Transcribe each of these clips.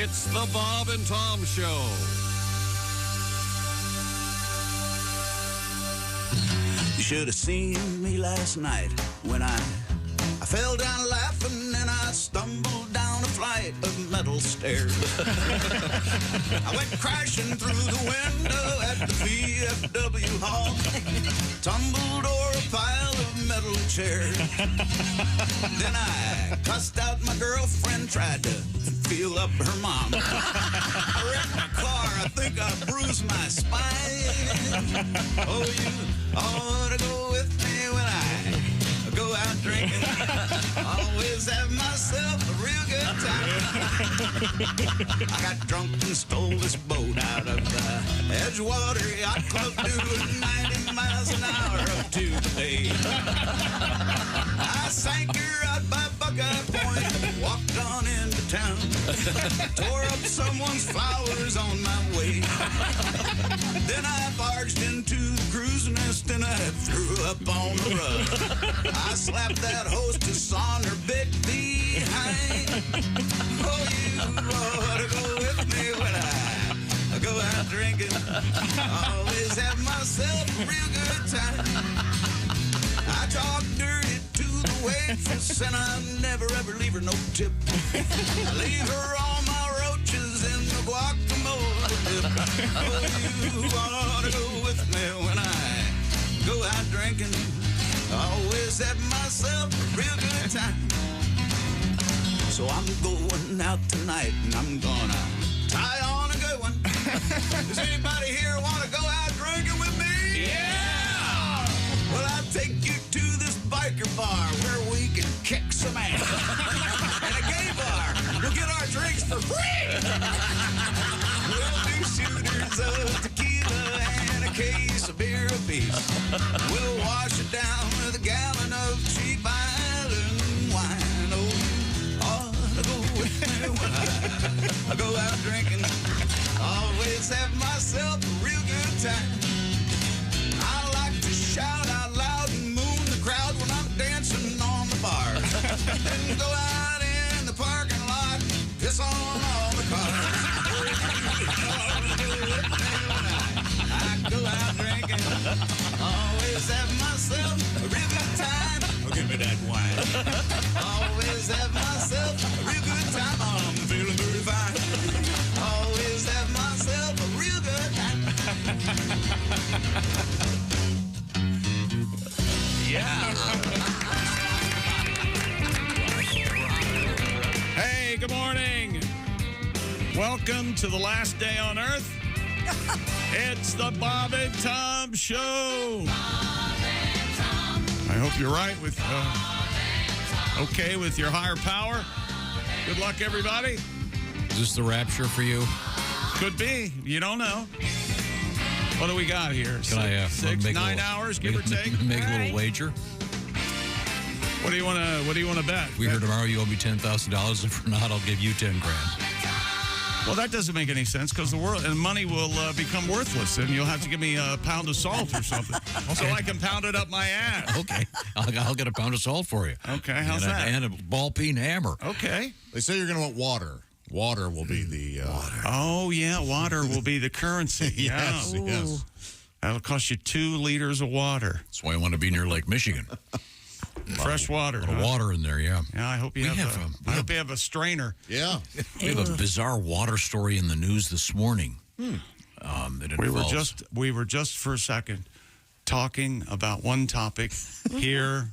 It's the Bob and Tom Show. You should have seen me last night when I fell down laughing and I stumbled down a flight of metal stairs. I went crashing through the window at the VFW hall, tumbled over a pile of metal chairs. Then I cussed out my girlfriend, tried to feel up her mom. I wrecked my car, I think I bruised my spine. Oh, you ought to go with me when I go out drinking. Always have myself a real good time. I got drunk and stole this boat out of Edgewater Yacht Club doing 90 miles an hour up to the bay. I sank her out by Buckeye Point, walked on into town, tore up someone's flowers on my way. Then I barged into the cruise nest and I threw up on the rug. I slapped that hostess on her big behind. Oh, you ought to go with me when I go out drinking. Always have myself a real good time. I talk dirty to the waitress and I never ever leave her no tip. I leave her all my roaches in the guacamole dip. Oh, you ought to go with me when I go out drinking. Always have myself a real good time. So I'm going out tonight and I'm gonna tie on a good one. Does anybody here want to go out drinking with me? Yeah! Well, I'll take you to this biker bar where we can kick some ass. And a gay bar. We'll get our drinks for free. We'll do shooters of tequila and a case of beer apiece. We'll wash it down with a gallon of cheap island wine. Oh, you ought to go with me when I go out drinking. Always have myself a real good time. I like to shout out loud and moon the crowd when I'm dancing on the bar. Then go out in the parking lot, piss on all the cars. I go out drinking, always have myself a real good time. Oh, give me that wine. Always have myself a real good time. I'm feeling very fine. Always have myself a real good time. Yeah. Hey, good morning. Welcome to the last day on Earth. It's the Bob and Tom Show. I hope you're right with, okay with your higher power. Good luck, everybody. Is this the rapture for you? Could be. You don't know. What do we got here? Can I Six, make 9 hours, give or take. Make a little wager. What do you want to bet? If we hear tomorrow you owe me $10,000. If not, I'll give you 10 grand. Well, that doesn't make any sense because the world and money will become worthless, and you'll have to give me a pound of salt or something, so I can pound it up my ass. Okay, I'll get a pound of salt for you. Okay, how's that? And a ball-peen hammer. Okay. They say you're going to want water. Water will be the... water. Oh, yeah, water will be the currency. Yes, yeah. yes. That'll cost you 2 liters of water. That's why I want to be near Lake Michigan. Fresh water. A lot of water in there, yeah. Yeah, I hope you hope you have a strainer. Yeah. We have a bizarre water story in the news this morning. That involves... We were just for a second talking about one topic here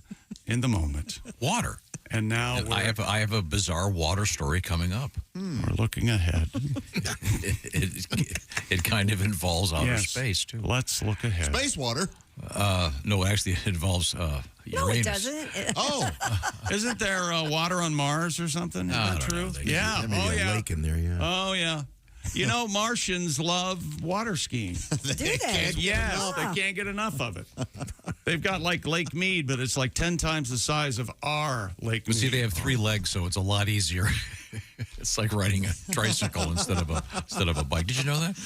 in the moment. Water. And now I have a bizarre water story coming up. We're looking ahead. It kind of involves outer space, too. Let's look ahead. Space water? No, actually, it involves Uranus. No, it doesn't. Oh. Isn't there water on Mars or something? Is that true? Yeah. Oh, yeah. Lake in there, yeah. Oh, yeah. You know, Martians love water skiing. Do they? Yes, they can't get enough of it. They've got like Lake Mead, but it's like 10 times the size of our Lake Mead. See, they have 3 legs, so it's a lot easier. It's like riding a tricycle instead of a bike. Did you know that?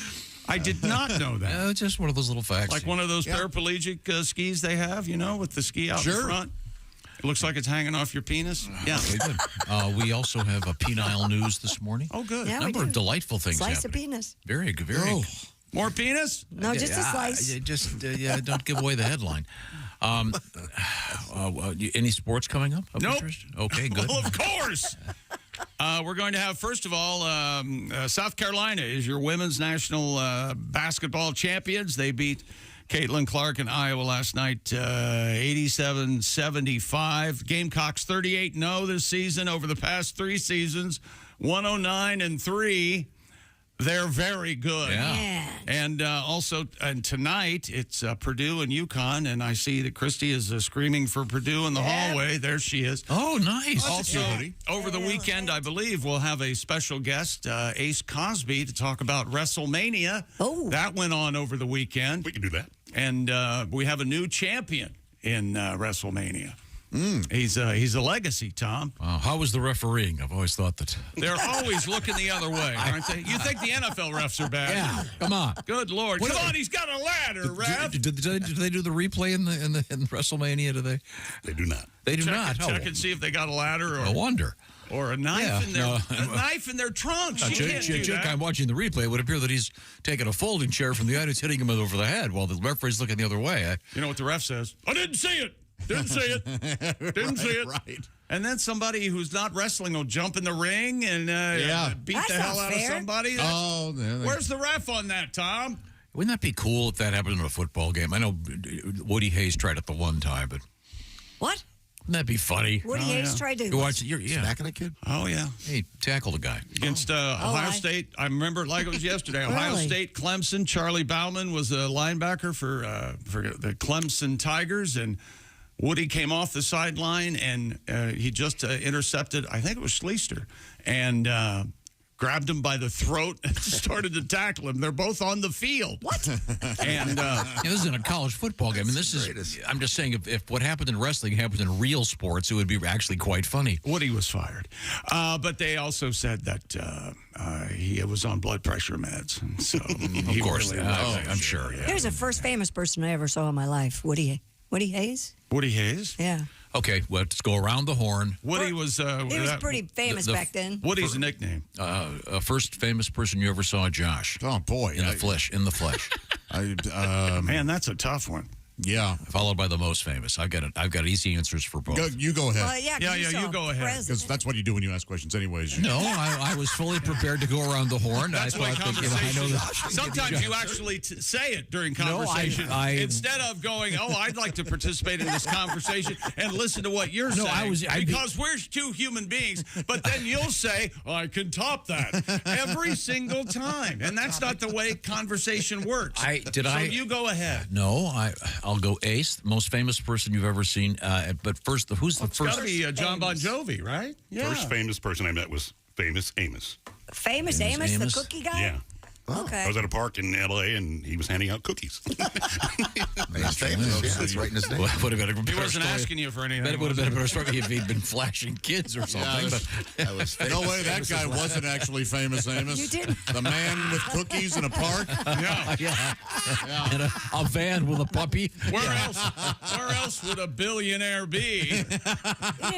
I did not know that. It's just one of those little facts. Like one of those paraplegic skis they have, you know, with the ski out in front. It looks like it's hanging off your penis. Yeah. Okay, good. We also have a penile news this morning. Oh, good. Yeah, A we number do. of delightful things Slice of happening. penis. Very good. Very good. More penis? No, just a slice. Don't give away the headline. Any sports coming up? of Nope. interest? Okay, good. Well, of course. We're going to have, first of all, South Carolina is your women's national basketball champions. They beat Caitlin Clark in Iowa last night, 87-75. Gamecocks 38-0 this season. Over the past 3 seasons, 109-3. They're very good. Yeah. Man. And also, tonight, it's Purdue and UConn, and I see that Christy is screaming for Purdue in the hallway. There she is. Oh, nice. Also, over the weekend, I believe, we'll have a special guest, Ace Cosby, to talk about WrestleMania. Oh. That went on over the weekend. We can do that. And we have a new champion in WrestleMania. He's a legacy, Tom. How was the refereeing? I've always thought that. They're always looking the other way, aren't they? You think the NFL refs are bad? Yeah, come on. Good Lord. Come on, he's got a ladder, ref. Did they do the replay in WrestleMania? Do they? They do not. They do Check, not. check and see if they got a ladder I wonder. or a knife Yeah, in their no. a knife in their trunks. You can't do that. I'm watching the replay. It would appear that he's taking a folding chair from the audience, hitting him over the head while the referee's looking the other way. You know what the ref says? I didn't see it. Didn't see it. Didn't see it. Right. And then somebody who's not wrestling will jump in the ring and beat That's the hell not out of fair. somebody. Oh, Where's the ref on that, Tom? Wouldn't that be cool if that happened in a football game? I know Woody Hayes tried it the one time, but What? wouldn't that be funny? Woody Hayes tried to. You watch, yeah. Smacking a kid? Oh, yeah. Hey, tackle the guy. Against Ohio I- State. I remember it like it was yesterday. Ohio Really? State, Clemson. Charlie Bauman was a linebacker for the Clemson Tigers, and Woody came off the sideline, and he just intercepted, I think it was Schleister, and grabbed him by the throat and started to tackle him. They're both on the field. What? And This isn't a college football game. And this is, I'm just saying, if what happened in wrestling happened in real sports, it would be actually quite funny. Woody was fired. But they also said that he was on blood pressure meds. And so Of course, I'm sure. Yeah. Here's the first famous person I ever saw in my life. Woody Hayes? Woody Hayes? Yeah. Okay, well, let's go around the horn. Woody was... He was pretty famous the- back then. Woody's nickname. First famous person you ever saw, Josh. Oh, boy. In the flesh. In the flesh. Man, that's a tough one. Yeah. Followed by the most famous. I've got easy answers for both. You go ahead. Well, yeah, 'cause Yeah, you yeah, saw you go ahead. president. Because that's what you do when you ask questions anyways. No, I was fully prepared to go around the horn. That's I why thought that, I know conversation. that. Sometimes you actually say it during conversation instead of going, "Oh, I'd like to participate in this conversation and listen to what you're saying." Because we're two human beings. But then you'll say, "I can top that," every single time, and that's not the way conversation works. So you go ahead. No, I'll go Ace, most famous person you've ever seen. But first, who's the It's first? got to be John Bon Jovi, right? Yeah. First famous person I met was famous Amos. Famous Amos, Amos? the cookie guy? Yeah. Okay. I was at a park in L.A. and he was handing out cookies. He's famous. Yeah, that's right in his name. Would have been a He better wasn't story. asking you for anything. It would have been a better story if he'd been flashing kids or something. That was No way that guy wasn't actually famous, Amos. You didn't. The man with cookies in a park? Yeah. And a van with a puppy. Where else would a billionaire be? You didn't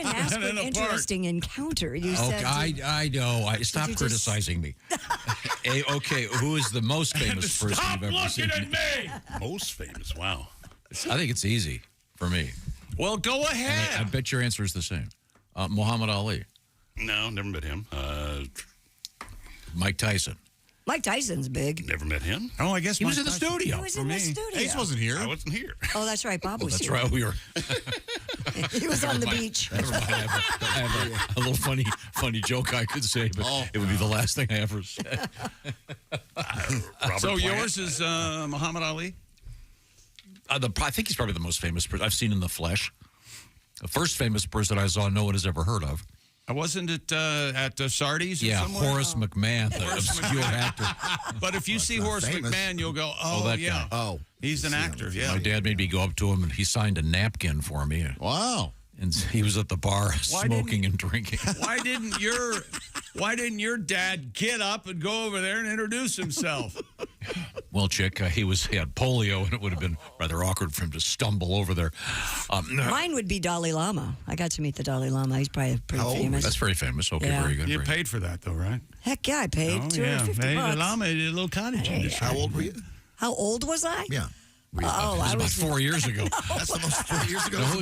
ask for In an a park. interesting encounter. You said. I know. Stop you just- criticizing me. Hey, okay, who is the most famous person Stop you've ever seen? looking at me. Most famous. Wow. I think it's easy for me. Well, go I ahead. bet your answer is the same. Muhammad Ali, No, never met him. Mike Tyson. Mike Tyson's big. Never met him. Oh, I guess He was Mike in the Tyson. studio. He was in the studio. Ace wasn't here. I wasn't here. Oh, that's right. Bob was That's here. right. We were. He was on the beach. Never mind. I have a little funny joke I could say, but it would be the last thing I ever said. Robert So Plant. yours is Muhammad Ali? I think he's probably the most famous person I've seen in the flesh. The first famous person I saw no one has ever heard of. Wasn't it at Sardi's? or Yeah, somewhere? Horace McMahon, the obscure actor. But if you see Horace famous. McMahon, you'll go, oh, that yeah. guy. Oh. He's an actor, yeah. My dad made me go up to him, and he signed a napkin for me. Wow. And he was at the bar smoking and drinking. Why didn't your dad get up and go over there and introduce himself? Well, Chick, he had polio, and it would have been rather awkward for him to stumble over there. Mine would be Dalai Lama. I got to meet the Dalai Lama. He's probably pretty famous. That's very famous. Okay, Yeah. very good. You very paid for that, though, right? Heck yeah, I paid $250. Hey, the bucks. llama, a little cottage industry. How old were you? How old was I? Yeah. Oh, I About was 4 years ago. That's the most 4 years ago. Now, who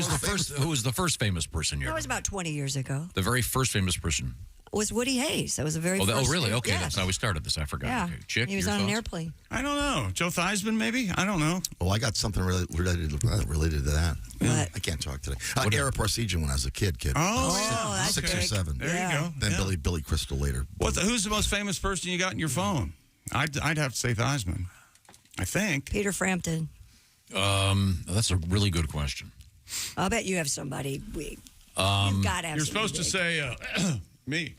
was the first famous person you That ever was about 20 years ago. The very first famous person. Was Woody Hayes. That was the very Oh, first. really? Okay, yeah. that's how we started this. I forgot. Yeah. Okay. Chick, he was your on an thoughts? airplane. I don't know. Joe Theismann, maybe? I don't know. Oh, I got something related to that. What? I can't talk today. Ara Parsegian when I was a kid. Oh, that's 6 or big. 7. There Yeah. you go. Then Yeah. Billy Crystal later. Who's the most famous person you got in your phone? I'd have to say Theismann. I think. Peter Frampton. That's a really good question. I'll bet you have somebody. You've got to have You're supposed to say me.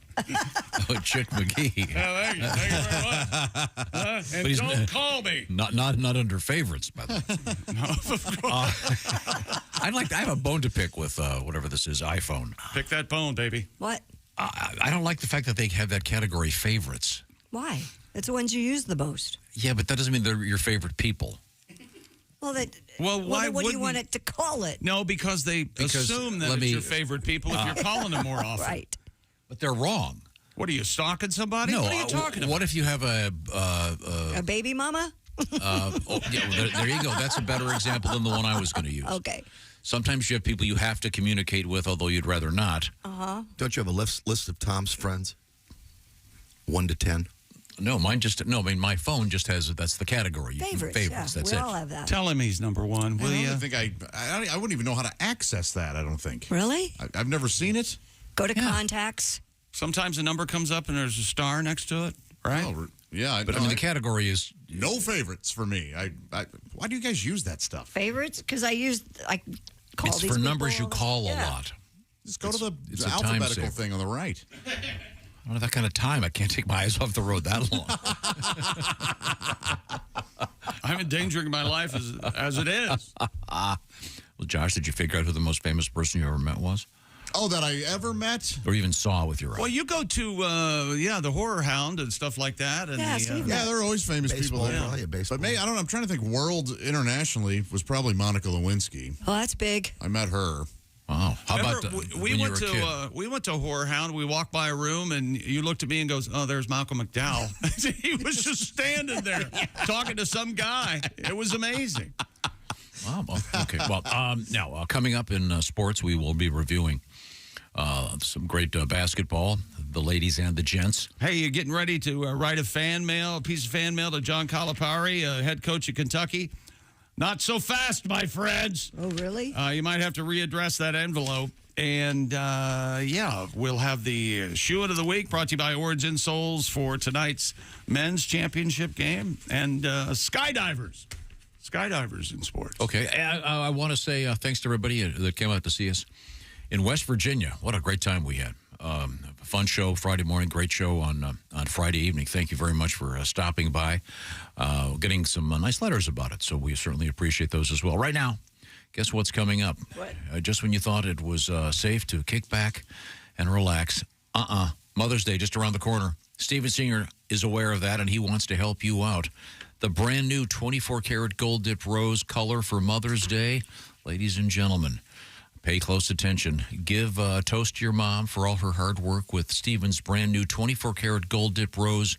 Oh, Chick McGee. Thank you very much. And he's- don't call me. Not under favorites, by the way. I have a bone to pick with whatever this is, iPhone. Pick that bone, baby. What? I don't like the fact that they have that category favorites. Why? It's the ones you use the most. Yeah, but that doesn't mean they're your favorite people. Well, why what do you wouldn't- want it to call it? No, because they assume that it's your favorite people if you're calling them more often. Right. But they're wrong. What are you, stalking somebody? No, What are you talking about? what if you have a baby mama? well, there you go. That's a better example than the one I was going to use. Okay. Sometimes you have people you have to communicate with, although you'd rather not. Don't you have a list of Tom's friends? 1 to 10. No, my phone just has, that's the category. Favorites. Favorites, Yeah, that's we it. all have that. Tell him he's number one, will I you? don't think I wouldn't even know how to access that, I don't think. Really? I've never seen it. Go to contacts. Sometimes a number comes up and there's a star next to it, right? Oh, yeah. But I mean, the category is... No favorites for me. Why do you guys use that stuff? Favorites? Because I call It's these for people numbers you all the- call yeah. a lot. Just go to it's the a time alphabetical saver. thing on the right. I don't have that kind of time. I can't take my eyes off the road that long. I'm endangering my life as it is. Well, Josh, did you figure out who the most famous person you ever met was? Oh, that I ever met? Or even saw with your eyes? Well, you go to, the Horror Hound and stuff like that. And Yeah, the, Steve, Yeah, there are always famous Baseball, people. probably, baseball. But maybe, I don't know, I'm trying to think world internationally was probably Monica Lewinsky. Oh, that's big. I met her. Wow. How Remember, about we when you went were a to kid? we went to Horror Hound. We walked by a room, and you looked at me and goes, "Oh, there's Malcolm McDowell." He was just standing there talking to some guy. It was amazing. Wow. Okay. Well, now, coming up in sports, we will be reviewing some great basketball, the ladies and the gents. Hey, you're getting ready to write a piece of fan mail to John Calipari, head coach of Kentucky. Not so fast, my friends. Oh, really? You might have to readdress that envelope. And, we'll have the Shoe of the Week brought to you by Origin Souls for tonight's men's championship game. And skydivers in sports. Okay. I want to say thanks to everybody that came out to see us in West Virginia. What a great time we had. A fun show Friday morning, great show on Friday evening. Thank you very much for stopping by, getting some nice letters about it. So we certainly appreciate those as well. Right now, guess what's coming up? What? Just when you thought it was safe to kick back and relax, Mother's Day just around the corner. Steven Singer is aware of that, and he wants to help you out. The brand new 24-karat gold dip rose color for Mother's Day. Ladies and gentlemen, pay close attention. Give a toast to your mom for all her hard work with Steven's brand new 24-karat gold dip rose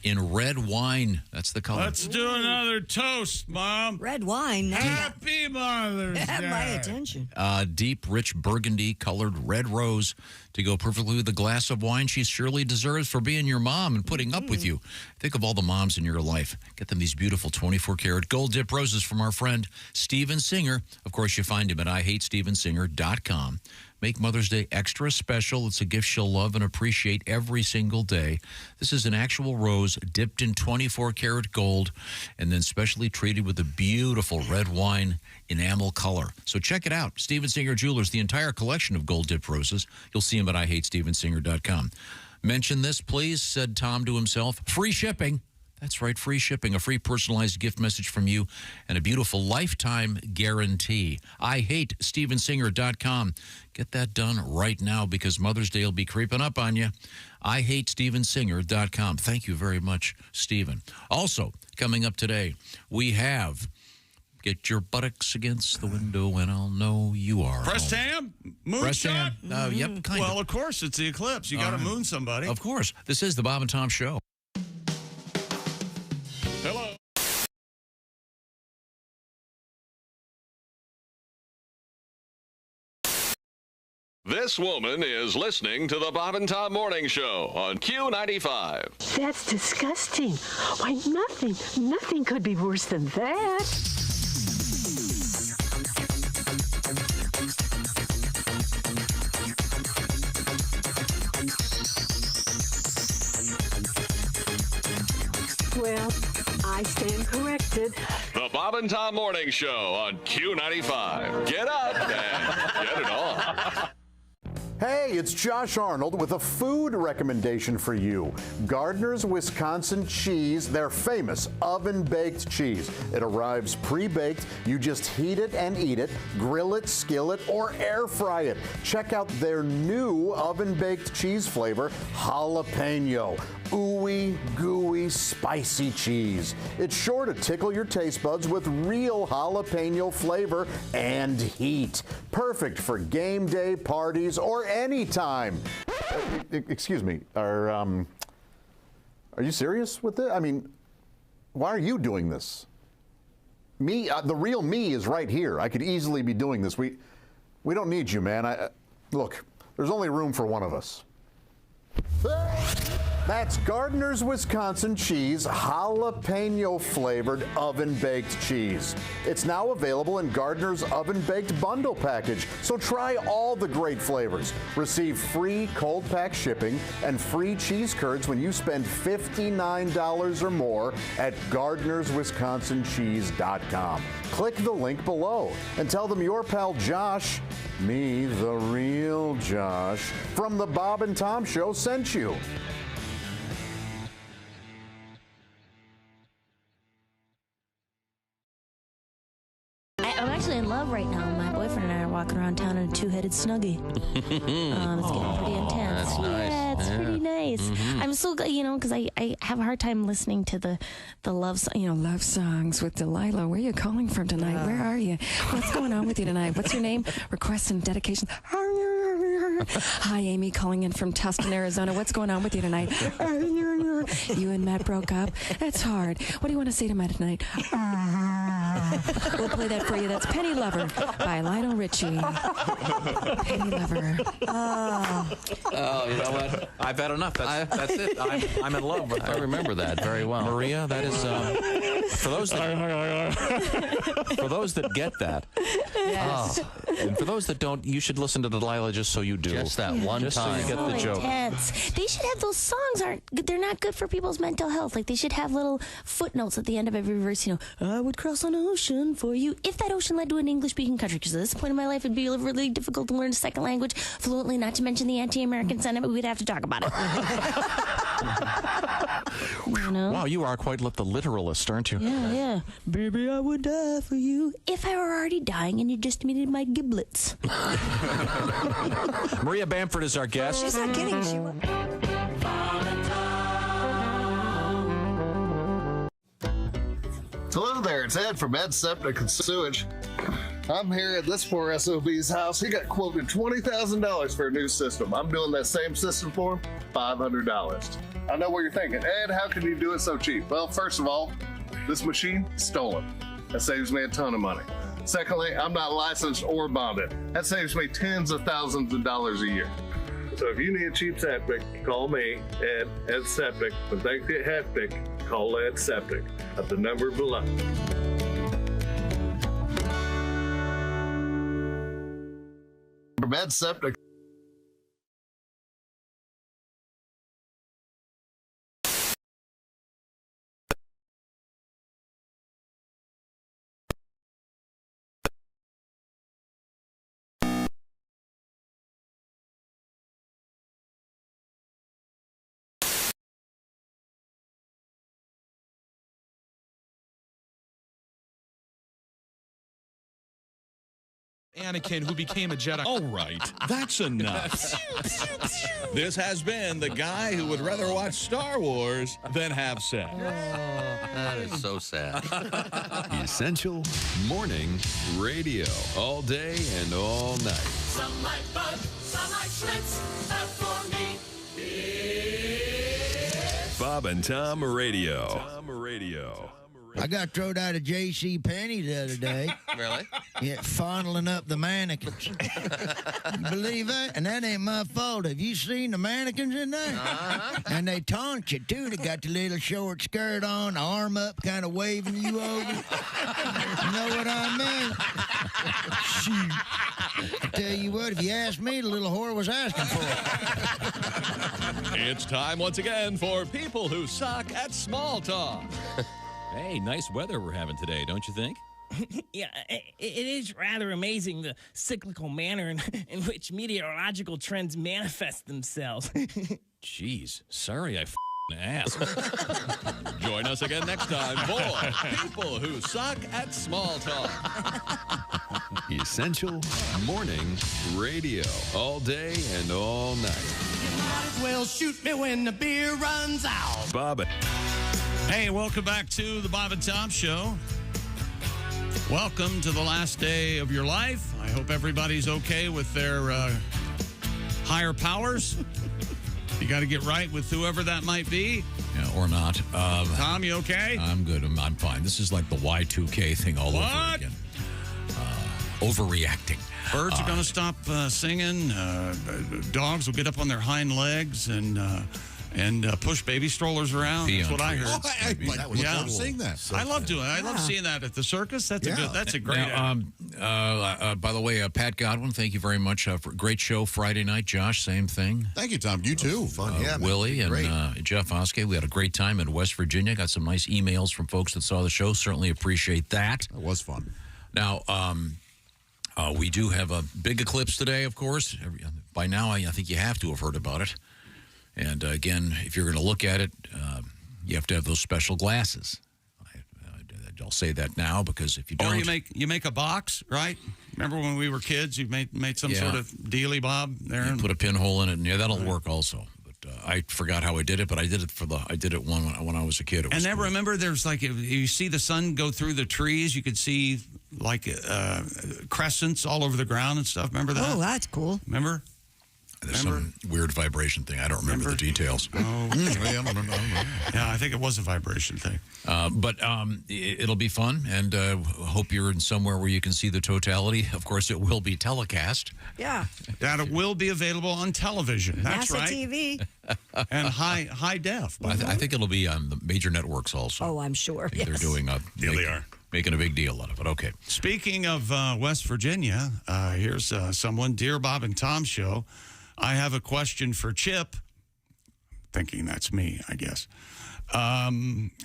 in red wine. That's the color. Let's do another toast, Mom. Red wine. Now Happy Mother's you Day. have my attention. Deep, rich burgundy-colored red rose to go perfectly with the glass of wine she surely deserves for being your mom and putting up with you. Think of all the moms in your life. Get them these beautiful 24-karat gold dip roses from our friend Steven Singer. Of course, you find him at IHateStevenSinger.com. Make Mother's Day extra special. It's a gift she'll love and appreciate every single day. This is an actual rose dipped in 24-karat gold and then specially treated with a beautiful red wine enamel color. So check it out. Steven Singer Jewelers, the entire collection of gold dipped roses. You'll see him at IHateStevenSinger.com. Mention this, please, said Tom to himself. Free shipping. That's right, free shipping, a free personalized gift message from you, and a beautiful lifetime guarantee. IHateStevensinger.com. Get that done right now because Mother's Day will be creeping up on you. IHateStevensinger.com. Thank you very much, Stephen. Also, coming up today, we have Get Your Buttocks Against the Window and I'll Know You Are Breast Home. ham? Moonshot? Yep, kind of. Well, of course, it's the Eclipse. You got to moon somebody. Of course. This is the Bob and Tom Show. Hello. This woman is listening to the Bob and Tom Morning Show on Q95. That's disgusting. Why, nothing could be worse than that. Well, I stand corrected. The Bob and Tom Morning Show on Q95. Get up and get it on. Hey, it's Josh Arnold with a food recommendation for you. Gardner's Wisconsin cheese, their famous oven-baked cheese. It arrives pre-baked. You just heat it and eat it, grill it, skillet, or air fry it. Check out their new oven-baked cheese flavor, jalapeno. Ooey, gooey, spicy cheese. It's sure to tickle your taste buds with real jalapeno flavor and heat. Perfect for game day parties or any time. Excuse me, are you serious with this? I mean, why are you doing this? Me, the real me is right here. I could easily be doing this. We don't need you, man. Look, there's only room for one of us. That's Gardner's Wisconsin cheese, jalapeno flavored oven baked cheese. It's now available in Gardner's oven baked bundle package. So try all the great flavors. Receive free cold pack shipping and free cheese curds when you spend $59 or more at Gardner'sWisconsinCheese.com. Click the link below and tell them your pal Josh, me, the real Josh, from the Bob and Tom Show sent you. I'm actually in love right now. My boyfriend and I are walking around town in a two-headed snuggie. It's getting pretty intense. That's nice. Yeah, it's pretty nice. Mm-hmm. I'm so, because I have a hard time listening to the love songs with Delilah. Where are you calling from tonight? Where are you? What's going on with you tonight? What's your name? Requests and dedications. Hi, Amy, calling in from Tustin, Arizona. What's going on with you tonight? You and Matt broke up? That's hard. What do you want to say to Matt tonight? We'll play that for you. That's Penny Lover by Lionel Richie. Penny Lover. Oh, you know what? I've had enough. That's it. I'm in love. I remember that very well. Maria, that is for those that get that. Yes. And for those that don't, you should listen to Delilah just so you do. Just that one time. So you get the joke. Intense. They should have those songs. They're not good for people's mental health. Like, they should have little footnotes at the end of every verse. I would cross an ocean for you. If that ocean led to an English-speaking country, because at this point in my life, it'd be really difficult to learn a second language fluently, not to mention the anti-American sentiment. We'd have to talk about it. Wow, you are quite the literalist, aren't you? Yeah. Baby, I would die for you if I were already dying and you just needed my giblets. Maria Bamford is our guest. She's not kidding. She was. Hello there, it's Ed from Ed Septic and Sewage. I'm here at this poor SOB's house. He got quoted $20,000 for a new system. I'm doing that same system for him, $500. I know what you're thinking. Ed, how can you do it so cheap? Well, first of all, this machine, stolen. That saves me a ton of money. Secondly, I'm not licensed or bonded. That saves me tens of thousands of dollars a year. So if you need a cheap septic, call me, Ed Septic. When things get hectic, call Ed Septic at the number below. From Ed Septic. Anakin who became a Jedi. All right, that's enough. This has been the guy who would rather watch Star Wars than have sex. That is so sad. Essential Morning Radio. All day and all night. Some like Bud, some like Schlitz, but for me, it's Bob and Tom Radio. I got thrown out of J.C. Penney the other day. Really? Yeah, fondling up the mannequins. You believe that? And that ain't my fault. Have you seen the mannequins in there? Uh-huh. And they taunt you, too. They got the little short skirt on, arm up, kind of waving you over. You know what I mean? Shoot. I tell you what, if you ask me, the little whore was asking for it. It's time once again for people who suck at small talk. Hey, nice weather we're having today, don't you think? Yeah, it is rather amazing the cyclical manner in which meteorological trends manifest themselves. Jeez, sorry I asked. Join us again next time for people who suck at small talk. Essential Morning Radio. All day and all night. You might as well shoot me when the beer runs out. Bob. Hey, welcome back to the Bob and Tom Show. Welcome to the last day of your life. I hope everybody's okay with their higher powers. You got to get right with whoever that might be. Yeah, or not. Tom, you okay? I'm good. I'm fine. This is like the Y2K thing all over again. Overreacting. Birds are going to stop singing. Dogs will get up on their hind legs and push baby strollers around. That's what I heard. Oh, I love seeing that. I love doing it. I love seeing that at the circus. That's a great now, by the way, Pat Godwin, thank you very much for a great show Friday night. Josh, same thing. Thank you, Tom. You too. Fun. Willie and Jeff Oskey. We had a great time in West Virginia. Got some nice emails from folks that saw the show. Certainly appreciate that. It was fun. Now, we do have a big eclipse today, of course. By now, I think you have to have heard about it. And again, if you're going to look at it, you have to have those special glasses. I'll say that now because if you don't, or you make a box, right? Remember when we were kids, you made some sort of dealy bob there. You put a pinhole in it, and that'll work also. But I forgot how I did it, but I did it when I was a kid. And then remember, there's like if you see the sun go through the trees, you could see like crescents all over the ground and stuff. Remember that? Oh, that's cool. Remember? There's some weird vibration thing. I don't remember the details. Oh, yeah, I think it was a vibration thing. But it'll be fun, and hope you're in somewhere where you can see the totality. Of course, it will be telecast. Yeah. That it will be available on television. That's NASA right. TV. And high def. I think it'll be on the major networks also. Oh, I'm sure. Yes. They're doing they are. Making a big deal out of it. Okay. Speaking of West Virginia, here's someone, Dear Bob and Tom Show. I have a question for Chip. Thinking that's me, I guess.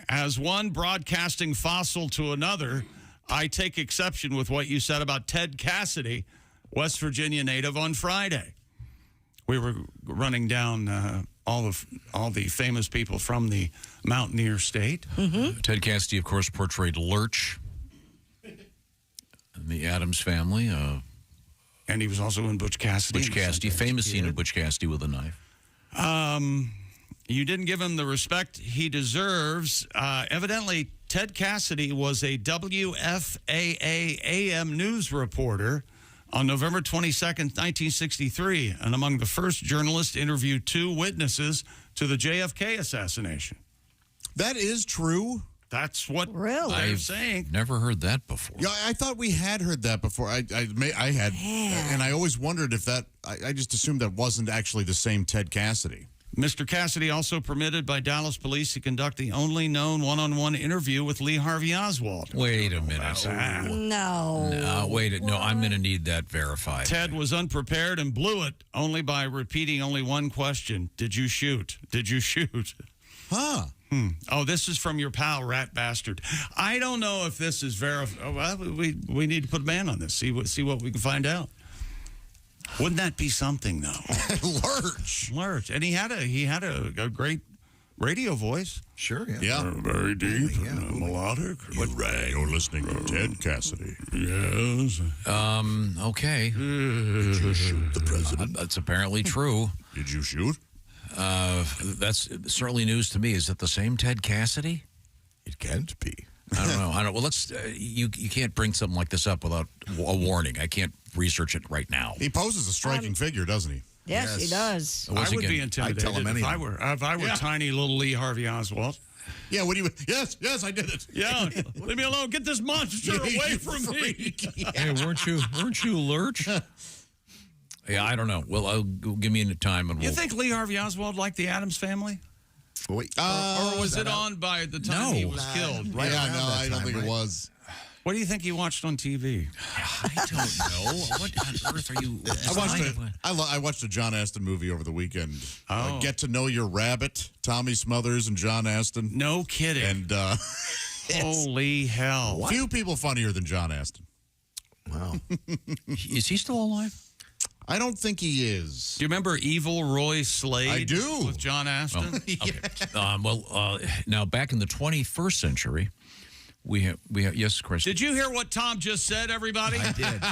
As one broadcasting fossil to another, I take exception with what you said about Ted Cassidy, West Virginia native, on Friday. We were running down all the famous people from the Mountaineer State. Mm-hmm. Ted Cassidy, of course, portrayed Lurch in the Addams Family. And he was also in Butch Cassidy. Butch Cassidy, famous scene of Butch Cassidy with a knife. You didn't give him the respect he deserves. Evidently, Ted Cassidy was a WFAA AM news reporter on November 22nd, 1963, and among the first journalists to interview 2 witnesses to the JFK assassination. That is true. That's what really? they're saying. Never heard that before. Yeah, I thought we had heard that before. I had, and I always wondered if that. I just assumed that wasn't actually the same Ted Cassidy. Mr. Cassidy also permitted by Dallas police to conduct the only known one-on-one interview with Lee Harvey Oswald. Wait a minute. No. Wait. No, I'm going to need that verified. Ted was unprepared and blew it only by repeating only one question. Did you shoot? Did you shoot? Huh. Oh, this is from your pal, Rat Bastard. I don't know if this is verified. Oh, well, we need to put a ban on this. See what we can find out. Wouldn't that be something, though? Lurch. And he had a great radio voice. Sure, yeah. Yeah. Very deep and melodic. You're listening to Ted Cassidy. Yes. Okay. Did you shoot the president? That's apparently true. Did you shoot? That's certainly news to me. Is it the same Ted Cassidy? It can't be. I don't know. Well, let's. You can't bring something like this up without a warning. I can't research it right now. He poses a striking figure, doesn't he? Yes, he does. I would be intimidated if I were tiny little Lee Harvey Oswald. Yeah, what do you? Yes, I did it. Yeah, leave me alone. Get this monster away from me. Hey, weren't you Lurch? Yeah, I don't know. Well, give me a time and You think Lee Harvey Oswald liked the Addams Family? Wait, or was it on by the time he was killed? Right I don't think it was. What do you think he watched on TV? I don't know. What on earth are you? I watched a John Aston movie over the weekend. Oh. Get to Know Your Rabbit. Tommy Smothers and John Aston. No kidding. And holy hell! What? Few people funnier than John Aston. Wow. Is he still alive? I don't think he is. Do you remember Evil Roy Slade? I do. With John Aston. Oh, okay. Now back in the 21st century. We have, yes, Chris. Did you hear what Tom just said, everybody? I did.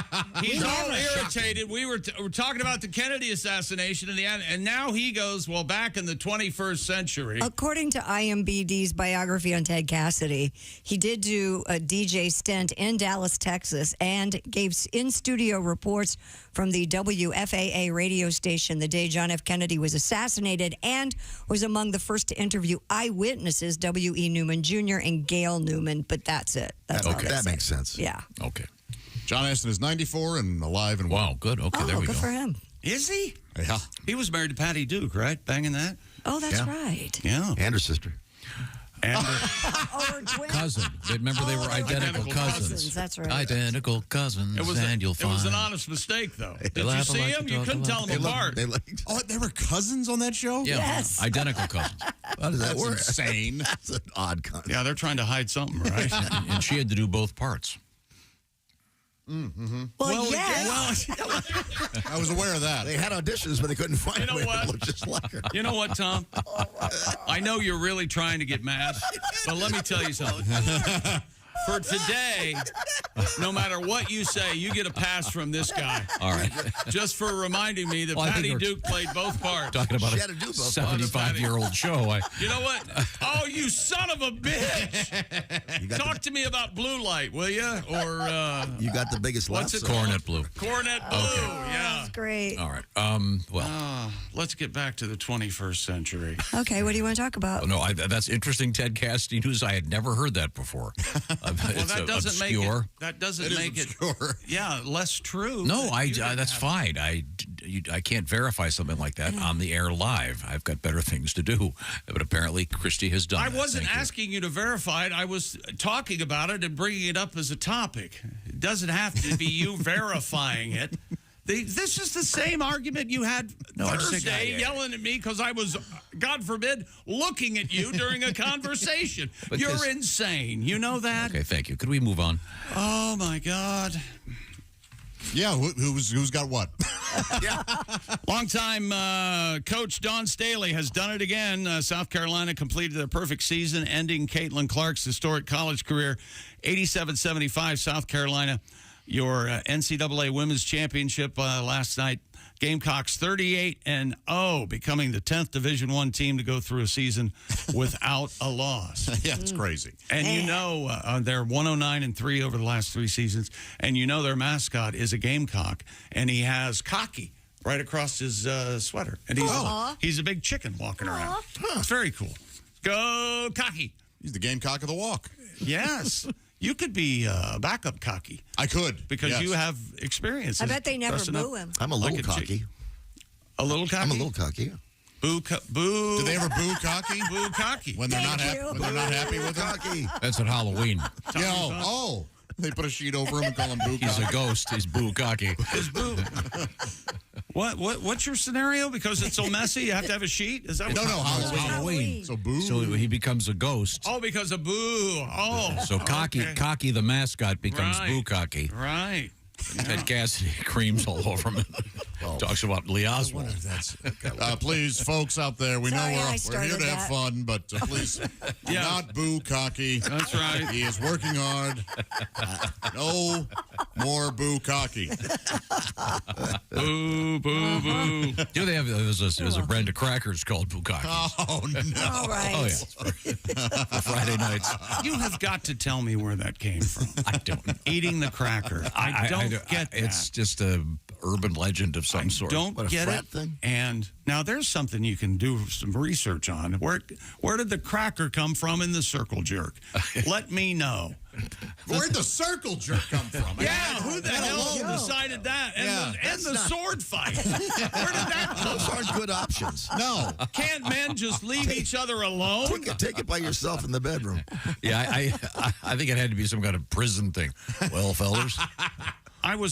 He's all irritated. We were talking about the Kennedy assassination and now he goes, well, back in the 21st century. According to IMBD's biography on Ted Cassidy, he did do a DJ stint in Dallas, Texas, and gave in-studio reports from the WFAA radio station the day John F. Kennedy was assassinated and was among the first to interview eyewitnesses, W.E. Newman Jr. and Gail Newman, but that's it. That's all that makes sense. Yeah. Okay. John Aston is 94 and alive and well. Wow, good. Okay, there we go. Good for him. Is he? Yeah. He was married to Patty Duke, right? Banging that? Oh, that's right. Yeah. And her sister. And cousin. Remember, they were identical cousins. That's right. Identical cousins, and you'll find. It was an honest mistake, though. Did you see him? You couldn't tell them apart. They were cousins on that show? Yeah, yes. Identical cousins. How does that work? Insane. That's an odd concept. Yeah, they're trying to hide something, right? And she had to do both parts. Mm-hmm. Well, yes. I was aware of that. They had auditions, but they couldn't find You know anyone what? that looked just like her. You know what, Tom? I know you're really trying to get mad, but let me tell you something. For today, no matter what you say, you get a pass from this guy. All right. Just for reminding me that Patty Duke played both parts. Talking about a 75-year-old show. You know what? Oh, you son of a bitch. Talk to me about Blue Light, will you? Or you got the biggest laugh. What's it called? Cornet Blue. Cornet Blue, yeah. That's great. All right. Let's get back to the 21st century. Okay, what do you want to talk about? No, that's interesting Ted Cassidy news. I had never heard that before. Well, that doesn't obscure. make it. That doesn't make it. Yeah, less true. No, that's fine. I can't verify something like that on the air live. I've got better things to do. But apparently, Christy has done. I wasn't asking you to verify it. I was talking about it and bringing it up as a topic. It doesn't have to be you verifying it. This is the same argument you had Thursday yelling at me because I was, God forbid, looking at you during a conversation. You're insane. You know that? Okay, thank you. Could we move on? Oh, my God. Yeah, who's got what? Yeah. Longtime coach Don Staley has done it again. South Carolina completed their perfect season, ending Caitlin Clark's historic college career. 87-75, South Carolina. Your NCAA Women's Championship last night. Gamecocks 38-0, becoming the 10th Division I team to go through a season without a loss. Yeah, it's crazy. And you know they're 109-3 over the last 3 seasons. And you know their mascot is a gamecock, and he has cocky right across his sweater. And he's a big chicken walking around. It's very cool. Go cocky. He's the gamecock of the walk. Yes. You could be a backup cocky. I could. Because you have experience. I bet they never boo him. I'm a little cocky. A little cocky? I'm a little cocky. Boo. Do they ever boo cocky? Boo cocky. When they're not happy with him? That's at Halloween. Yeah. They put a sheet over him and call him boo cocky. He's a ghost. He's boo cocky. Is boo. What's your scenario? Because it's so messy, you have to have a sheet? Is that No, Halloween. So boo. So he becomes a ghost. Oh, because of boo. Oh. So cocky the mascot becomes boo cocky. Right. Ted Cassidy creams all over him. Talks about Lee Oswald. Please, folks out there, we Sorry, know I we're here started to have that. fun, but please do not boo Cocky. That's right. He is working hard. No more boo Cocky. Boo, boo, boo. They have there's a brand of crackers called Bukakis. Oh, no. All right. Oh, yeah. For Friday nights. You have got to tell me where that came from. I don't. Eating the cracker. I don't get that. It's just a urban legend of some sort. Don't get it. Thing? And now there's something you can do some research on. Where did the cracker come from in the circle jerk? Let me know. Where'd the circle jerk come from? Yeah, who the hell decided that? And the sword fight. Where did that come Those aren't good options. No. Can't men just leave each other alone? Take it by yourself in the bedroom. Yeah, I think it had to be some kind of prison thing. Well, fellas,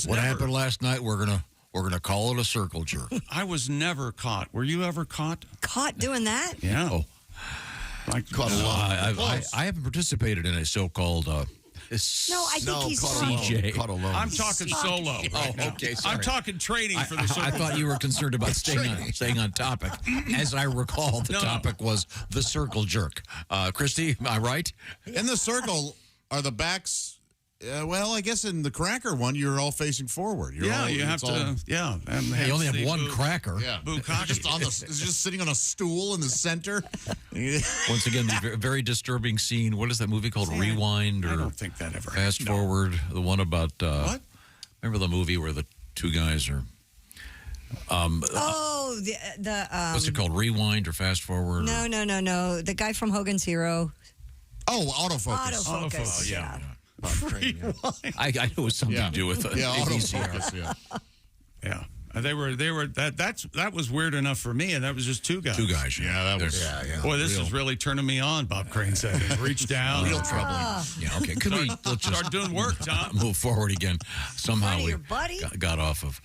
what happened last night? We're gonna call it a circle jerk. I was never caught. Were you ever caught? Caught doing that? Yeah. Oh. Caught alone. I haven't participated in a so-called No, I think he's CJ. Caught alone. I'm talking solo. Oh, okay. Sorry. I'm talking training for the circle I thought you were concerned about staying on topic. As I recall, the topic was the circle jerk. Christy, am I right? In the circle, are the backs... well, I guess in the cracker one, you're all facing forward. You have to. Yeah, you only have one cracker. Yeah, just sitting on a stool in the center. Once again, the very disturbing scene. What is that movie called? Rewind, or I don't think that ever. Fast Forward. The one about what? Remember the movie where the two guys are. the what's it called? Rewind or Fast Forward? No. The guy from Hogan's Hero. Oh, autofocus. Autofocus. Yeah. I knew it was something to do with autofocus. Yeah. They were that was weird enough for me, and that was just two guys. Two guys, yeah. That was Boy, this is really turning me on. Bob Crane said, "Reach down." Real troubling. Yeah, okay. Could we let's just start doing work, Tom? Move forward again. Somehow we got off of.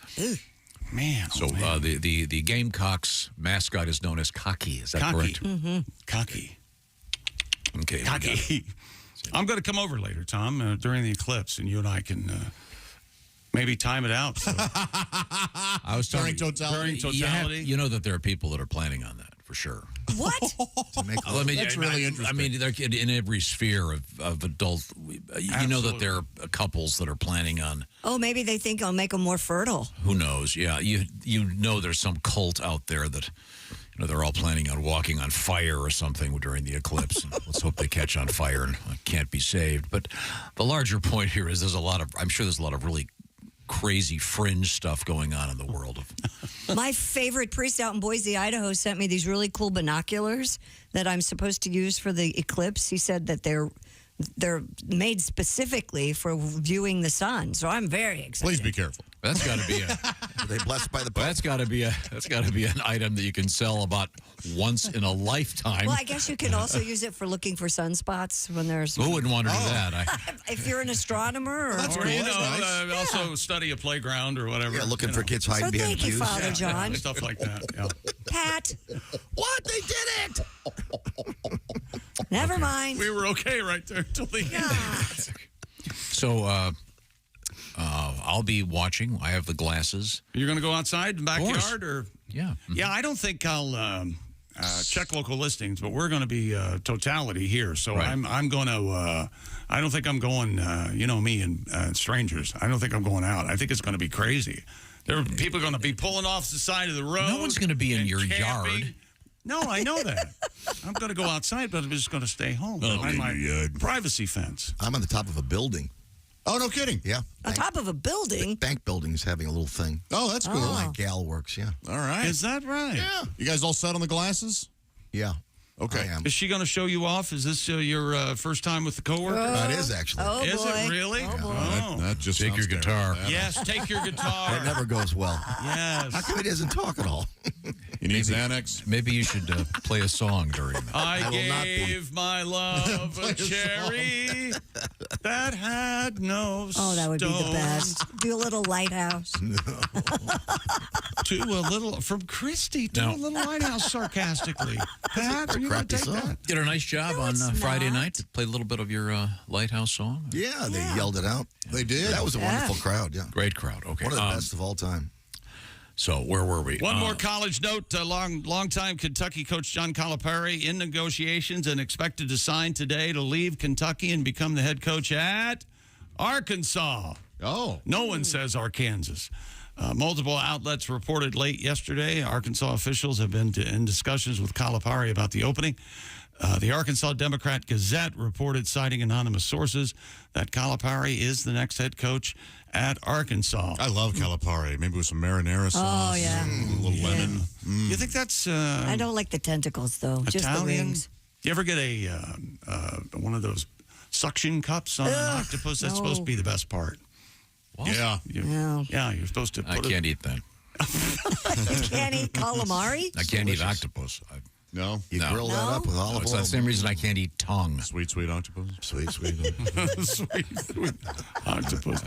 Man. So the Gamecocks mascot is known as Cocky. Is that correct? Mm-hmm. Cocky. Okay. Cocky. I'm going to come over later, Tom, during the eclipse, and you and I can maybe time it out. So. I was during totality. You know that there are people that are planning on that for sure. What? That's really interesting. I mean, they're in every sphere of adult. You know that there are couples that are planning on. Oh, maybe they think it'll make them more fertile. Who knows? Yeah, you know there's some cult out there that. They're all planning on walking on fire or something during the eclipse. And let's hope they catch on fire and can't be saved. But the larger point here is I'm sure there's a lot of really crazy fringe stuff going on in the world. My favorite priest out in Boise, Idaho, sent me these really cool binoculars that I'm supposed to use for the eclipse. He said that they're made specifically for viewing the sun. So I'm very excited. Please be careful. That's got to be Are they blessed by the Pope? That's got to be an item that you can sell about once in a lifetime. Well, I guess you can also use it for looking for sunspots when there's. Who wouldn't want to do that? If you're an astronomer, or also study a playground or whatever. Yeah, looking for kids hiding behind thank you, pews. Father John. Stuff like that. Yeah. Pat. What? They did it! Never mind. We were okay right there until the end. So, I'll be watching. I have the glasses. You're going to go outside in the backyard, or yeah, yeah. I don't think I'll check local listings, but we're going to be totality here. So right. I'm going to. I don't think I'm going. Me and strangers. I don't think I'm going out. I think it's going to be crazy. There are people going to be pulling off the side of the road. No one's going to be in your yard. No, I know that. I'm going to go outside, but I'm just going to stay home behind my privacy fence. I'm on the top of a building. Oh, no kidding. Yeah. On top of a building? The bank building is having a little thing. Oh, that's cool. My gal works, yeah. All right. Is that right? Yeah. You guys all set on the glasses? Yeah. Okay. I am. Is she going to show you off? Is this your first time with the coworker? That is, actually. Oh, is boy. it really? Oh, boy. That just take your guitar. Yes, take your guitar. That never goes well. Yes. How come he doesn't talk at all? You need Xanax? Maybe you should play a song during that. I gave my love a cherry. that had no Oh, that would be the best. Do a little lighthouse. Do a little, from Christy, do a little lighthouse sarcastically. Pat, are you going to take that? Did a nice job on Friday night. Played a little bit of your lighthouse song. Yeah, they yelled it out. They did. That was a wonderful crowd, yeah. Great crowd. Okay. One of the best of all time. So where were we? One more college note. Long-time Kentucky coach John Calipari in negotiations and expected to sign today to leave Kentucky and become the head coach at Arkansas. Oh. No one says Arkansas. Multiple outlets reported late yesterday Arkansas officials have been in discussions with Calipari about the opening. The Arkansas Democrat Gazette reported, citing anonymous sources, that Calipari is the next head coach at Arkansas. I love Calipari. Maybe with some marinara sauce. Oh, yeah. A little lemon. You think that's I don't like the tentacles, though. Just the Italian? rings. You ever get a one of those suction cups on an octopus? That's supposed to be the best part. What? Yeah. Yeah, you're supposed to I can't eat that. You can't eat calamari? I can't eat octopus. No? You grill that up with olive It's oil. the same reason I can't eat tongue. Sweet, sweet octopus. Sweet, sweet. Sweet octopus.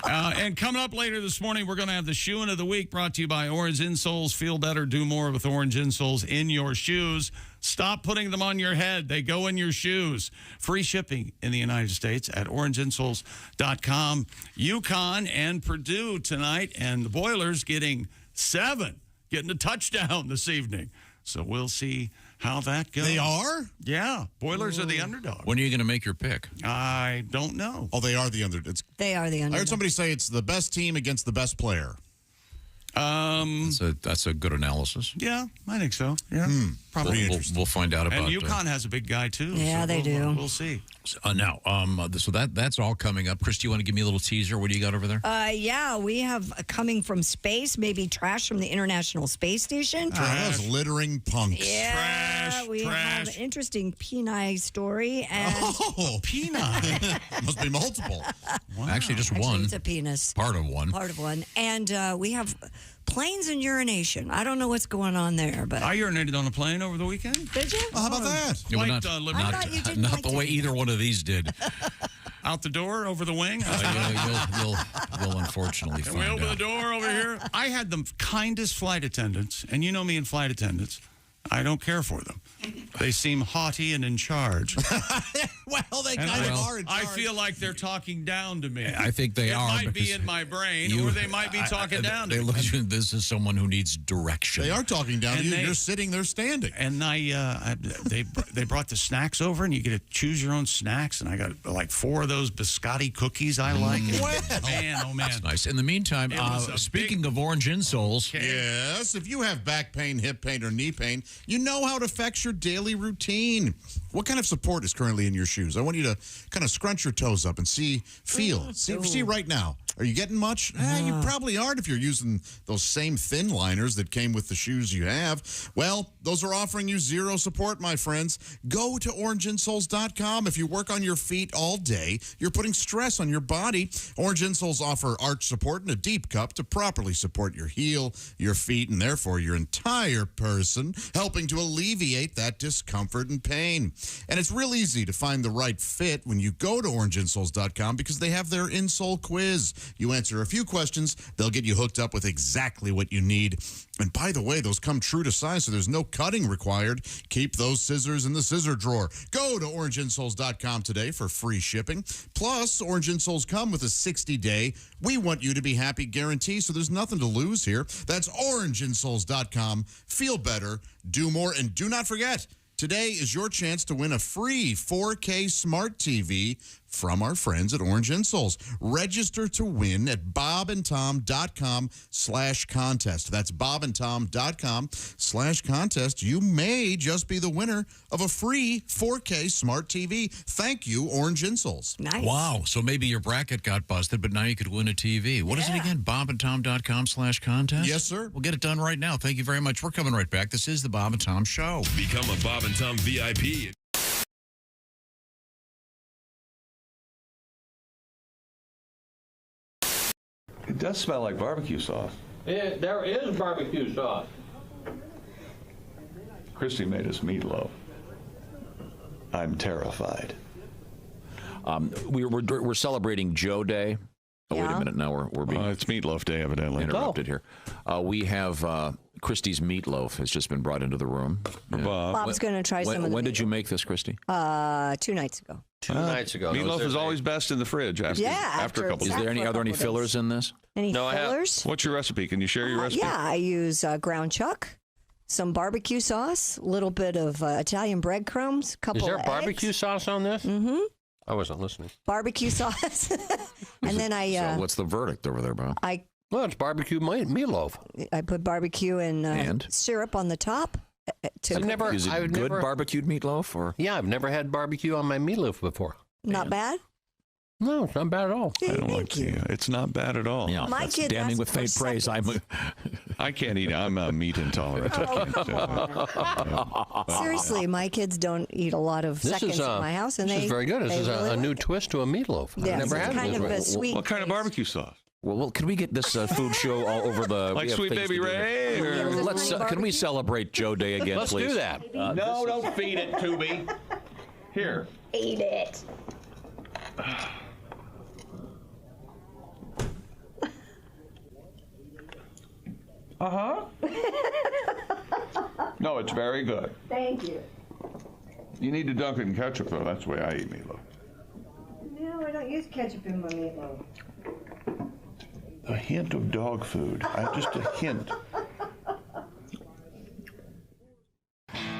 And coming up later this morning, we're going to have the Shoeing of the Week brought to you by Orange Insoles. Feel better, do more with Orange Insoles in your shoes. Stop putting them on your head. They go in your shoes. Free shipping in the United States at orangeinsoles.com. UConn and Purdue tonight, and the Boilers getting a touchdown this evening. So we'll see how that goes. They are? Yeah. Boilers are the underdog. When are you going to make your pick? I don't know. Oh, they are the underdog. They are the underdog. I heard somebody say it's the best team against the best player. That's a good analysis. Yeah, I think so. Yeah, Probably we'll find out about. And UConn has a big guy too. Yeah, so they do. We'll see. Now, so that's all coming up. Chris, do you want to give me a little teaser? What do you got over there? Yeah, we have coming from space, maybe trash from the International Space Station. Those littering punks. Yeah, we have an interesting Peni story. And Peni? Must be multiple. Wow. Actually, just one. It's a penis. Part of one. Part of one. And we have planes and urination. I don't know what's going on there, but I urinated on a plane over the weekend. Did you? Well, how about that? Yeah, well, Flight, I thought you didn't not like the way either one of these did. Out the door, over the wing. You'll unfortunately Can find we open out. the door over here? I had the kindest flight attendants, and you know me and flight attendants. I don't care for them. They seem haughty and in charge. Well, they And kind of are in charge. I feel like they're talking down to me. I think they are. It might be in my brain, or they might be talking down to They me. look at you, this is someone who needs direction. They are talking down to And you. they- You're sitting there standing. And they brought the snacks over, and you get to choose your own snacks. And I got like 4 of those biscotti cookies I like. Man, oh man, That's nice. In the meantime, It was a speaking of orange insoles, Yes, if you have back pain, hip pain, or knee pain, you know how it affects your daily routine. What kind of support is currently in your shoes? I want you to kind of scrunch your toes up and feel. See right now. Are you getting much? You probably aren't if you're using those same thin liners that came with the shoes you have. Well, those are offering you zero support, my friends. Go to orangeinsoles.com. If you work on your feet all day, you're putting stress on your body. Orange Insoles offer arch support in a deep cup to properly support your heel, your feet, and therefore your entire person, helping to alleviate that discomfort and pain. And it's real easy to find the right fit when you go to orangeinsoles.com because they have their insole quiz. You answer a few questions, they'll get you hooked up with exactly what you need. And by the way, those come true to size, so there's no cutting required. Keep those scissors in the scissor drawer. Go to orangeinsoles.com today for free shipping. Plus, Orange Insoles come with a 60-day "we want you to be happy" guarantee, so there's nothing to lose here. That's orangeinsoles.com. Feel better, do more, and do not forget, today is your chance to win a free 4K smart TV from our friends at Orange Insoles. Register to win at bobandtom.com/contest. That's bobandtom.com/contest. You may just be the winner of a free 4K smart TV. Thank you, Orange Insoles. Nice. wow. So maybe your bracket got busted, but now you could win a TV. What is it again? bobandtom.com/contest? Yes, sir. We'll get it done right now. Thank you very much. We're coming right back. This is the Bob and Tom Show. Become a Bob and Tom VIP. It does smell like barbecue sauce. There is barbecue sauce. Christy made us meatloaf. I'm terrified. We're celebrating Joe Day. Oh, wait a minute. Now we're being it's Meatloaf Day, evidently. Interrupted here. We have Christy's meatloaf has just been brought into the room. Yeah. Bob's going to try some of the When did you make this, Christy? 2 nights ago. 2 nights ago. Meatloaf is always best in the fridge after a couple days. Are there any fillers in this? Any fillers? What's your recipe? Can you share your recipe? Yeah, I use ground chuck, some barbecue sauce, a little bit of Italian breadcrumbs, couple of eggs. Is there barbecue sauce on this? Mm-hmm. I wasn't listening. Barbecue sauce. And then So what's the verdict over there, Bob? Well, it's barbecue meatloaf. I put barbecue and syrup on the top. Is it good barbecued meatloaf? Or? Yeah, I've never had barbecue on my meatloaf before. Not bad? No, it's not bad at all. I don't like it. It's not bad at all. Yeah, my kid damning with faint praise. I can't eat. I'm meat intolerant. Seriously, my kids don't eat a lot of seconds in my house, and this is very good. This is a new twist to a meatloaf. Yeah, I've never had kind it. of a sweet. What kind of barbecue sauce? Well, can we get this food show all over the like Sweet Baby Ray? Can we celebrate Joe Day again, Let's please? do that. No, don't feed it to me. Here. Eat it. No, it's very good. Thank you. You need to dunk it in ketchup, though. That's the way I eat meatloaf. No, I don't use ketchup in my meatloaf. A hint of dog food. Just a hint.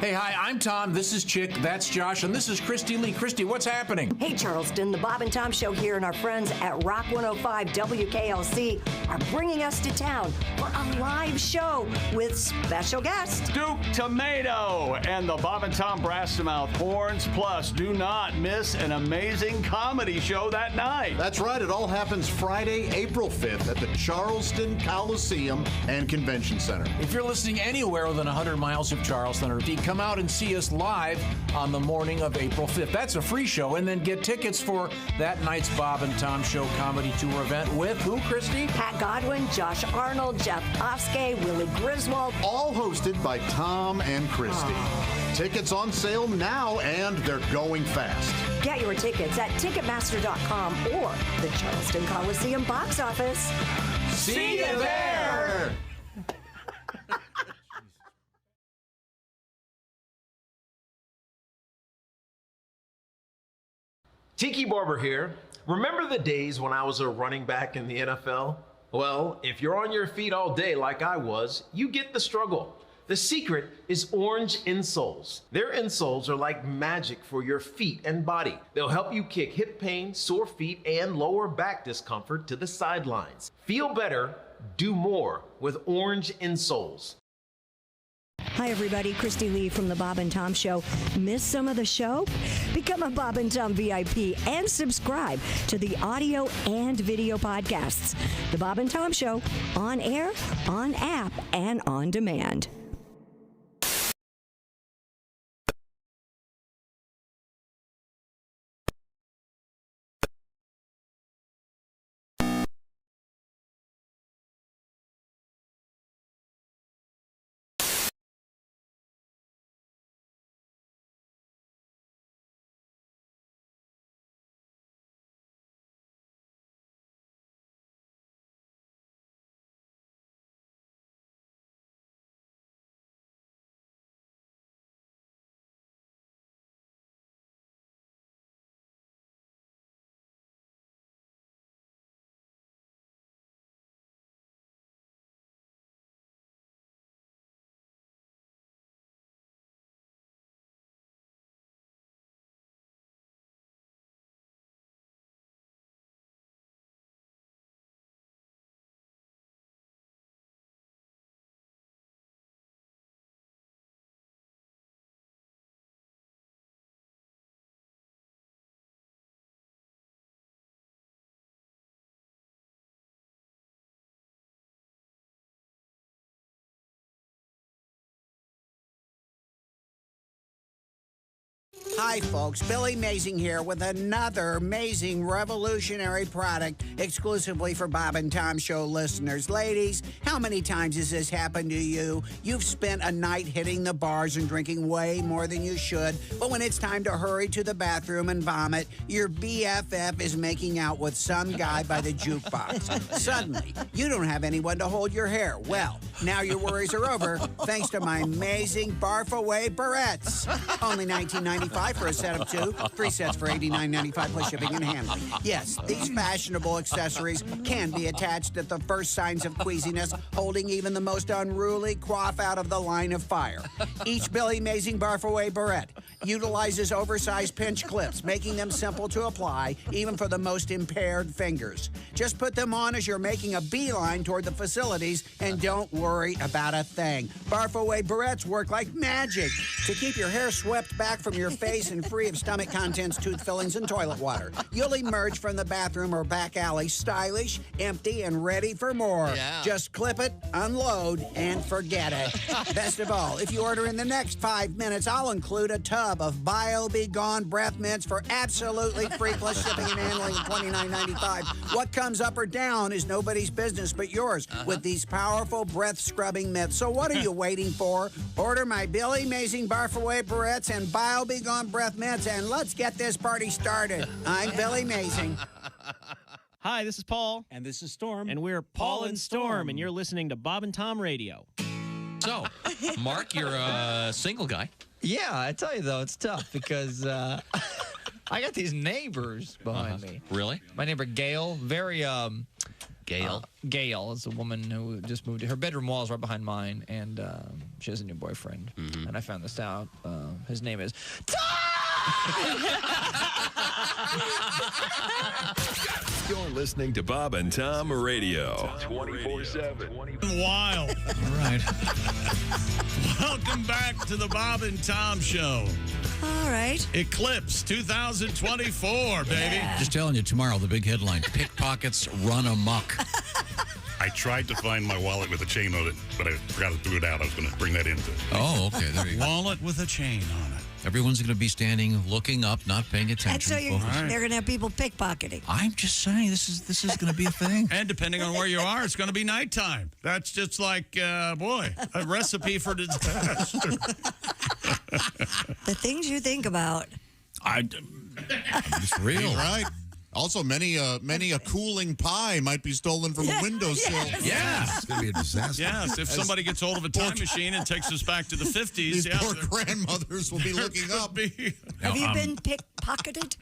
Hey, hi, I'm Tom. This is Chick. That's Josh. And this is Christy Lee. Christy, what's happening? Hey, Charleston, the Bob and Tom Show here, and our friends at Rock 105 WKLC are bringing us to town for a live show with special guest Duke Tomato and the Bob and Tom Brassmouth Horns. Plus, do not miss an amazing comedy show that night. That's right. It all happens Friday, April 5th at the Charleston Coliseum and Convention Center. If you're listening anywhere within 100 miles of Charleston or D, come out and see us live on the morning of April 5th. That's a free show, and then get tickets for that night's Bob and Tom Show comedy tour event with who, Christy? Pat Godwin, Josh Arnold, Jeff Oskey, Willie Griswold. All hosted by Tom and Christy. Tickets on sale now, and they're going fast. Get your tickets at Ticketmaster.com or the Charleston Coliseum box office. See you there! Tiki Barber here. Remember the days when I was a running back in the NFL? Well, if you're on your feet all day like I was, you get the struggle. The secret is Orange insoles. Their insoles are like magic for your feet and body. They'll help you kick hip pain, sore feet, and lower back discomfort to the sidelines. Feel better, do more with Orange insoles. Hi, everybody. Christy Lee from the Bob and Tom Show. Miss some of the show? Become a Bob and Tom VIP and subscribe to the audio and video podcasts. The Bob and Tom Show, on air, on app, and on demand. Hi, folks. Billy Mazing here with another amazing revolutionary product exclusively for Bob and Tom Show listeners. Ladies, how many times has this happened to you? You've spent a night hitting the bars and drinking way more than you should, but when it's time to hurry to the bathroom and vomit, your BFF is making out with some guy by the jukebox. Suddenly, you don't have anyone to hold your hair. Well, now your worries are over thanks to my amazing Barf Away barrettes. Only $19.95 for a set of 2, 3 sets for $89.95 plus shipping and handling. Yes, these fashionable accessories can be attached at the first signs of queasiness, holding even the most unruly quaff out of the line of fire. Each Billy Mazing Barf Away barrette utilizes oversized pinch clips, making them simple to apply, even for the most impaired fingers. Just put them on as you're making a beeline toward the facilities, and don't worry about a thing. Barf Away barrettes work like magic to keep your hair swept back from your face and free of stomach contents, tooth fillings, and toilet water. You'll emerge from the bathroom or back alley stylish, empty, and ready for more. Yeah. Just clip it, unload, and forget it. Best of all, if you order in the next 5 minutes, I'll include a tub of Bio Be Gone breath mints for absolutely free plus shipping and handling of $29.95. What comes up or down is nobody's business but yours with these powerful breath scrubbing mitts. So what are you waiting for? Order my Billy Mazing Barf Away barrettes and Bio Be Gone breath mints, and let's get this party started. I'm Billy Mazing. Hi, this is Paul. And this is Storm. And we're Paul and Storm, and you're listening to Bob and Tom Radio. So, Mark, you're a single guy. Yeah, I tell you, though, it's tough because I got these neighbors behind me. Really? My neighbor, Gail, very... Gail? Gail is a woman who just moved. Her bedroom wall is right behind mine, and she has a new boyfriend. Mm-hmm. And I found this out. His name is... You're listening to Bob and Tom Radio. 24/7. Wild. All right. Welcome back to the Bob and Tom Show. All right. Eclipse 2024, baby. Just telling you, tomorrow, the big headline, pickpockets run amok. I tried to find my wallet with a chain on it, but I forgot to throw it out. I was going to bring that into it. Oh, okay. There you go. Wallet with a chain on it. Everyone's going to be standing, looking up, not paying attention. And so they're going to have people pickpocketing. I'm just saying, this is going to be a thing. And depending on where you are, it's going to be nighttime. That's just like, a recipe for disaster. The things you think about. It's real. You're right. Also, many a cooling pie might be stolen from a windowsill. Yes. Yeah. It's going to be a disaster. Yes, if somebody gets hold of a time machine and takes us back to the 50s. These poor grandmothers will be looking up. Have you been pickpocketed?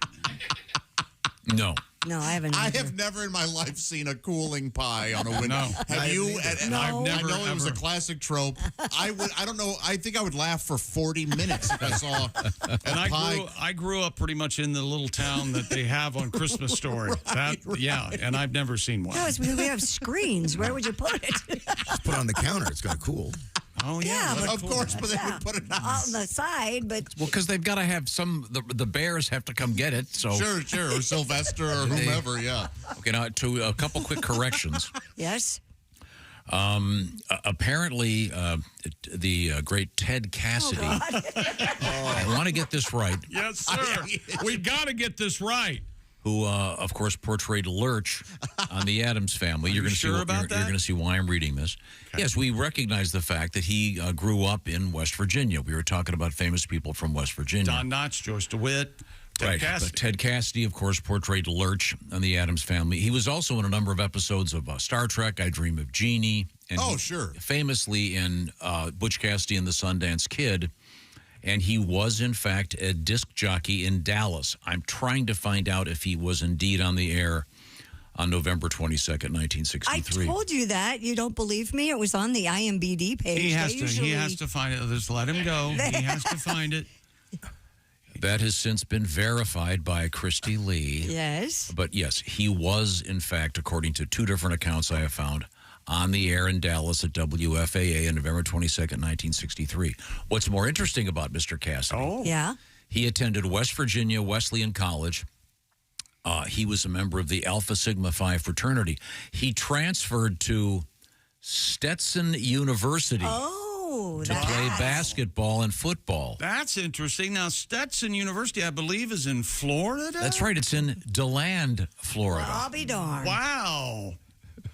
No. No, I haven't. I have never in my life seen a cooling pie on a window. No. Have you? No. I've never, I know it was a classic trope. I don't know. I think I would laugh for 40 minutes if I saw a pie. I grew up pretty much in the little town that they have on Christmas Story. Right. Yeah, and I've never seen one. No, it's because we have screens. Where would you put it? Just put it on the counter. It's going to cool. Oh, yeah. Yeah, Of course, but they would put it on the side, but... Well, because they've got to have the bears have to come get it. So Sure, or Sylvester or whomever, yeah. Okay, now to a couple quick corrections. Yes? Apparently, the great Ted Cassidy. I want to get this right. Yes, sir. We got to get this right. Who, of course, portrayed Lurch on the Addams Family. You're going to sure see about that? You're going to see why I'm reading this. Okay. Yes, we recognize the fact that he grew up in West Virginia. We were talking about famous people from West Virginia. Don Knotts, George DeWitt, Ted Cassidy. But Ted Cassidy, of course, portrayed Lurch on the Addams Family. He was also in a number of episodes of Star Trek, I Dream of Jeannie. And sure. Famously in Butch Cassidy and the Sundance Kid. And he was, in fact, a disc jockey in Dallas. I'm trying to find out if he was indeed on the air on November 22nd, 1963. I told you that. You don't believe me? It was on the IMDb page. He has to find it. Just let him go. He has to find it. That has since been verified by Christy Lee. Yes. But yes, he was, in fact, according to two different accounts I have found, on the air in Dallas at WFAA on November 22nd, 1963. What's more interesting about Mr. Cassidy? Yeah. He attended West Virginia Wesleyan College. He was a member of the Alpha Sigma Phi fraternity. He transferred to Stetson University. Oh. Oh, to play basketball and football. That's interesting. Now, Stetson University, I believe, is in Florida. That's right. It's in DeLand, Florida. I'll be darned. Wow.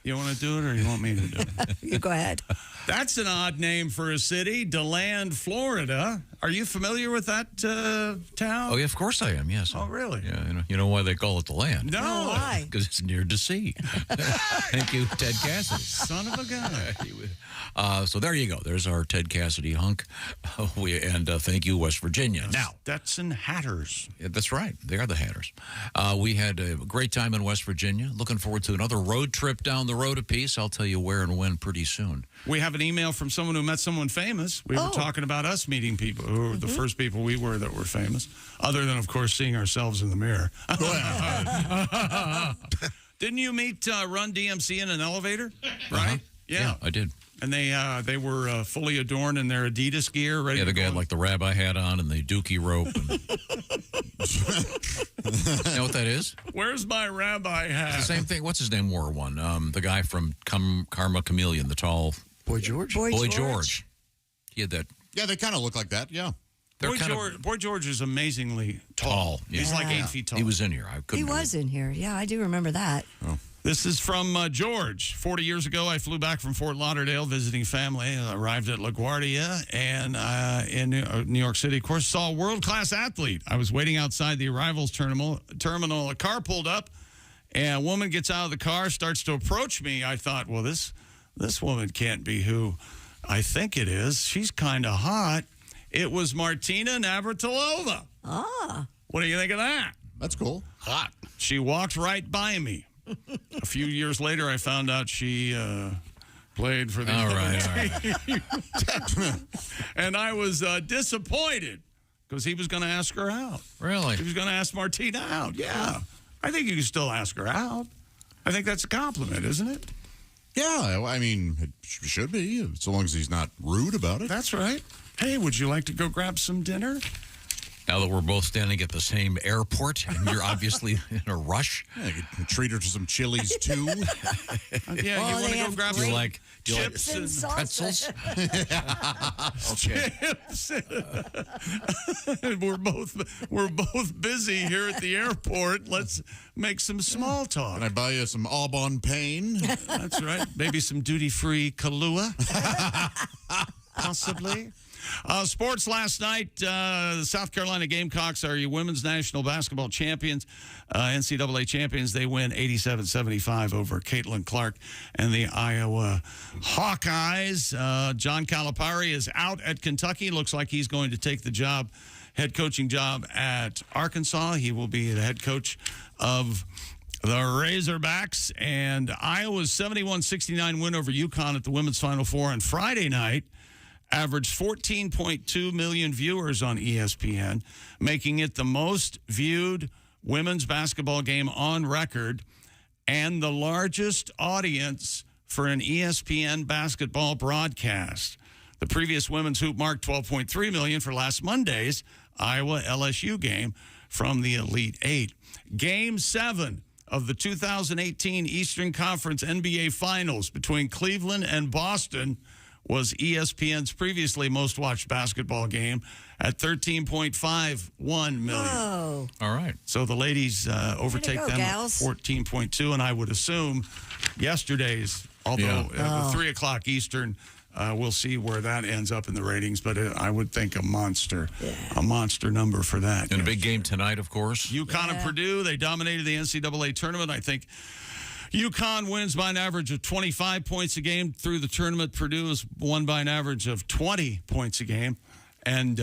You want to do it or you want me to do it? You go ahead. That's an odd name for a city, DeLand, Florida. Are you familiar with that town? Oh, yeah, of course I am, yes. Oh, really? Yeah, you know why they call it DeLand? No. Why? Because it's near to sea. Thank you, Ted Cassidy. Son of a gun. So there you go. There's our Ted Cassidy hunk. Thank you, West Virginia. Now, Stetson Hatters. Yeah, that's right. They are the Hatters. We had a great time in West Virginia. Looking forward to another road trip down the road apiece. I'll tell you where and when pretty soon. We have an email from someone who met someone famous. We were talking about us meeting people who were the first people we were that were famous, other than, of course, seeing ourselves in the mirror. Didn't you meet Run DMC in an elevator? Right? Yeah, I did. And they were fully adorned in their Adidas gear. Ready the guy had like the rabbi hat on and the dookie rope. And... You know what that is? Where's my rabbi hat? It's the same thing. What's his name wore one? The guy from Karma Chameleon, the tall... Boy George? Boy George. He had that... Yeah, they kind of look like that, yeah. Boy George is amazingly tall. Yeah. He's like 8 feet tall. He was in here. He was in here. Yeah, I do remember that. Oh. This is from George. 40 years ago, I flew back from Fort Lauderdale visiting family. I arrived at LaGuardia and in New York City. Of course, saw a world-class athlete. I was waiting outside the arrivals terminal. A car pulled up, and a woman gets out of the car, starts to approach me. I thought, well, this woman can't be who I think it is. She's kind of hot. It was Martina Navratilova. Ah. What do you think of that? That's cool. Hot. She walked right by me. A few years later, I found out she played for the team. And I was disappointed because he was going to ask her out. Really? He was going to ask Martina out. Yeah. I think you can still ask her out. I think that's a compliment, isn't it? Yeah, I mean, it should be, so long as he's not rude about it. That's right. Hey, would you like to go grab some dinner? Now that we're both standing at the same airport, and you're obviously in a rush. Yeah, you can treat her to some Chili's, too. You want to go grab some chips and pretzels? Okay. Chips. we're both busy here at the airport. Let's make some small talk. Can I buy you some Aubon Pain? That's right. Maybe some duty-free Kahlua. Possibly. Sports last night, the South Carolina Gamecocks are your women's national basketball champions, NCAA champions. They win 87-75 over Caitlin Clark and the Iowa Hawkeyes. John Calipari is out at Kentucky. Looks like he's going to take the head coaching job at Arkansas. He will be the head coach of the Razorbacks. And Iowa's 71-69 win over UConn at the Women's Final Four on Friday night averaged 14.2 million viewers on ESPN, making it the most viewed women's basketball game on record and the largest audience for an ESPN basketball broadcast. The previous women's hoop marked 12.3 million for last Monday's Iowa-LSU game from the Elite Eight. Game 7 of the 2018 Eastern Conference NBA Finals between Cleveland and Boston was ESPN's previously most watched basketball game at 13.51 million. Oh. All right. So the ladies overtake them at 14.2, and I would assume yesterday's, although at 3 o'clock Eastern, we'll see where that ends up in the ratings, but I would think a monster number for that. And a big game tonight, of course. UConn and Purdue, they dominated the NCAA tournament. I think UConn wins by an average of 25 points a game through the tournament. Purdue has won by an average of 20 points a game. And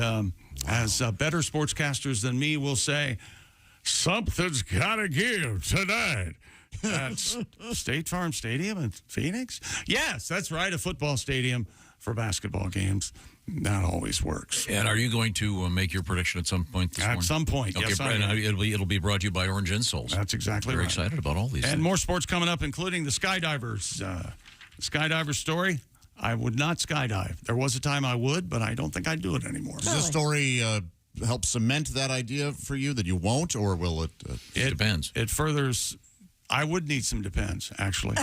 as better sportscasters than me will say, something's got to give tonight at State Farm Stadium in Phoenix. Yes, that's right, a football stadium for basketball games. That always works. And are you going to make your prediction at some point this morning? At some point, okay, yes. It'll be brought to you by Orange Insoles. That's exactly Very right. excited about all these And things. more sports coming up, including the skydivers. Skydivers story. I would not skydive. There was a time I would, but I don't think I'd do it anymore. Does this story help cement that idea for you that you won't, or will it? It depends. It furthers I would need some Depends, actually.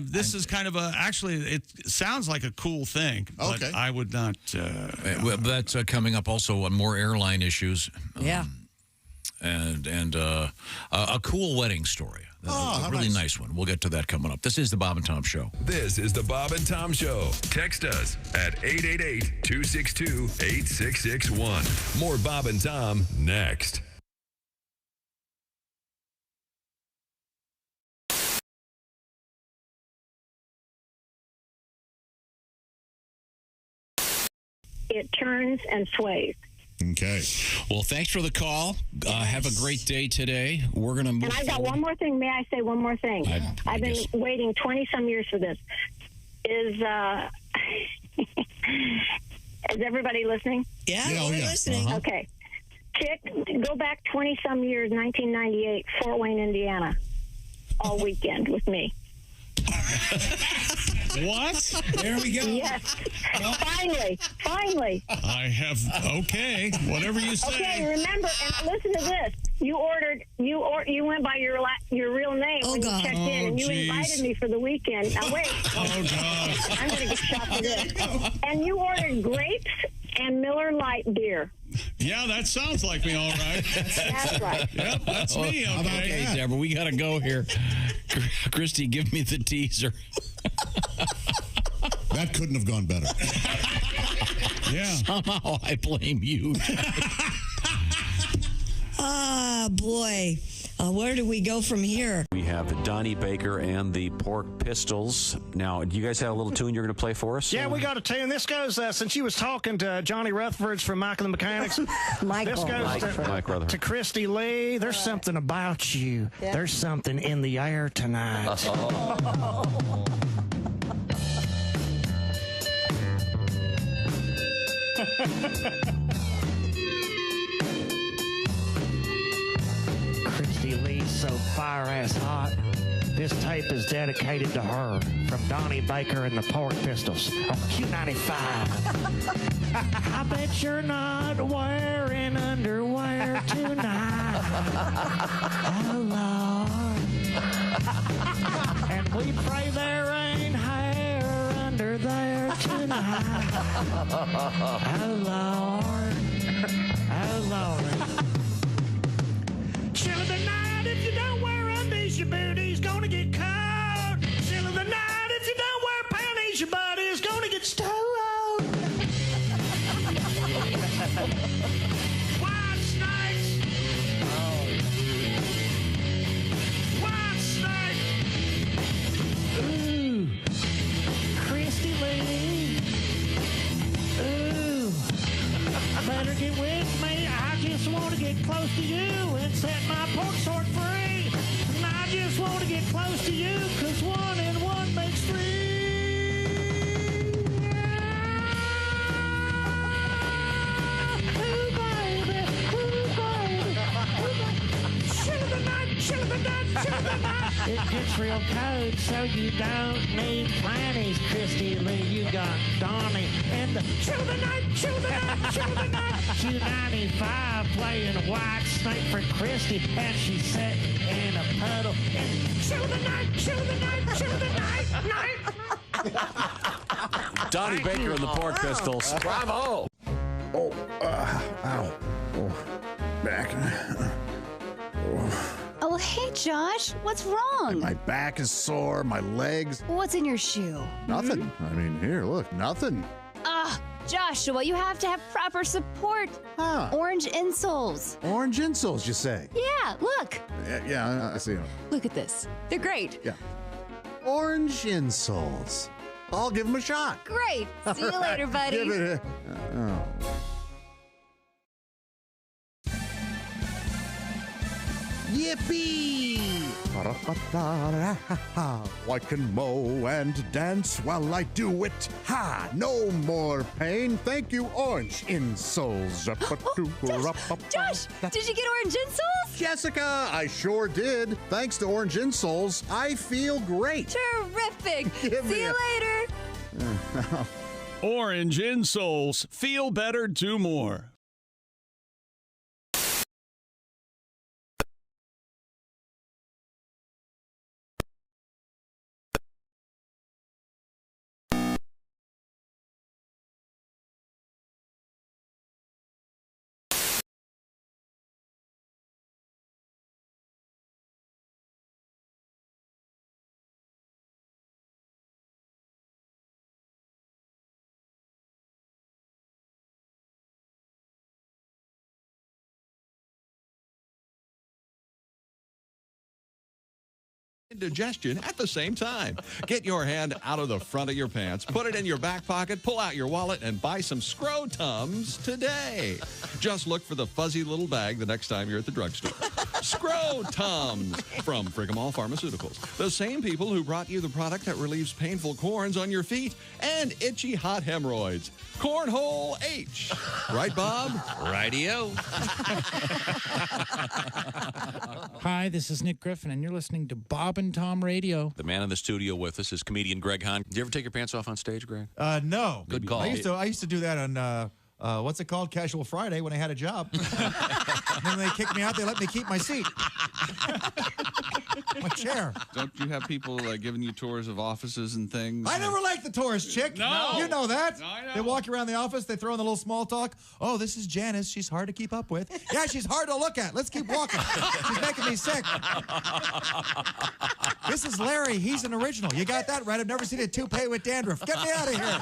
This is kind of actually, it sounds like a cool thing, but I would not. That's coming up also on more airline issues. Yeah. And a cool wedding story. A really nice one. We'll get to that coming up. This is the Bob and Tom Show. This is the Bob and Tom Show. Text us at 888-262-8661. More Bob and Tom next. It turns and sways. Okay. Well, thanks for the call. Have a great day today. We're going to move And I've got one more thing. May I say one more thing? I've been waiting 20-some years for this. Is everybody listening? Yeah, we're listening. Okay. Chick, go back 20-some years, 1998, Fort Wayne, Indiana, all weekend with me. What? There we go. Yes. Finally. I have, whatever you say. Okay, remember, and listen to this. You went by your real name when you checked in, and you invited me for the weekend. Now, wait. Oh, God. I'm going to get shot for this. And you ordered grapes and Miller Lite beer. Yeah, that sounds like me, all right. That's right. Yep, that's me, Okay, Deborah, we got to go here. Christy, give me the teaser. That couldn't have gone better. Yeah. Somehow I blame you. Boy. Where do we go from here? We have Donnie Baker and the Pork Pistols. Now, do you guys have a little tune you're going to play for us? Yeah, we got a tune. This goes, since you was talking to Johnny Rutherford from Michael and the Mechanics. This goes to Christy Lee. There's something about you. Yeah. There's something in the air tonight. Christy Lee's so fire-ass hot. This tape is dedicated to her from Donnie Baker and the Pork Pistols on Q95. I bet you're not wearing underwear tonight. Oh, Lord. And we pray there ain't hair under there tonight. Oh, Lord. Oh, Lord. Chill of the night, if you don't wear undies, your booty's gonna get cold. Chill of the night, if you don't wear panties, your body's gonna get stoned. White snakes. White snake. Ooh. Christy Lee. Ooh. Better get with me. I just want to get close to you and set my pork sword free. And I just want to get close to you, 'cause 1 and 1 makes 3. Ooh, baby. Ooh, baby. Chill of the night, chill of the night, chill of the night. It gets real cold, so you don't need panties, Christy Lee. You got Donnie and the chill of the night, chill of the night, chill of the night. Q95 playing White Snake for Christy, and she's sitting in a puddle. And chill of the night, chill of the night, chill of the night, night. Donnie Baker and the Pork Pistols. Bravo. Oh, ow. Oh, back. Oh, hey, Josh. What's wrong? My back is sore, my legs. What's in your shoe? Nothing. I mean, here, look, nothing. Joshua, you have to have proper support. Orange insoles. Orange insoles, you say? Yeah, look. Yeah, I see them. Look at this. They're great. Yeah. Orange insoles. I'll give them a shot. Great. See you later, buddy. Give it a... Yippee! I can mow and dance while I do it. Ha! No more pain. Thank you, orange insoles. Josh, did you get orange insoles? Jessica, I sure did. Thanks to orange insoles, I feel great. Terrific. See you later. Orange insoles. Feel better, do more. digestion at the same time. Get your hand out of the front of your pants, put it in your back pocket, pull out your wallet, and buy some Scrotums today. Just look for the fuzzy little bag the next time you're at the drugstore. Scrotums from Frigamall Pharmaceuticals. The same people who brought you the product that relieves painful corns on your feet and itchy hot hemorrhoids. Cornhole H. Right, Bob? Radio. Hi, this is Nick Griffin, and you're listening to Bob and Tom Radio. The man in the studio with us is comedian Greg Hahn. Do you ever take your pants off on stage, Greg? No. Good call. I used to do that on what's it called? Casual Friday when I had a job. And then they kicked me out. They let me keep my seat. My chair. Don't you have people giving you tours of offices and things? I never liked the tourist chick. No. You know that. No, I know. They walk around the office. They throw in the little small talk. Oh, this is Janice. She's hard to keep up with. Yeah, she's hard to look at. Let's keep walking. She's making me sick. This is Larry. He's an original. You got that right. I've never seen a toupee with dandruff. Get me out of here.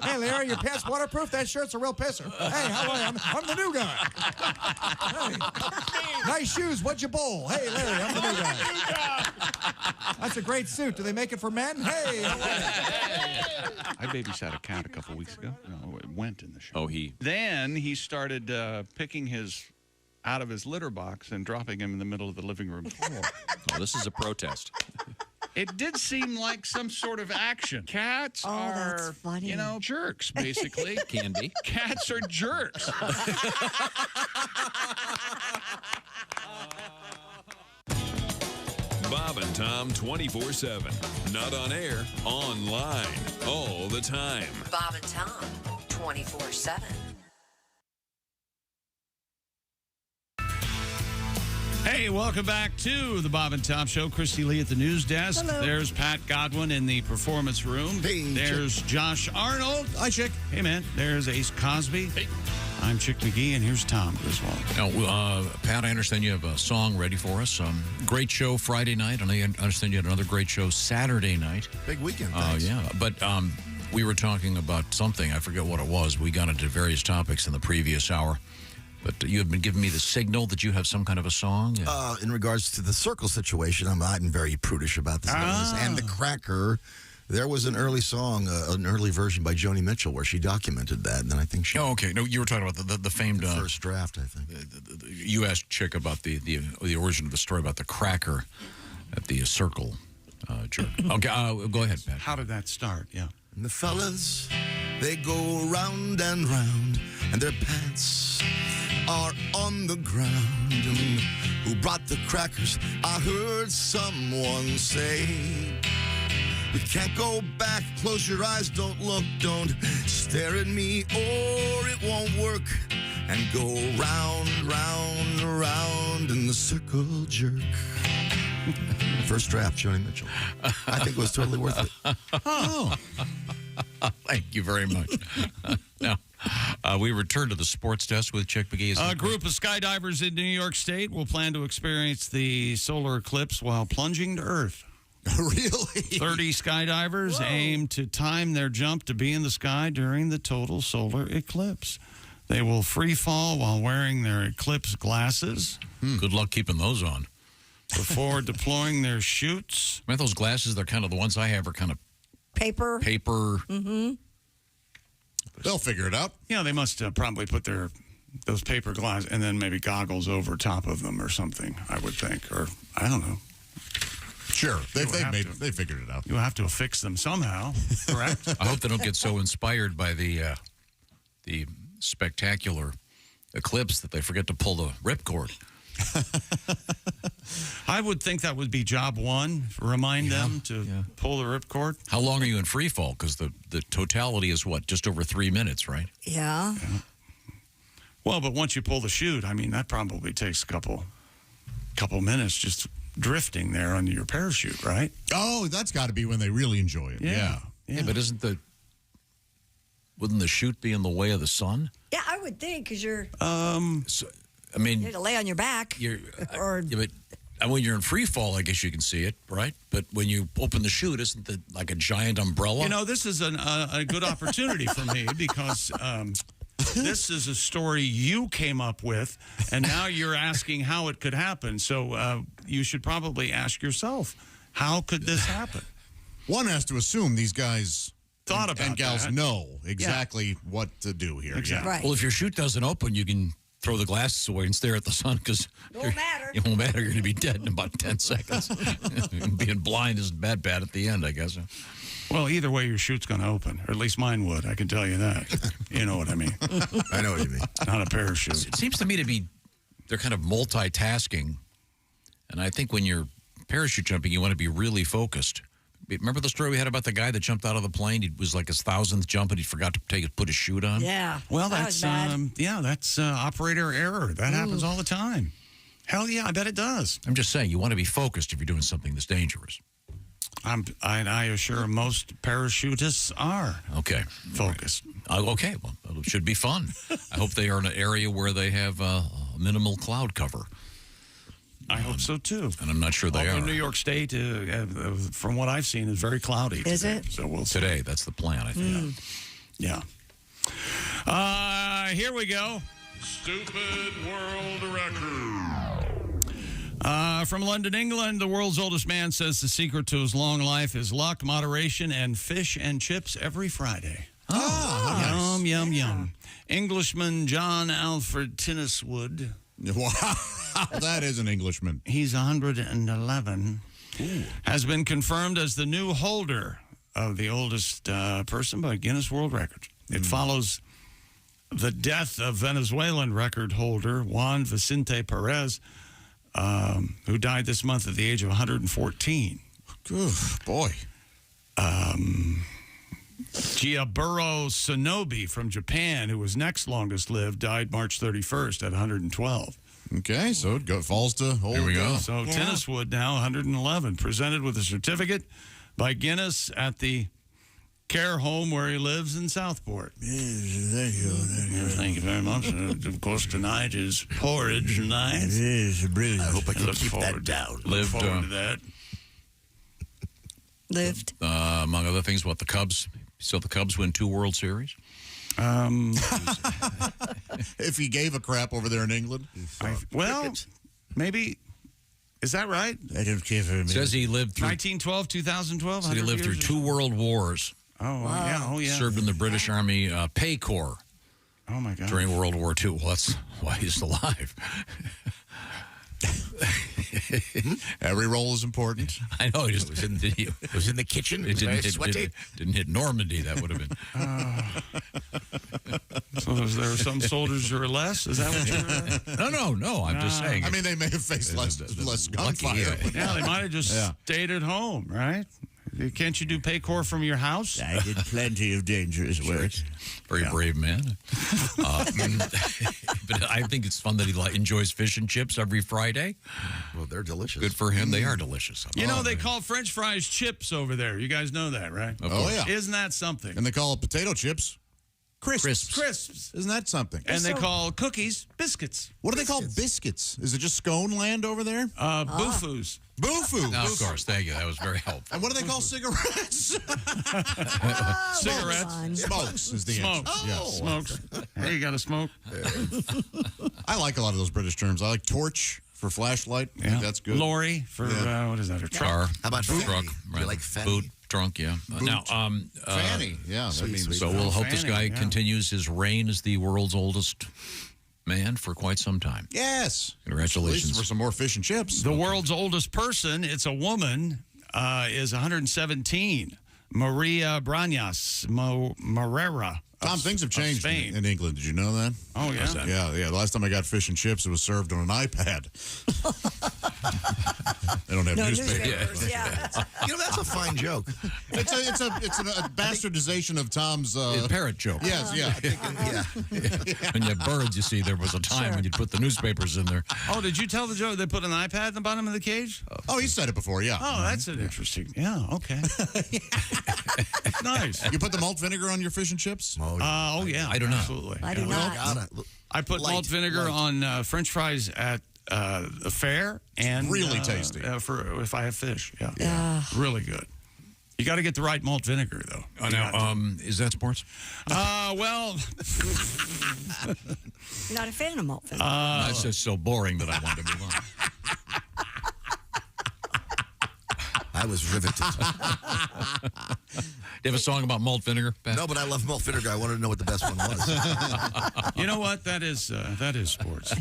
Hey, Larry, your pants waterproof? That shirt's a real pisser. Hey, how are you? I'm the new guy. Hey. Nice shoes. What'd you bowl? Hey, Larry, I'm the new guy. That's a great suit. Do they make it for men? Hey, how are you? I babysat a cat a couple weeks ago. No, it went in the show. Oh, he. Then he started picking his out of his litter box and dropping him in the middle of the living room floor. Oh, this is a protest. It did seem like some sort of action. Cats are, jerks, basically. Can be. Cats are jerks. Bob and Tom 24/7. Not on air, online, all the time. Bob and Tom 24/7. Hey, welcome back to the Bob and Tom Show. Christy Lee at the news desk. Hello. There's Pat Godwin in the performance room. Hey, There's Chick. Josh Arnold. Hi, Chick. Hey, man. There's Ace Cosby. Hey. I'm Chick McGee, and here's Tom Griswold. Now, Pat, I understand you have a song ready for us. Great show Friday night, and I understand you had another great show Saturday night. Big weekend. Yeah, but we were talking about something. I forget what it was. We got into various topics in the previous hour. But you have been giving me the signal that you have some kind of a song? In regards to the circle situation, I'm very prudish about this. And the cracker, there was an early song, an early version by Joni Mitchell where she documented that. And then I think she... Oh, okay. No, you were talking about the famed... first draft, I think. You asked Chick about the origin of the story about the cracker at the circle jerk. Okay, go ahead, Pat. How did that start? Yeah. And the fellas, they go round and round, and their pants are on the ground. And who brought the crackers? I heard someone say, we can't go back, close your eyes, don't look, don't stare at me, or it won't work. And go round, round, round in the circle jerk. First draft, Joni Mitchell. I think it was totally worth it. Oh. Thank you very much. Now, we return to the sports desk with Chick McGee. A group of skydivers in New York State will plan to experience the solar eclipse while plunging to Earth. Really? 30 skydivers aim to time their jump to be in the sky during the total solar eclipse. They will free fall while wearing their eclipse glasses. Good luck keeping those on. Before deploying their chutes. I mean, those glasses, they're kind of the ones I have are kind of paper. Mm-hmm. They'll figure it out. Yeah, they must probably put those paper glasses and then maybe goggles over top of them or something, I would think. Or, I don't know. Sure. They figured it out. You'll have to affix them somehow, correct? I hope they don't get so inspired by the spectacular eclipse that they forget to pull the ripcord. I would think that would be job one. Remind them to pull the ripcord. How long are you in free fall? Because the totality is what? Just over 3 minutes, right? Yeah. Well, but once you pull the chute, I mean, that probably takes a couple minutes just drifting there under your parachute, right? Oh, that's got to be when they really enjoy it. Yeah, but wouldn't the chute be in the way of the sun? Yeah, I would think, because you're... I mean... You have to lay on your back. And when you're in free fall, I guess you can see it, right? But when you open the chute, isn't it like a giant umbrella? You know, this is a good opportunity for me because this is a story you came up with, and now you're asking how it could happen. So you should probably ask yourself, how could this happen? One has to assume these guys thought about and gals that. know exactly what to do here. Exactly. Right. Well, if your chute doesn't open, you can throw the glasses away and stare at the sun because it won't matter. You're going to be dead in about 10 seconds. Being blind isn't that bad at the end, I guess. Well, either way, your chute's going to open, or at least mine would. I can tell you that. You know what I mean. I know what you mean. Not a parachute. It seems to me they're kind of multitasking. And I think when you're parachute jumping, you want to be really focused. Remember the story we had about the guy that jumped out of the plane? It was like his 1,000th jump, and he forgot to put his chute on. Yeah. Well, that that's was bad. that's operator error. That happens all the time. Hell yeah, I bet it does. I'm just saying, you want to be focused if you're doing something that's dangerous. I assure most parachutists are focused. Okay, well, it should be fun. I hope they are in an area where they have minimal cloud cover. I hope so, too. And I'm not sure they are. In New York State, from what I've seen, is very cloudy. Is today. it? So we'll see. Today, that's the plan, I think. Yeah. Here we go. Stupid world record. From London, England, the world's oldest man says the secret to his long life is luck, moderation, and fish and chips every Friday. Oh, yum, yum, yum. Englishman John Alfred Tinniswood. Wow, that is an Englishman. He's 111. Has been confirmed as the new holder of the oldest person by Guinness World Records. It follows the death of Venezuelan record holder Juan Vicente Perez, who died this month at the age of 114. Good boy. Giaburo Sonobe from Japan, who was next longest lived, died March 31st at 112. Okay, so it falls to old. Here we go. So Tinniswood now 111, presented with a certificate by Guinness at the care home where he lives in Southport. Yes, thank you. Thank you very much. Of course, tonight is porridge night. It is brilliant. I hope I can Look keep forward- that down. Look forward to that. Lived. Among other things, the Cubs? So the Cubs win 2 World Series? If he gave a crap over there in England. Maybe. Is that right? I don't care for him. Says he lived through 1912, 2012. Said he lived through 2 world wars. Oh, wow. Oh, yeah. Served in the British Army Pay Corps. Oh, my God. During World War II. Well, that's why he's alive. Every role is important. I know. He just was in the kitchen. It Very didn't sweaty. didn't hit Normandy. That would have been. So there are some soldiers who are less? Is that what you're... No. I'm just saying. I mean, they may have faced less gunfire. Yeah, they might have just stayed at home, right? Can't you do pay corps from your house? I did plenty of dangerous work. Very brave man. But I think it's fun that he enjoys fish and chips every Friday. Well, they're delicious. Good for him. They are delicious. You know, they call French fries chips over there. You guys know that, right? Oh, yeah. Isn't that something? And they call it potato chips crisps. Crisps. Isn't that something? And they call cookies biscuits. What do they call biscuits? Is it just scone land over there? Boofus. Boofoo. No, of course. Thank you. That was very helpful. And what do they call cigarettes? Cigarettes. Smokes is the answer. Smokes. Yeah. Smokes. Hey, you got to smoke? I like a lot of those British terms. I like torch for flashlight. I think that's good. Lorry for, what is that, a truck? Car. How about boot? fanny? Truck. Do you like fanny? Boot. Trunk, yeah. Now, fanny. Yeah. That means so we'll hope this guy yeah. continues his reign as the world's oldest man for quite some time. Yes. Congratulations. At least for some more fish and chips. The world's oldest person, it's a woman, is 117. Maria Brañas Morera. Tom, things have changed in England. Did you know that? Oh, yeah? Yeah. The last time I got fish and chips, it was served on an iPad. They don't have newspapers. Yeah. You know, that's a fine joke. It's a bastardization of Tom's parrot joke. Yes, yeah. When you have birds, you see, there was a time when you'd put the newspapers in there. Oh, did you tell the joke? They put an iPad in the bottom of the cage? Oh, he said it before, yeah. Oh, that's an interesting. Yeah, okay. Nice. You put the malt vinegar on your fish and chips? Oh, yeah. I don't know. Absolutely. I do not. I put malt vinegar on French fries at the fair, and really tasty for if I have fish. Yeah, really good. You got to get the right malt vinegar, though. Now, is that sports? Well, You're not a fan of malt vinegar. That's just so boring that I wanted to move on. I was riveted. Do you have a song about malt vinegar, Pat? No, but I love malt vinegar. I wanted to know what the best one was. You know what? That is sports.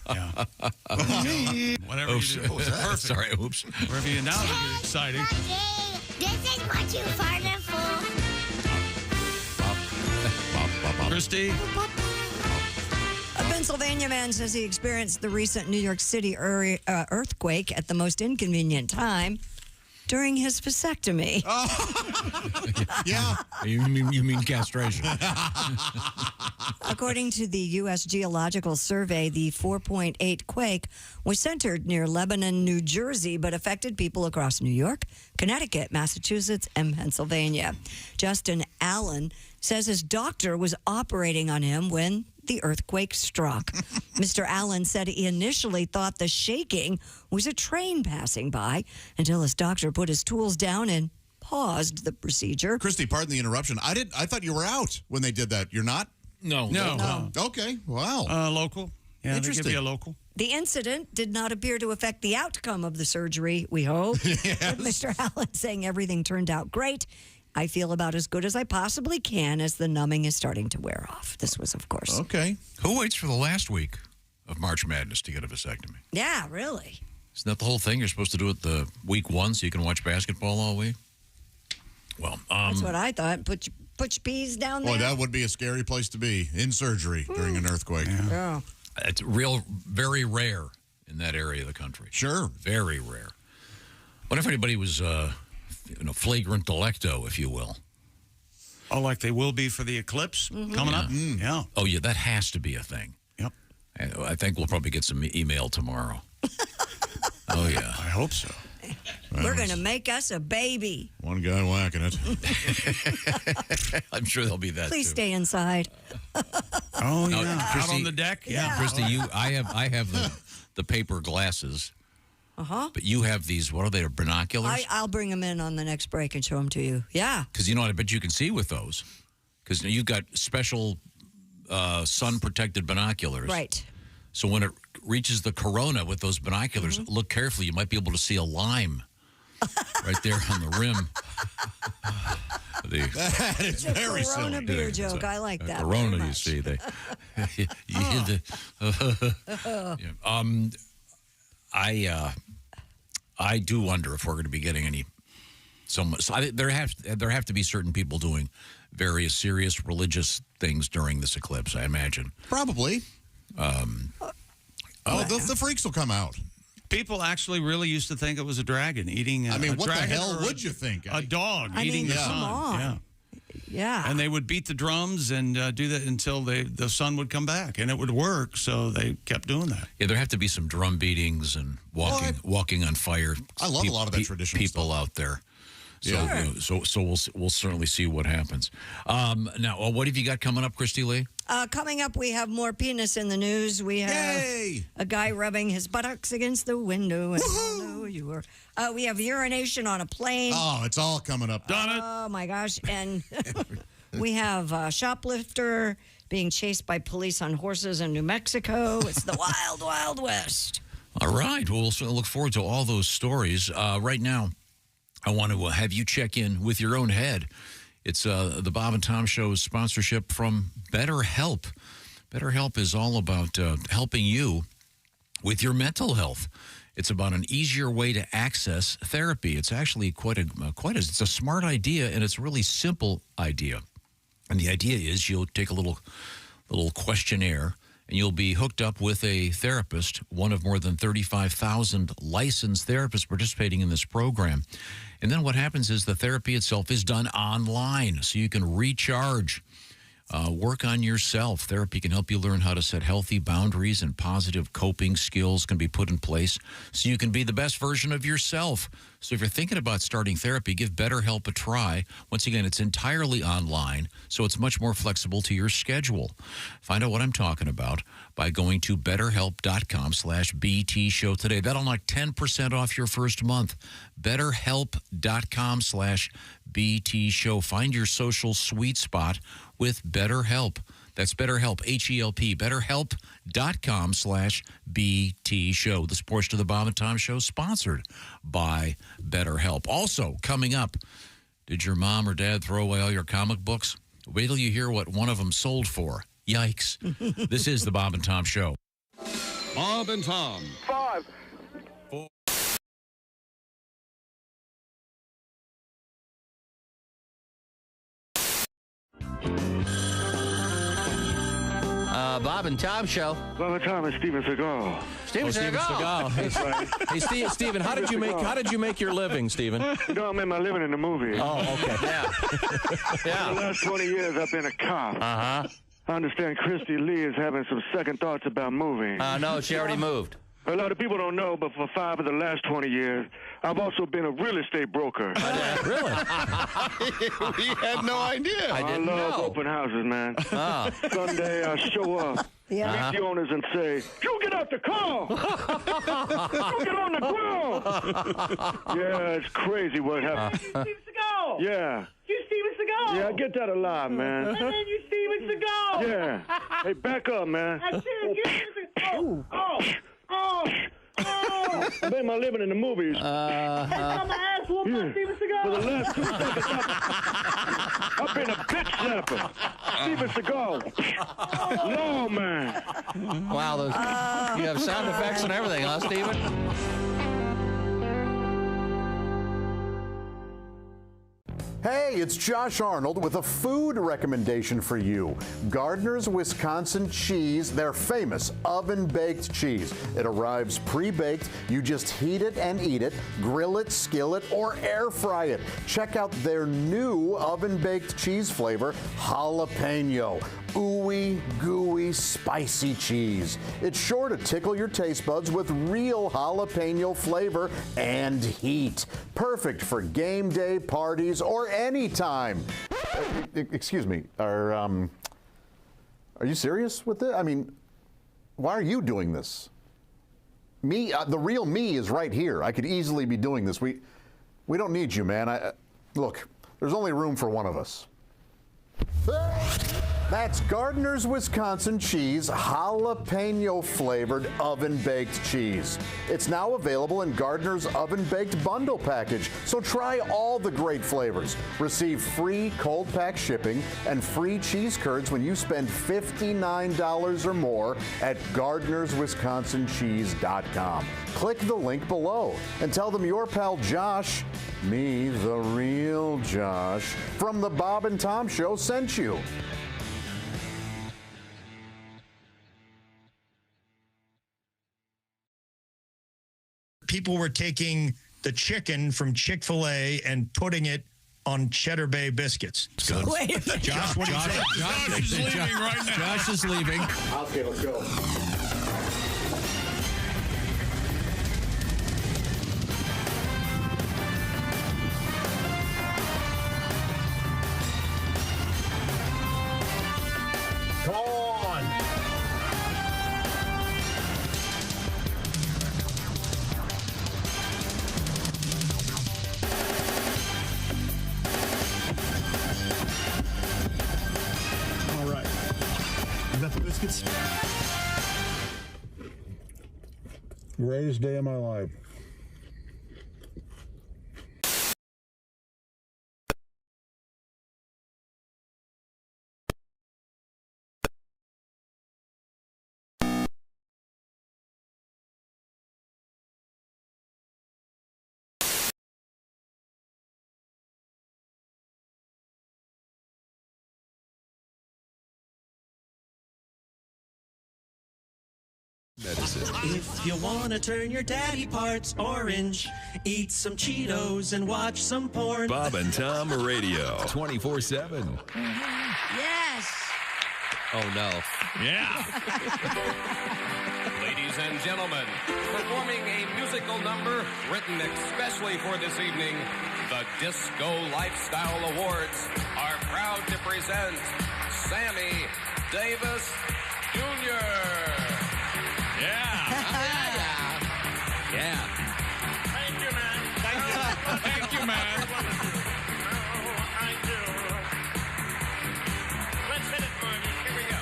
Yeah. Whatever Oops. you do. Perfect. Sorry, oops. Wherever you now get exciting. This is what you farted for. Christy? A Pennsylvania man says he experienced the recent New York City earthquake at the most inconvenient time during his vasectomy. Yeah. You mean castration. According to the U.S. Geological Survey, the 4.8 quake was centered near Lebanon, New Jersey, but affected people across New York, Connecticut, Massachusetts, and Pennsylvania. Justin Allen says his doctor was operating on him when the earthquake struck. Mr. Allen said he initially thought the shaking was a train passing by until his doctor put his tools down and paused the procedure. Christy, pardon the interruption. I thought you were out when they did that. You're not? No. Okay. Wow. Local. Yeah, Interesting. They give you a local. The incident did not appear to affect the outcome of the surgery, we hope. Yes. With Mr. Allen saying everything turned out great. I feel about as good as I possibly can as the numbing is starting to wear off. This was, of course. Okay. Who waits for the last week of March Madness to get a vasectomy? Yeah, really. Isn't that the whole thing? You're supposed to do it the week one so you can watch basketball all week? Well, that's what I thought. Put your peas down there. Boy, that would be a scary place to be, in surgery during an earthquake. Yeah. It's very rare in that area of the country. Sure. Very rare. What if anybody was, flagrant delicto, if you will? Oh, like they will be for the Eclipse coming up? Yeah. Oh, yeah, that has to be a thing. Yep. I think we'll probably get some email tomorrow. Oh, yeah. I hope so. We're going to make us a baby. One guy whacking it. I'm sure there'll be that, Please too. stay inside. Oh, yeah. Christy, out on the deck? Yeah. Christy, I have the paper glasses. Uh-huh. But you have these, what are they, binoculars? I'll bring them in on the next break and show them to you. Yeah. Because, I bet you can see with those. Because you've got special sun-protected binoculars. Right. So when it reaches the corona with those binoculars, look carefully. You might be able to see a lime right there on the rim. That is very Corona silly. beer joke. I like that. Corona, very you much. see. I do wonder if we're going to be getting any. There have to be certain people doing various serious religious things during this eclipse, I imagine. Probably. The freaks will come out. People actually really used to think it was a dragon eating a what the dragon hell or would you think? A dog I eating mean, the come sun. on. Yeah. Yeah. And they would beat the drums and do that until the sun would come back, and it would work. So they kept doing that. Yeah, there have to be some drum beatings and walking on fire. I love a lot of that traditional people out there. So, so we'll certainly see what happens. Now, what have you got coming up, Christy Lee? Coming up, we have more penis in the news. We have a guy rubbing his buttocks against the window. And we have urination on a plane. Oh, it's all coming up. Done it. Oh, my gosh. And we have a shoplifter being chased by police on horses in New Mexico. It's the wild, wild west. All right. Well, we'll certainly look forward to all those stories. Right now, I want to have you check in with your own head. It's the Bob and Tom Show's sponsorship from BetterHelp. BetterHelp is all about helping you with your mental health. It's about an easier way to access therapy. It's actually it's a smart idea, and it's a really simple idea. And the idea is you'll take a little questionnaire, and you'll be hooked up with a therapist, one of more than 35,000 licensed therapists participating in this program. And then what happens is the therapy itself is done online, so you can recharge Work on yourself. Therapy can help you learn how to set healthy boundaries, and positive coping skills can be put in place so you can be the best version of yourself. So if you're thinking about starting therapy, give BetterHelp a try. Once again, it's entirely online, so it's much more flexible to your schedule. Find out what I'm talking about by going to BetterHelp.com/BT Show today. That'll knock 10% off your first month. BetterHelp.com/BT Show. Find your social sweet spot with BetterHelp. That's BetterHelp, H-E-L-P, BetterHelp.com/BT Show. This portion of the Bob and Tom Show sponsored by BetterHelp. Also, coming up, did your mom or dad throw away all your comic books? Wait till you hear what one of them sold for. Yikes. This is the Bob and Tom Show. Bob and Tom. 5. Bob and Tom Show. Bob and Tom and Steven Seagal. Steven Seagal. That's right. Hey, Steven, how did you make your living, Steven? You know, I made my living in the movie. Oh, okay. Yeah. For the last 20 years, I've been a cop. Uh-huh. I understand Christy Lee is having some second thoughts about moving. No, she already moved. A lot of people don't know, but for 5 of the last 20 years, I've also been a real estate broker. Really? We had no idea. I didn't love know. open houses, man. Oh. Sunday, I show up, meet the owners and say, you get out the car! You get on the ground! Yeah, it's crazy what happened. Steven Seagal! Yeah. You Steven Seagal! Yeah, I get that a lot, man. And then you Steven Seagal! Yeah. Hey, back up, man. I made my living in the movies. I'm an ass whooping Steven Seagal. For the last 2 seconds, I've been a bitch slapper. Steven Seagal. No, man. Wow, you have sound effects and everything, huh, Steven? Hey, it's Josh Arnold with a food recommendation for you. Gardner's Wisconsin cheese, their famous oven-baked cheese. It arrives pre-baked. You just heat it and eat it, grill it, skillet, or air fry it. Check out their new oven-baked cheese flavor, jalapeno. Ooey, gooey, spicy cheese. It's sure to tickle your taste buds with real jalapeno flavor and heat. Perfect for game day, parties, or any time. Excuse me, are you serious with it? I mean, why are you doing this? Me, the real me is right here. I could easily be doing this. We don't need you, man. Look, there's only room for one of us. That's Gardner's Wisconsin cheese, jalapeno flavored oven-baked cheese. It's now available in Gardner's oven-baked bundle package, so try all the great flavors. Receive free cold pack shipping and free cheese curds when you spend $59 or more at Gardner'sWisconsinCheese.com. Click the link below and tell them your pal Josh, me, the real Josh, from the Bob and Tom Show sent you. People were taking the chicken from Chick-fil-A and putting it on Cheddar Bay biscuits. Good. Josh, what do you think? Josh is leaving right now. Josh is leaving. Okay, let's go. Come on. All right. You got the biscuits? Greatest day of my life. Medicine. If you want to turn your daddy parts orange, eat some Cheetos and watch some porn. Bob and Tom Radio, 24/7. Yes. Oh, no. Yeah. Ladies and gentlemen, performing a musical number written especially for this evening, the Disco Lifestyle Awards are proud to present Sammy Davis Jr. Yeah. Yeah. Thank you, man. Thank you. Thank you, man. I do. Let's hit it, Marty. Here we go.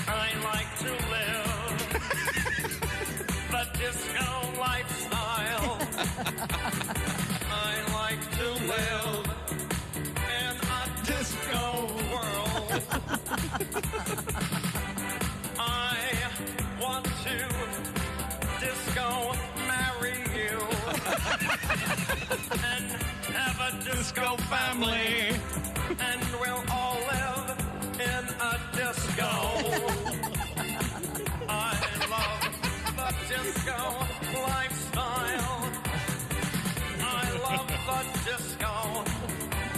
I like to live the disco lifestyle. I like to live in a disco world. I want to disco marry you and have a disco family, and we'll all live in a disco. I love the disco lifestyle. I love the disco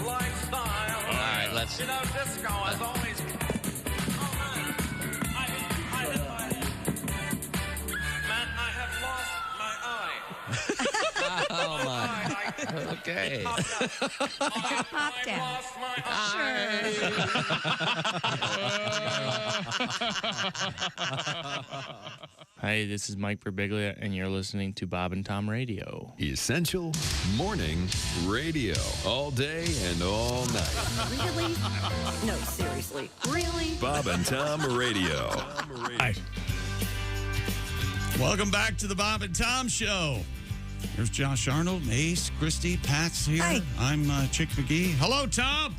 lifestyle. All right, let's. You know, disco has always. Oh, my. Okay. Popped out. Hi, this is Mike Birbiglia, and you're listening to Bob and Tom Radio. Essential morning radio. All day and all night. Really? No, seriously. Really? Bob and Tom Radio. Hi. Welcome back to the Bob and Tom Show. There's Josh Arnold, Ace, Christy, Pat's here. Hi. I'm Chick McGee. Hello, Tom.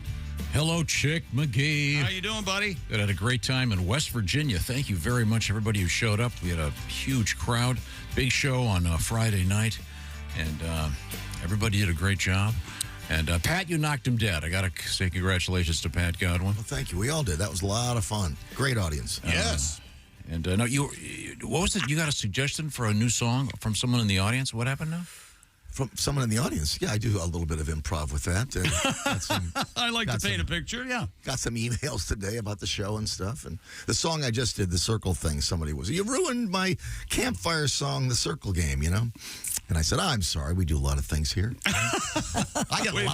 Hello, Chick McGee. How you doing, buddy? We had a great time in West Virginia. Thank you very much, everybody who showed up. We had a huge crowd, big show on Friday night, and everybody did a great job. And Pat, you knocked him dead. I got to say congratulations to Pat Godwin. Well, thank you. We all did. That was a lot of fun. Great audience. Yes. And no, what was it? You got a suggestion for a new song from someone in the audience? What happened now? From someone in the audience. Yeah, I do a little bit of improv with that. And I like to paint a picture, yeah. Got some emails today about the show and stuff. And the song I just did, the circle thing, somebody was, you ruined my campfire song, the circle game, you know? And I said, I'm sorry. We do a lot of things here. I got a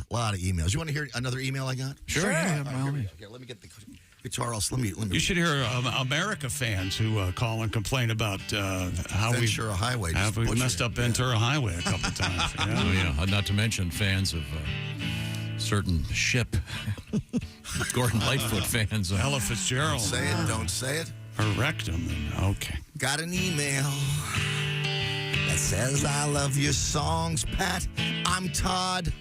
lot of emails. You want to hear another email I got? Sure. Yeah, okay, let me get the guitar. Let me. You should hear America fans who call and complain about how Ventura Highway have we messed up Ventura Highway a couple of times. Yeah. Oh, yeah. Not to mention fans of certain ship, Gordon Lightfoot fans. Ella Fitzgerald. Don't say it. Her rectum. Okay. Got an email that says, I love your songs, Pat. I'm Todd.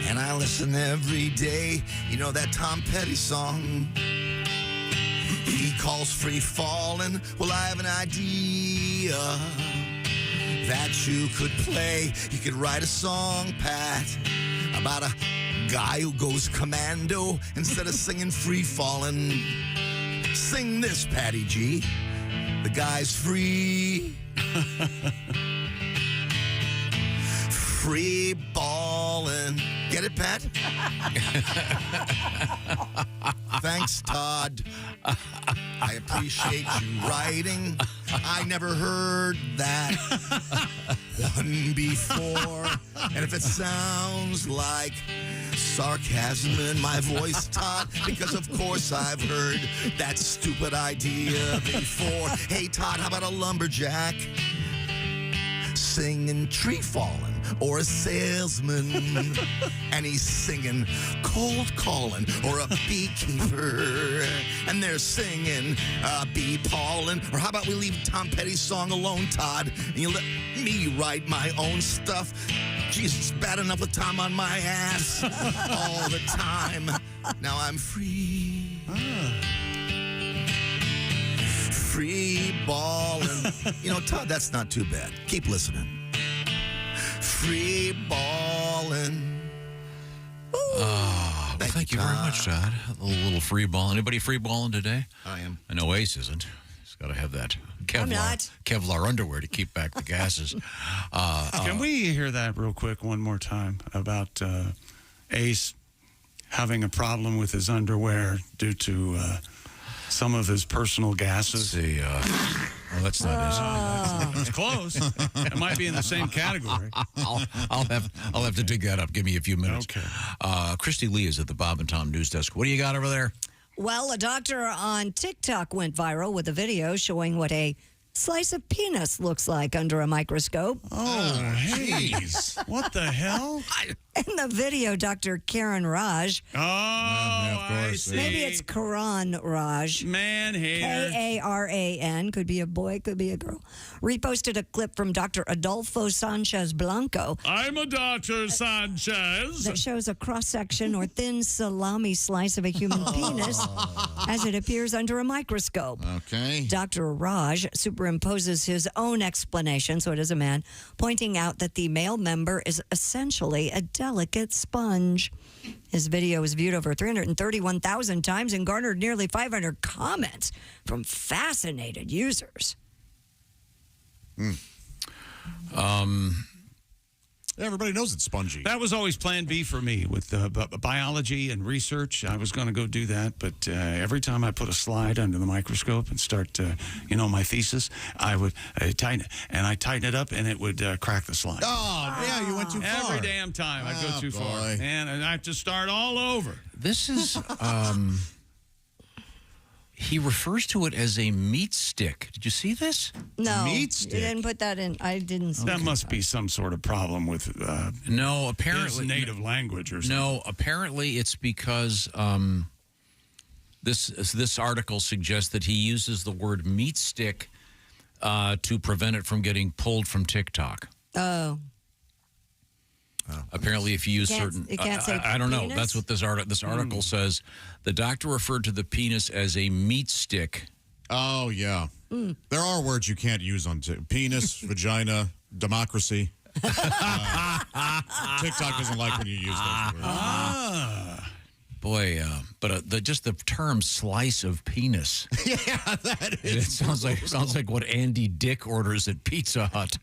And I listen every day. You know that Tom Petty song? He calls Free Fallin'. Well, I have an idea that you could play. You could write a song, Pat, about a guy who goes commando instead of singing Free Fallin'. Sing this, Patty G. The guy's free. Free ballin'. Get it, Pat? Thanks, Todd. I appreciate you writing. I never heard that one before. And if it sounds like sarcasm in my voice, Todd, because of course I've heard that stupid idea before. Hey, Todd, how about a lumberjack singing Tree Fallin', or a salesman and he's singing Cold Callin', or a beekeeper and they're singing Bee Paulin'? Or how about we leave Tom Petty's song alone, Todd, and you let me write my own stuff? Jesus, it's bad enough with Tom on my ass all the time. Now I'm free. Free ballin'. You know, Todd, that's not too bad. Keep listening. Free ballin'. Well, thank you very much, Todd. A little free ball. Anybody free balling today? I am. I know Ace isn't. He's got to have that I'm not. Kevlar underwear to keep back the gases. Can we hear that real quick one more time about Ace having a problem with his underwear due to some of his personal gases. Let's see. Well, that's not It's close. It might be in the same category. I'll have to dig that up. Give me a few minutes. Okay. Christy Lee is at the Bob and Tom News Desk. What do you got over there? Well, a doctor on TikTok went viral with a video showing what a slice of penis looks like under a microscope. Oh, jeez. What the hell? In the video, Dr. Karen Raj. Oh, I see. Maybe it's Karan Raj. Man hater. Karan. Could be a boy, could be a girl. Reposted a clip from Dr. Adolfo Sanchez Blanco. I'm a Dr. Sanchez. That shows a cross-section or thin salami slice of a human penis as it appears under a microscope. Okay. Dr. Raj superimposes his own explanation, so it is a man, pointing out that the male member is essentially a delicate sponge. His video was viewed over 331,000 times and garnered nearly 500 comments from fascinated users. Everybody knows it's spongy. That was always plan B for me with biology and research. I was going to go do that, but every time I put a slide under the microscope and start, my thesis, I would tighten it. And I tighten it up, and it would crack the slide. Oh, yeah, you went too far. Every damn time I'd go too far. And I have to start all over. This is... He refers to it as a meat stick. Did you see this? No, meat stick. You didn't put that in. I didn't see that. Must be some sort of problem with no, apparently his native language or something. No, apparently it's because this article suggests that he uses the word meat stick to prevent it from getting pulled from TikTok. Oh. Apparently, if you use certain, you can't say I don't know. penis? That's what this article says. The doctor referred to the penis as a meat stick. Oh yeah, there are words you can't use on penis, vagina, democracy. TikTok doesn't like when you use those words. Boy, but just the term "slice of penis." Yeah, that is. It sounds like what Andy Dick orders at Pizza Hut.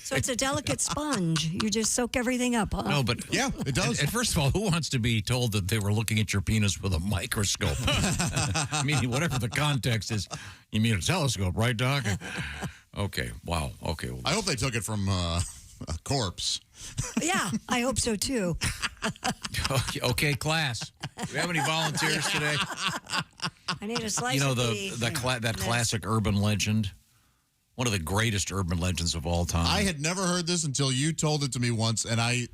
So it's a delicate sponge. You just soak everything up, huh? No, but yeah, it does. And first of all, who wants to be told that they were looking at your penis with a microscope? I mean, whatever the context is, you mean a telescope, right, Doc? Okay. Wow. Okay. Well, I hope they took it from a corpse. Yeah, I hope so too. Okay, class. Do we have any volunteers today? I need a slice of that classic urban legend. One of the greatest urban legends of all time. I had never heard this until you told it to me once, and I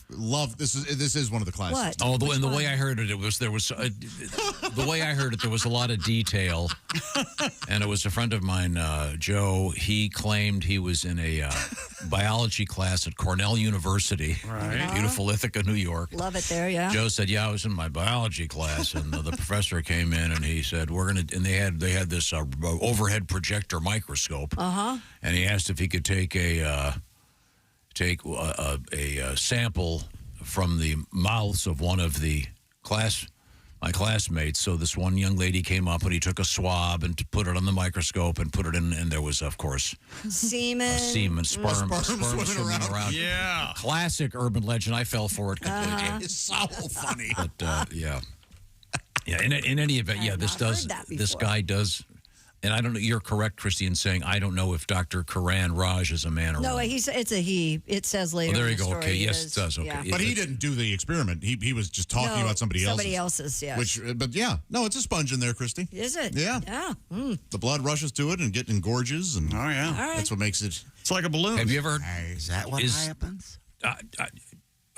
love this. This is one of the classics. What? Oh, and the way I heard it, there was a lot of detail, and it was a friend of mine, Joe. He claimed he was in a biology class at Cornell University, right? Beautiful Ithaca, New York. Love it there, yeah. Joe said, "Yeah, I was in my biology class," and the professor came in and he said, "We're gonna," and they had this overhead projector microscope. And he asked if he could take a sample from the mouths of one of my classmates. So this one young lady came up and he took a swab and put it on the microscope and put it in, and there was, of course, semen, sperm swimming around. Yeah, classic urban legend. I fell for it completely. It's so funny. But yeah. In any event, yeah, this guy does. And I don't know, you're correct, Christy, in saying I don't know if Dr. Karan Raj is a man or woman. No, it's a he. It says later. Oh, there you in the go. story Okay, yes, is, it does. Okay. Yeah. But he didn't do the experiment. He was just talking about somebody else's. Yes. But yeah, no, it's a sponge in there, Christy. Is it? Yeah. Yeah. The blood rushes to it and engorges, and oh yeah, all right. That's what makes it. It's like a balloon. Have you ever heard? Is that what happens?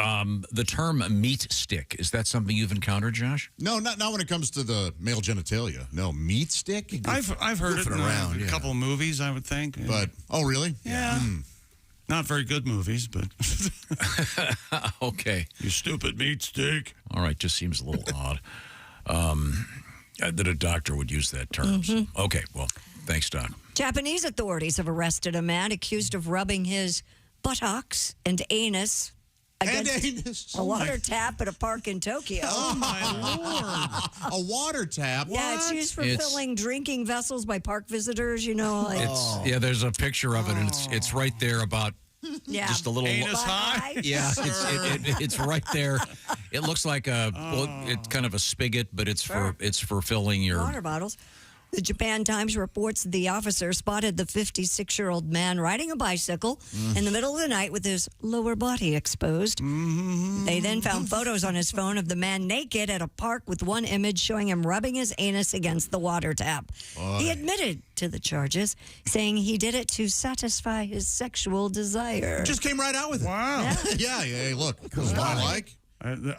The term meat stick, is that something you've encountered, Josh? No, not when it comes to the male genitalia. No, meat stick? I've heard it in a couple of movies, I would think. But, oh, really? Yeah. Not very good movies, but. Okay. You stupid meat stick. All right, just seems a little odd that a doctor would use that term. So. Okay, well, thanks, Doc. Japanese authorities have arrested a man accused of rubbing his buttocks and anus against a water tap at a park in Tokyo. Oh, my Lord. A water tap? Yeah, it's used for filling drinking vessels by park visitors, you know. Yeah, there's a picture of it, and it's right there about Yeah. Just a little anus high. Yeah, it's right there. It looks like it's kind of a spigot, but it's for filling your water bottles. The Japan Times reports the officer spotted the 56-year-old man riding a bicycle in the middle of the night with his lower body exposed. They then found photos on his phone of the man naked at a park with one image showing him rubbing his anus against the water tap. He admitted to the charges, saying he did it to satisfy his sexual desire. Just came right out with it. Wow. Yeah, look, this is what I like.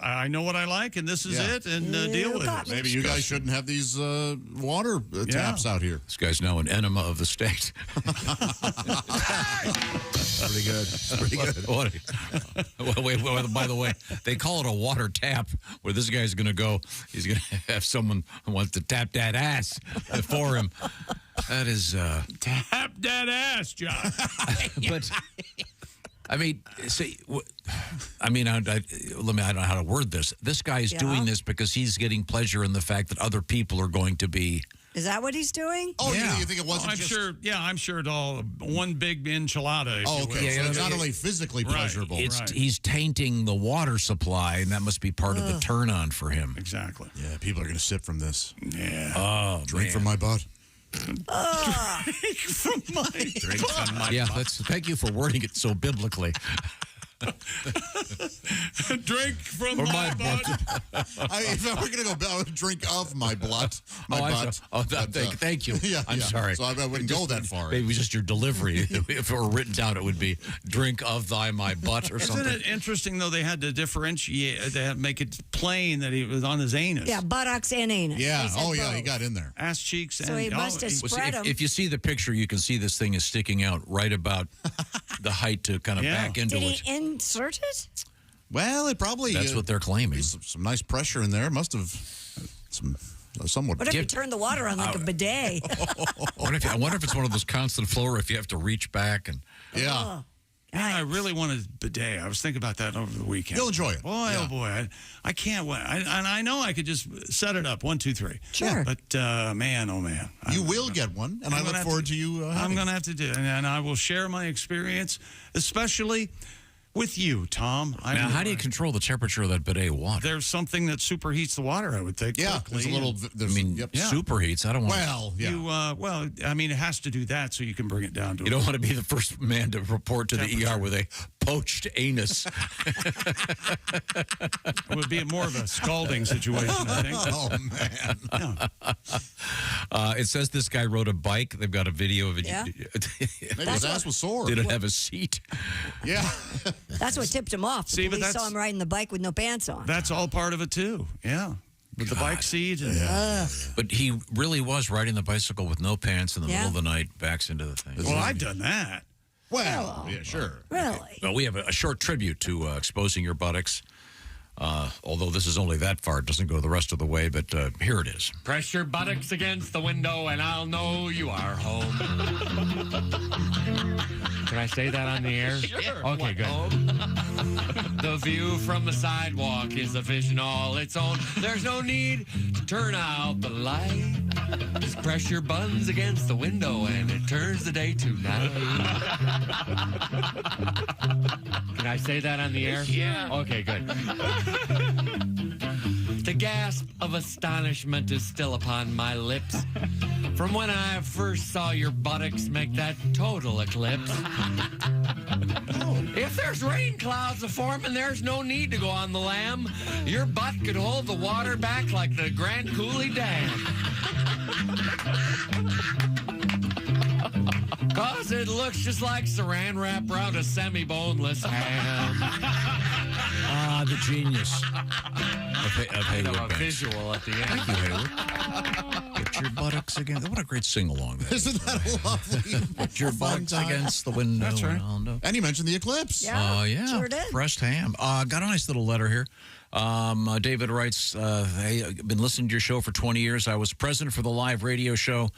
I know what I like, and this is it, and deal with it. Maybe you guys shouldn't have these water taps out here. This guy's now an enema of the state. Pretty good. Pretty good. Wait, by the way, they call it a water tap, where this guy's going to go. He's going to have someone who wants to tap that ass for him. That is... Tap that ass, John. But... I mean, see, I don't know how to word this. This guy's doing this because he's getting pleasure in the fact that other people are going to be. Is that what he's doing? Oh, yeah. You think it wasn't I'm sure it's all one big enchilada. Oh, okay. So it's not only physically pleasurable. He's tainting the water supply, and that must be part of the turn-on for him. Exactly. Yeah, people are going to sip from this. Yeah. Oh, drink from my butt. Drink from my yeah, thank you for wording it so biblically. Drink from my butt. If I were going to go, I would drink of my butt. Thank you. Yeah, I'm sorry. So I wouldn't go that far. Maybe just your delivery. If it were written down, it would be drink of thy my butt or something. Isn't it interesting, though, they had to differentiate, they had to make it plain that he was on his anus. Yeah, buttocks and anus. Yeah. Oh, yeah, he got in there. Ass cheeks. So he must have spread them. If you see the picture, you can see this thing is sticking out right about the height to kind of back into it. Did he insert it? Well, it probably... That's what they're claiming. Some nice pressure in there. Must have somewhat... What if you turn the water on like a bidet? I wonder if it's one of those constant flow, or if you have to reach back and... Yeah. Man, I really wanted a bidet. I was thinking about that over the weekend. You'll enjoy it. Boy, oh boy. I can't wait. And I know I could just set it up. 1, 2, 3. Sure. But man, oh man. You will get one, and I look forward to you I'm going to have to do it. And I will share my experience, especially with you, Tom. Now, how do you control the temperature of that bidet water? There's something that superheats the water, I would think. Yeah, quickly. there's a little... superheats. I don't want it has to do that so you can bring it down to... You don't want to be the first man to report to the ER with a poached anus. It would be more of a scalding situation, I think. Oh, man. It says this guy rode a bike. They've got a video of it. Yeah. Maybe his ass was sore. Did it have a seat? Yeah. That's what tipped him off. The police saw him riding the bike with no pants on. That's all part of it, too. Yeah. With the bike seat. And, But he really was riding the bicycle with no pants in the middle of the night, backs into the thing. Well, I've done that. Well, yeah, sure. Really? Well, we have a short tribute to exposing your buttocks. Although this is only that far, it doesn't go the rest of the way, but here it is. Press your buttocks against the window and I'll know you are home. Can I say that on the air? Sure. Okay, good. The view from the sidewalk is a vision all its own. There's no need to turn out the light. Just press your buns against the window and it turns the day to night. Can I say that on the air? Yeah. Okay, good. The gasp of astonishment is still upon my lips from when I first saw your buttocks make that total eclipse. If there's rain clouds to form and there's no need to go on the lam, your butt could hold the water back like the Grand Coulee Dam. Cause it looks just like saran wrap around a semi-boneless ham. Ah, the genius of Hayward a visual at the end. Thank you, Hayward. Get your buttocks against... What a great sing-along that is. Isn't that lovely? Put your buttocks against the window. That's right. And I'll know. And he mentioned the eclipse. Yeah, sure did. Pressed ham. Got a nice little letter here. David writes, hey, I've been listening to your show for 20 years. I was president for the live radio show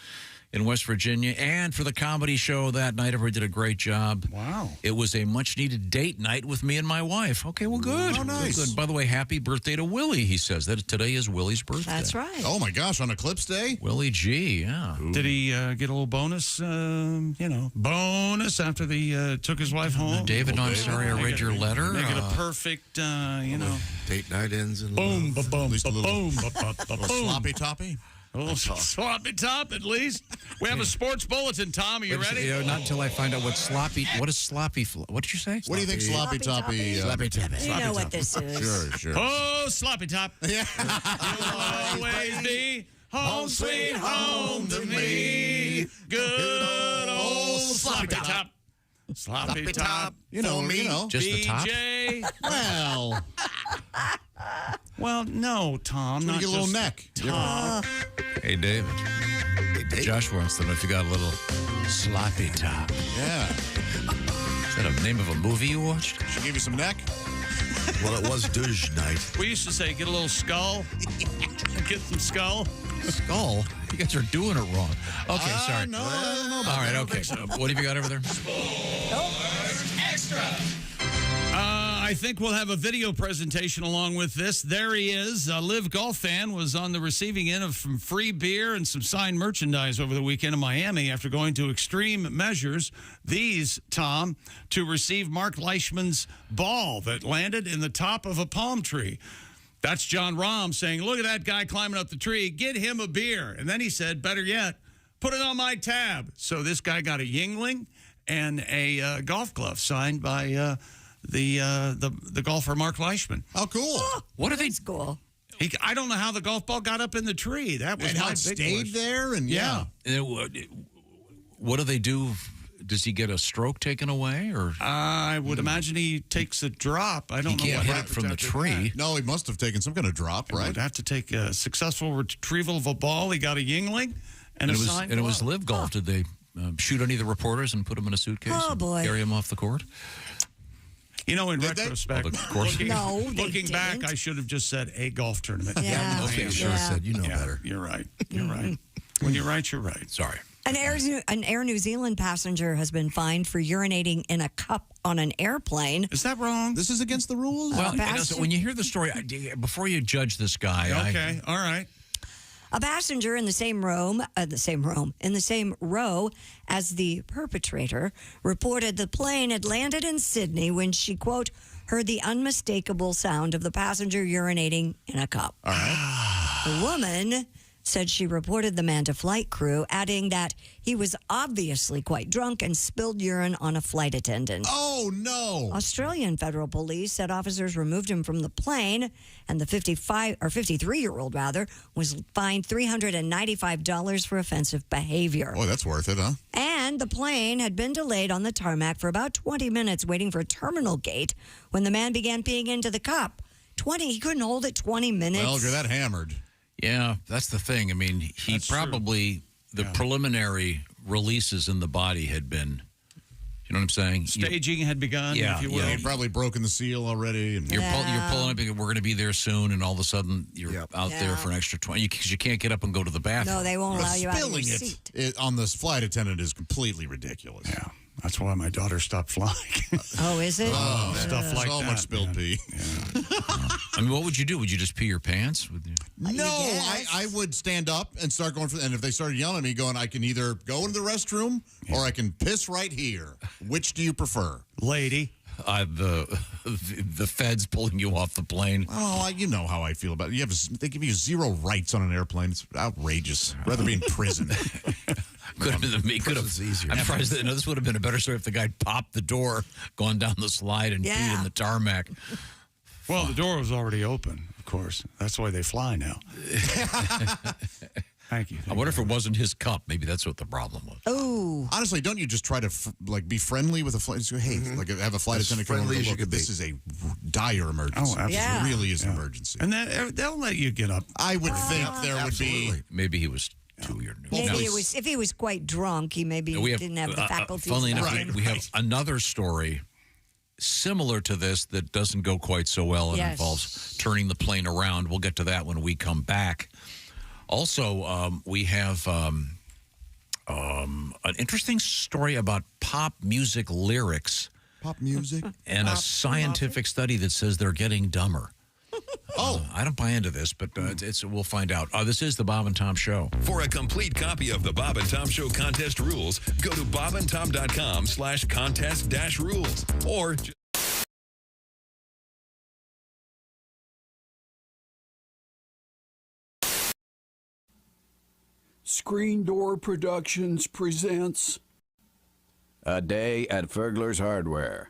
in West Virginia. And for the comedy show that night, everybody did a great job. Wow. It was a much-needed date night with me and my wife. Okay, well, good. Oh, nice. Good. By the way, happy birthday to Willie, he says. That today is Willie's birthday. That's right. Oh, my gosh, on Eclipse Day? Willie G, yeah. Did he get a little bonus, bonus after they took his wife home? David, no, I'm sorry I read your letter. Make it a perfect, Date night ends in boom, love. boom, A boom, little sloppy toppy? A little sloppy top, at least. We have a sports bulletin, Tom. Are you ready? Not until I find out what is slopply. What did you say? What do you think sloppy toppy? Sloppy toppy. You know what this is. Sure. Oh, sloppy top. Yeah. You'll always be home sweet home to me. Good old sloppy top. Sloppy top. You know. Just the top? BJ. Well, no, Tom. Not Not get a little just neck. Tom. Hey, David. Josh wants to know if you got a little sloppy top. Yeah. Is that a name of a movie you watched? She gave you some neck? Well, it was douche night. We used to say, get a little skull. Get some skull. Skull? You guys are doing it wrong. Okay, sorry. No, I don't know about All right, that. okay. What have you got over there? Extra. I think we'll have a video presentation along with this. There he is. A Live Golf fan was on the receiving end of some free beer and some signed merchandise over the weekend in Miami after going to extreme measures. These, Tom, to receive Mark Leishman's ball that landed in the top of a palm tree. That's John Rahm saying, look at that guy climbing up the tree. Get him a beer. And then he said, better yet, put it on my tab. So this guy got a Yingling and a golf glove signed by the golfer Mark Leishman. Oh, cool. What are they? Cool. I don't know how the golf ball got up in the tree. That was And how my it big stayed question. there? And yeah. What do they do? Does he get a stroke taken away? Or I would imagine he takes a drop. I don't know can't what hit it happens from the after tree. that. No, he must have taken some kind of drop, He right? would have to take a successful retrieval of a ball. He got a Yingling and a signed it was glove. Live Golf. Did they shoot any of the reporters and put them in a suitcase? Oh, and boy. Carry them off the court? You know, in Did they? retrospect, Well, of course. looking back, I should have just said a golf tournament. Yeah. Okay, Yeah. sure said. You know Yeah, better. You're right. You're right. When you're right, you're right. Sorry. An Air New Zealand passenger has been fined for urinating in a cup on an airplane. Is that wrong? This is against the rules? Well, passenger- when you hear the story, before you judge this guy, Okay. All right. A passenger in the same row as the perpetrator reported the plane had landed in Sydney when she, quote, heard the unmistakable sound of the passenger urinating in a cup. All right. The woman said she reported the man to flight crew, adding that he was obviously quite drunk and spilled urine on a flight attendant. Oh, no. Australian federal police said officers removed him from the plane, and the 53-year-old was fined $395 for offensive behavior. Boy, that's worth it, huh? And the plane had been delayed on the tarmac for about 20 minutes waiting for terminal gate when the man began peeing into the cup. He couldn't hold it 20 minutes. Well, you're that hammered. Yeah, that's the thing. I mean, he That's probably, the preliminary releases in the body had been, you know what I'm saying? Staging had begun, Yeah, if you will. yeah. He'd probably broken the seal already. And You're pulling up, we're going to be there soon, and all of a sudden you're out there Yeah. for an extra 20, because you can't get up and go to the bathroom. No, they won't allow you out of your spilling seat. it on this flight attendant is completely ridiculous. Yeah. That's why my daughter stopped flying. Oh, is it? Stuff like so that. much spilled pee. I mean, what would you do? Would you just pee your pants? No, I would stand up and start going and if they started yelling at me, going, I can either go into the restroom or I can piss right here. Which do you prefer? Lady. The feds pulling you off the plane. Oh, you know how I feel about it. They give you zero rights on an airplane. It's outrageous. I'd rather be in prison. Could have been me. Could have. I'm surprised that this would have been a better story if the guy popped the door, gone down the slide, and peed in the tarmac. Well, the door was already open, of course. That's why they fly now. Thank you. I wonder if it wasn't his cup. Maybe that's what the problem was. Oh. Honestly, don't you just try to be friendly with a flight? Just go, hey, have a flight attendant come over. Look, this is a dire emergency. Oh, absolutely. Yeah. It really is an emergency. And they'll let you get up. I would think there would be. Maybe he was too weird. Maybe if he was quite drunk, he didn't have the faculties. Funnily enough, left in we have him. another story similar to this that doesn't go quite so well. It involves turning the plane around. We'll get to that when we come back. Also, we have an interesting story about pop music lyrics. Pop music? And a scientific study that says they're getting dumber. I don't buy into this, but we'll find out. This is the Bob and Tom Show. For a complete copy of the Bob and Tom Show contest rules, go to bobandtom.com/contest-rules or Screen Door Productions presents A Day at Fergler's Hardware.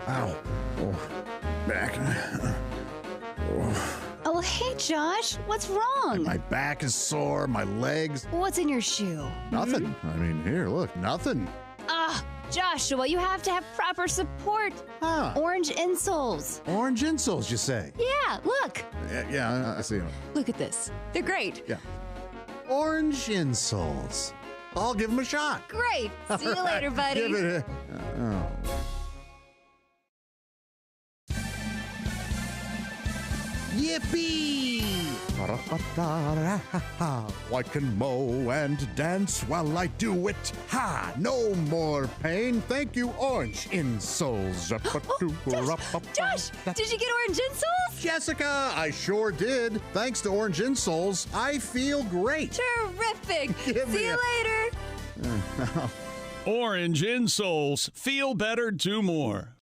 Ow. Oh, back. Oh, hey, Josh. What's wrong? My back is sore, my legs. What's in your shoe? Nothing. I mean, here, look, nothing. Joshua, you have to have proper support. Orange insoles. Orange insoles, you say? Yeah, look. Yeah, I see them. Look at this. They're great. Yeah. Orange insoles. I'll give them a shot. Great. See you later, buddy. Give it a... Yippee! I can mow and dance while I do it. Ha! No more pain. Thank you, orange insoles. Josh, did you get orange insoles? Jessica, I sure did. Thanks to orange insoles, I feel great. Terrific. See you later. Orange insoles. Feel better, do more.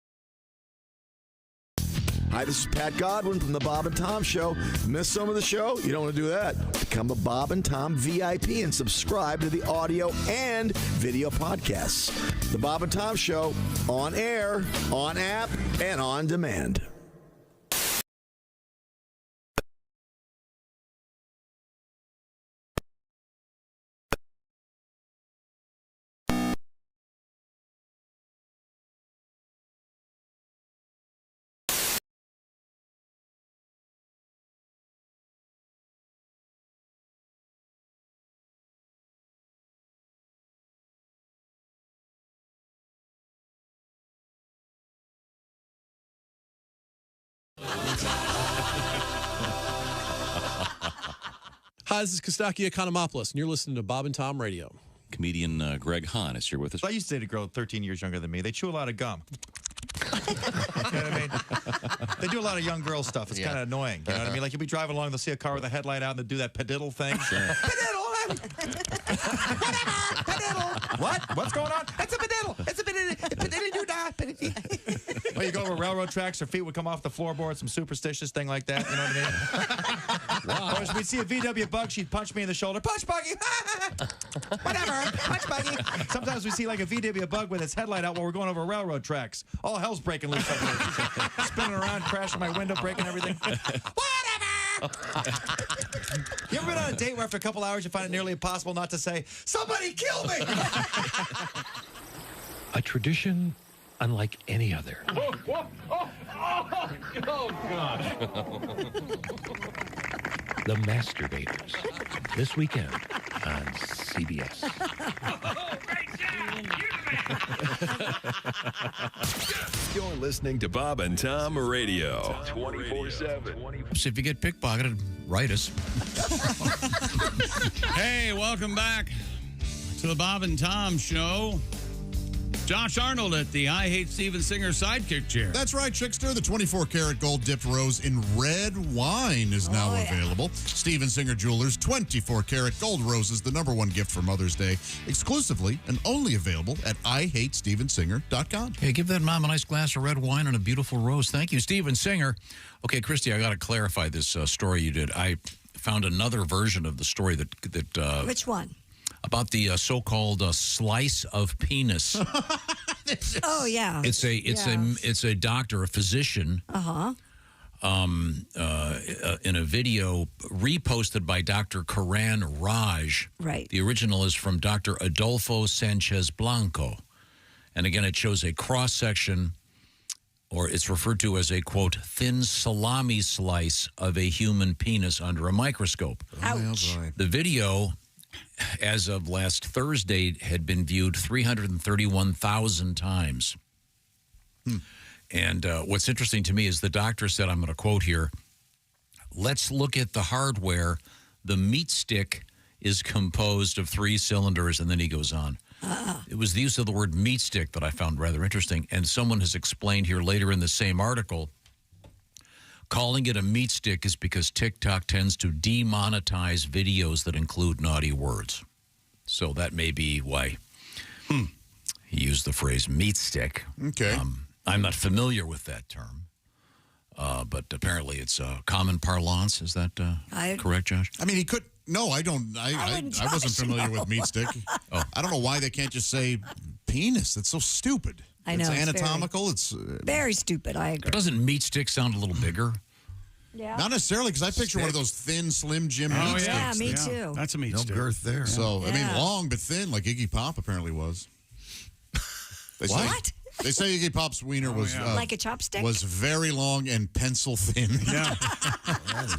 Hi, this is Pat Godwin from the Bob and Tom Show. Miss some of the show? You don't want to do that. Become a Bob and Tom VIP and subscribe to the audio and video podcasts. The Bob and Tom Show, on air, on app, and on demand. Hi, this is Kostaki Economopoulos, and you're listening to Bob and Tom Radio. Comedian Greg Hahn is here with us. I used to date a girl 13 years younger than me. They chew a lot of gum. You know what I mean? They do a lot of young girl stuff. It's kind of annoying. You know what I mean? Like, you'll be driving along, they'll see a car with a headlight out, and they'll do that padiddle thing. Sure. Padiddle! What? What's going on? It's a padiddle! It's a padiddle! Well, you go over railroad tracks, her feet would come off the floorboard, some superstitious thing like that. You know what I mean? Wow. Or we'd see a VW bug, she'd punch me in the shoulder. Punch buggy! Whatever! Punch buggy! Sometimes we see like a VW bug with its headlight out while we're going over railroad tracks. All hell's breaking loose up there. Spinning around, crashing my window, breaking everything. You ever been on a date where after a couple hours you find it nearly impossible not to say, "Somebody kill me"? A tradition unlike any other. Oh, God. The Masturbators. This weekend on CBS. You're listening to Bob and Tom Radio 24/7. So if you get pickpocketed, write us. Hey, welcome back to the Bob and Tom Show. Josh Arnold at the I Hate Steven Singer sidekick chair. That's right, Chickster. The 24-karat gold dipped rose in red wine is now available. Steven Singer Jewelers 24-karat gold roses, the #1 gift for Mother's Day, exclusively and only available at IHateStevenSinger.com. Hey, give that mom a nice glass of red wine and a beautiful rose. Thank you, Steven Singer. Okay, Christy, I got to clarify this story you did. I found another version of the story that Which one? About the so-called slice of penis. Oh yeah. It's a doctor, a physician. In a video reposted by Dr. Karan Raj. Right. The original is from Dr. Adolfo Sanchez Blanco, and again, it shows a cross section, or it's referred to as a quote thin salami slice of a human penis under a microscope. Ouch. The video, as of last Thursday, had been viewed 331,000 times. And what's interesting to me is the doctor said, I'm going to quote here, "Let's look at the hardware. The meat stick is composed of 3 cylinders," and then he goes on. It was the use of the word meat stick that I found rather interesting, and someone has explained here later in the same article, calling it a meat stick is because TikTok tends to demonetize videos that include naughty words. So that may be why he used the phrase meat stick. Okay. I'm not familiar with that term, but apparently it's common parlance. Is that correct, Josh? I mean, he could. No, I don't. I wasn't familiar with meat stick. Oh. I don't know why they can't just say penis. That's so stupid. I know. It's anatomical. It's very stupid. I agree. But doesn't meat stick sound a little bigger? Yeah. Not necessarily, because I picture one of those thin, Slim Jim meat sticks. Yeah, me too. That's a meat no stick. girth there. So, I mean, long but thin, like Iggy Pop apparently was. What? They say Iggy Pop's wiener was like a chopstick? Was very long and pencil thin. Yeah.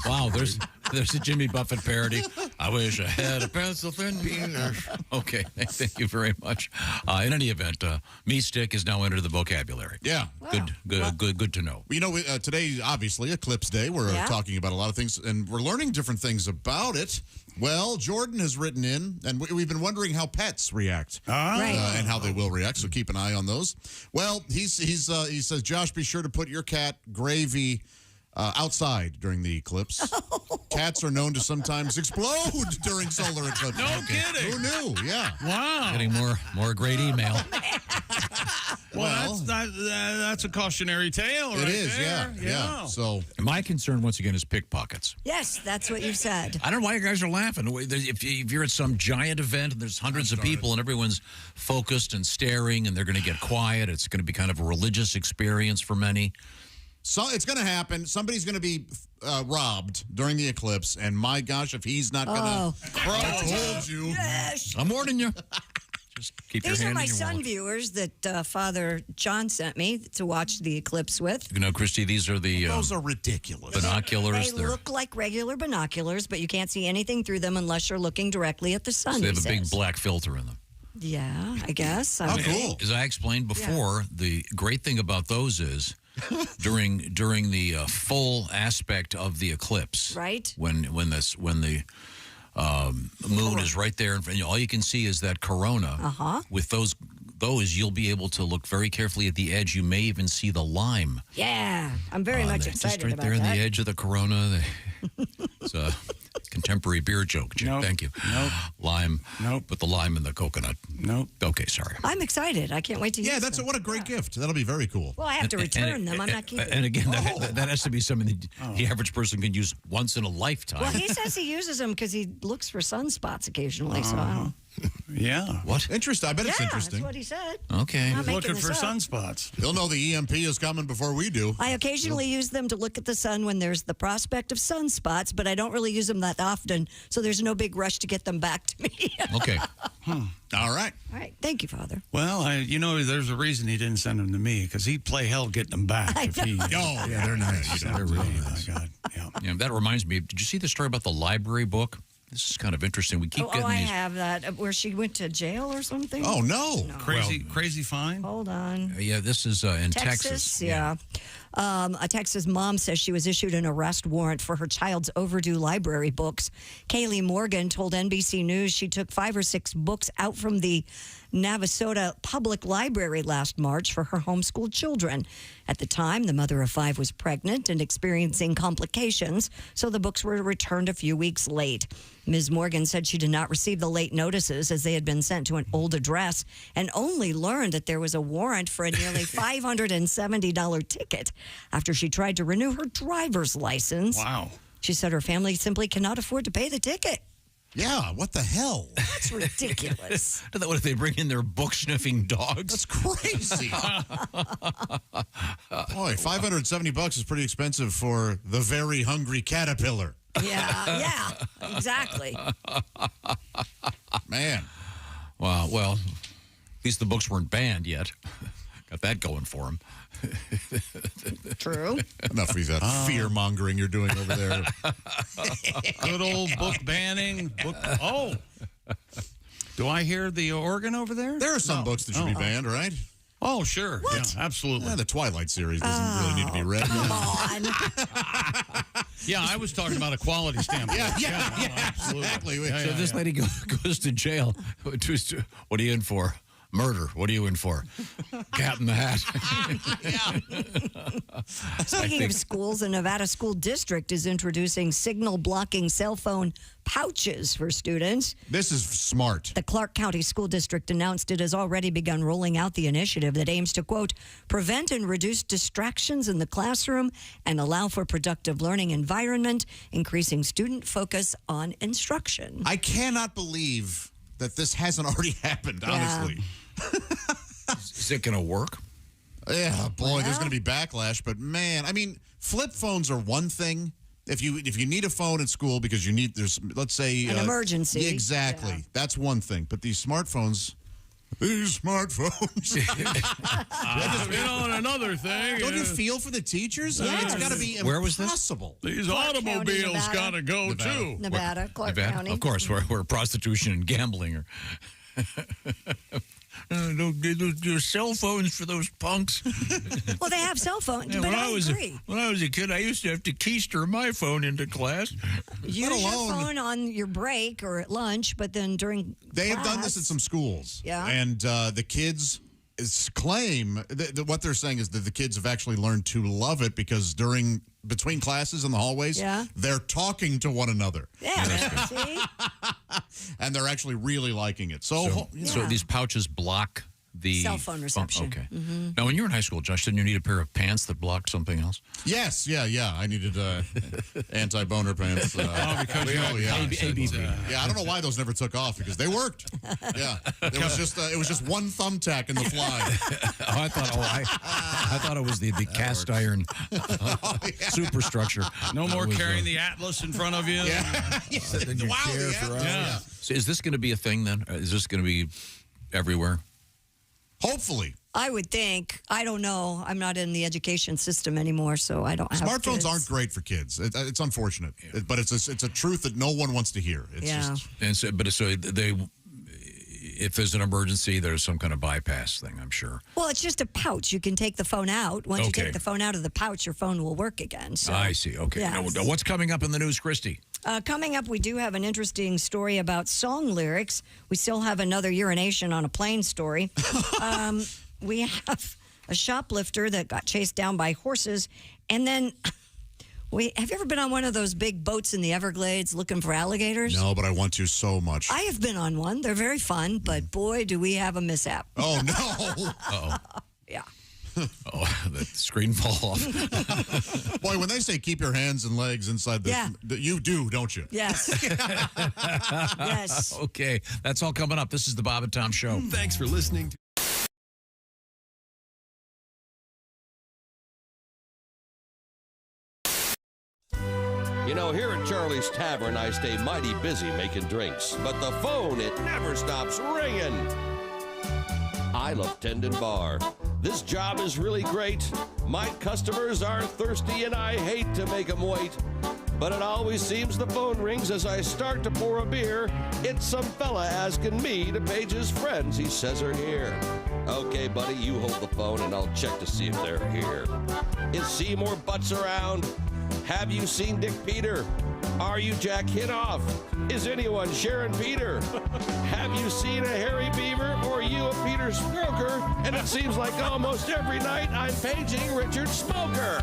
Wow, there's a Jimmy Buffett parody. I wish I had a pencil thin penis. Okay, thank you very much. In any event, me stick is now entered the vocabulary. Yeah. Good to know. You know, today, obviously, Eclipse Day. We're talking about a lot of things, and we're learning different things about it. Well, Jordan has written in, and we've been wondering how pets react and how they will react, so keep an eye on those. Well, he says, Josh, be sure to put your cat, Gravy, outside during the eclipse. Cats are known to sometimes explode during solar eclipses. No kidding. Who knew? Yeah. Wow. Getting more great email. Well, that's a cautionary tale, right? It is, there. yeah. So my concern once again is pickpockets. Yes, that's what you said. I don't know why you guys are laughing. If you're at some giant event and there's hundreds of people and everyone's focused and staring and they're going to get quiet, it's going to be kind of a religious experience for many. So it's going to happen. Somebody's going to be robbed during the eclipse, and my gosh, if he's not going to, I told you. Yes. I'm warning you. Just keep These your are hand my in your son wallet. viewers that Father John sent me to watch the eclipse with. You know, Christy, these are the those are ridiculous binoculars. They look like regular binoculars, but you can't see anything through them unless you're looking directly at the sun. So they have a he big says. black filter in them. Yeah, I guess. Cool. As I explained before, the great thing about those is during the full aspect of the eclipse, right? When the moon is right there, and all you can see is that corona. With those, you'll be able to look very carefully at the edge. You may even see the lime. Yeah, I'm very much excited just right about there that. on the edge of the corona. It's a contemporary beer joke, Jim. Nope. Thank you. Nope. Lime. Nope. Put the lime in the coconut. Nope. Okay, sorry. I'm excited. I can't wait to use them. What a great gift. That'll be very cool. Well, I have to return them. I'm not keeping them. And again, that has to be something that the average person can use once in a lifetime. Well, he says he uses them because he looks for sunspots occasionally. So I don't. Yeah. What? Interesting. I bet it's interesting. That's what he said. Okay. I'm not making Looking this for up. sunspots. He'll know the EMP is coming before we do. I occasionally use them to look at the sun when there's the prospect of sunspots, but I don't really use them that often, so there's no big rush to get them back to me. Okay. All right. All right. Thank you, Father. Well, there's a reason he didn't send them to me, because he'd play hell getting them back. Yeah, they're nice. They're really nice. God. Yeah, that reminds me. Did you see the story about the library book? This is kind of interesting. We keep getting I these. have that where she went to jail or something. Oh no! Crazy fine. Hold on. Yeah, this is in Texas. Yeah. A Texas mom says she was issued an arrest warrant for her child's overdue library books. Kaylee Morgan told NBC News she took 5 or 6 books out from the Navasota Public Library last March for her homeschooled children. At the time, the mother of 5 was pregnant and experiencing complications, so the books were returned a few weeks late. Ms. Morgan said she did not receive the late notices as they had been sent to an old address and only learned that there was a warrant for a nearly $570 ticket after she tried to renew her driver's license. Wow. She said her family simply cannot afford to pay the ticket. Yeah, what the hell? That's ridiculous. What if they bring in their book-sniffing dogs? That's crazy. Boy, $570 is pretty expensive for the very hungry caterpillar. Yeah, exactly. Man. Wow, well, at least the books weren't banned yet. Got that going for them. True. Enough of that fear-mongering you're doing over there. Good old book banning. Do I hear the organ over there? There are some books that should be banned, right? Oh, sure. What? Yeah, absolutely. Yeah, the Twilight series doesn't really need to be read. Come on. Yeah, I was talking about a quality standpoint. Yeah, absolutely. exactly. So this lady goes to jail. What are you in for? Murder. What are you in for? Cat in the Hat. Speaking of schools, the Nevada School District is introducing signal-blocking cell phone pouches for students. This is smart. The Clark County School District announced it has already begun rolling out the initiative that aims to, quote, prevent and reduce distractions in the classroom and allow for productive learning environment, increasing student focus on instruction. I cannot believe that this hasn't already happened, honestly. Is it going to work? Yeah, boy, there's going to be backlash. But, man, I mean, flip phones are one thing. If you need a phone at school because let's say... An emergency. Yeah, exactly. Yeah. That's one thing. But these smartphones, These smartphones. I've been on another thing. Don't you feel for the teachers? Yes. I mean, it's got to be Where was this? impossible. These Clark County, automobiles Nevada. got to go, too. Nevada, Clark Nevada? County. Of course, where prostitution and gambling are. Don't do cell phones for those punks. Well, they have cell phones, Yeah, but I when agree. I was a kid, I used to have to keister my phone into class. Use your phone on your break or at lunch, but then during They have done class- this at some schools. Yeah. And the kids claim that what they're saying is that the kids have actually learned to love it because between classes in the hallways, they're talking to one another. Yeah, see? And they're actually really liking it. So these pouches block the Cell phone reception. Okay. Mhm. Now, when you were in high school, Josh, didn't you need a pair of pants that blocked something else? Yes, yeah. I needed anti-boner pants. Because you had ABB. Yeah, I don't know why those never took off because they worked. Yeah, it was just one thumbtack in the fly. I thought it was the cast iron superstructure. No more carrying the Atlas in front of you. Yeah. So is this going to be a thing then? Is this going to be everywhere? Hopefully. I would think. I don't know. I'm not in the education system anymore, so I don't have Smartphones kids. aren't great for kids. It's unfortunate, but it's a truth that no one wants to hear. It's just if there's an emergency, there's some kind of bypass thing, I'm sure. Well, it's just a pouch. You can take the phone out. Once you take the phone out of the pouch, your phone will work again. So, I see. Okay. yes. Now, what's coming up in the news, Christy? Coming up, we do have an interesting story about song lyrics. We still have another urination on a plane story. We have a shoplifter that got chased down by horses. And then, have you ever been on one of those big boats in the Everglades looking for alligators? No, but I want to so much. I have been on one. They're very fun, but boy, do we have a mishap. Oh, no. Uh-oh. Yeah. Oh, the screen fall off. Boy, when they say keep your hands and legs inside you do, don't you? Yes. Yes. Okay, that's all coming up. This is the Bob and Tom Show. Thanks for listening. You know, here at Charlie's Tavern, I stay mighty busy making drinks, but the phone, it never stops ringing. I love Tendon Bar. This job is really great. My customers are thirsty, and I hate to make them wait. But it always seems the phone rings as I start to pour a beer. It's some fella asking me to page his friends he says are here. Okay, buddy, you hold the phone, and I'll check to see if they're here. Is Seymour Butts around? Have you seen Dick Peter? Are you Jack Hinoff? Is anyone Sharon Peter? Have you seen a Harry Beaver or you a Peter Smoker? And it seems like almost every night I'm paging Richard Smoker.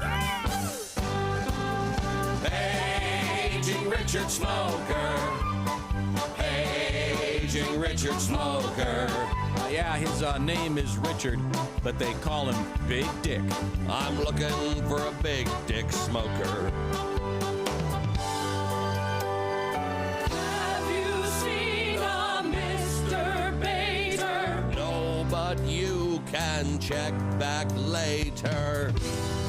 Paging Richard Smoker. Paging Richard Smoker. Yeah, his name is Richard, but they call him Big Dick. I'm looking for a big dick smoker. Have you seen a Mr. Bader? No, but you can check back later.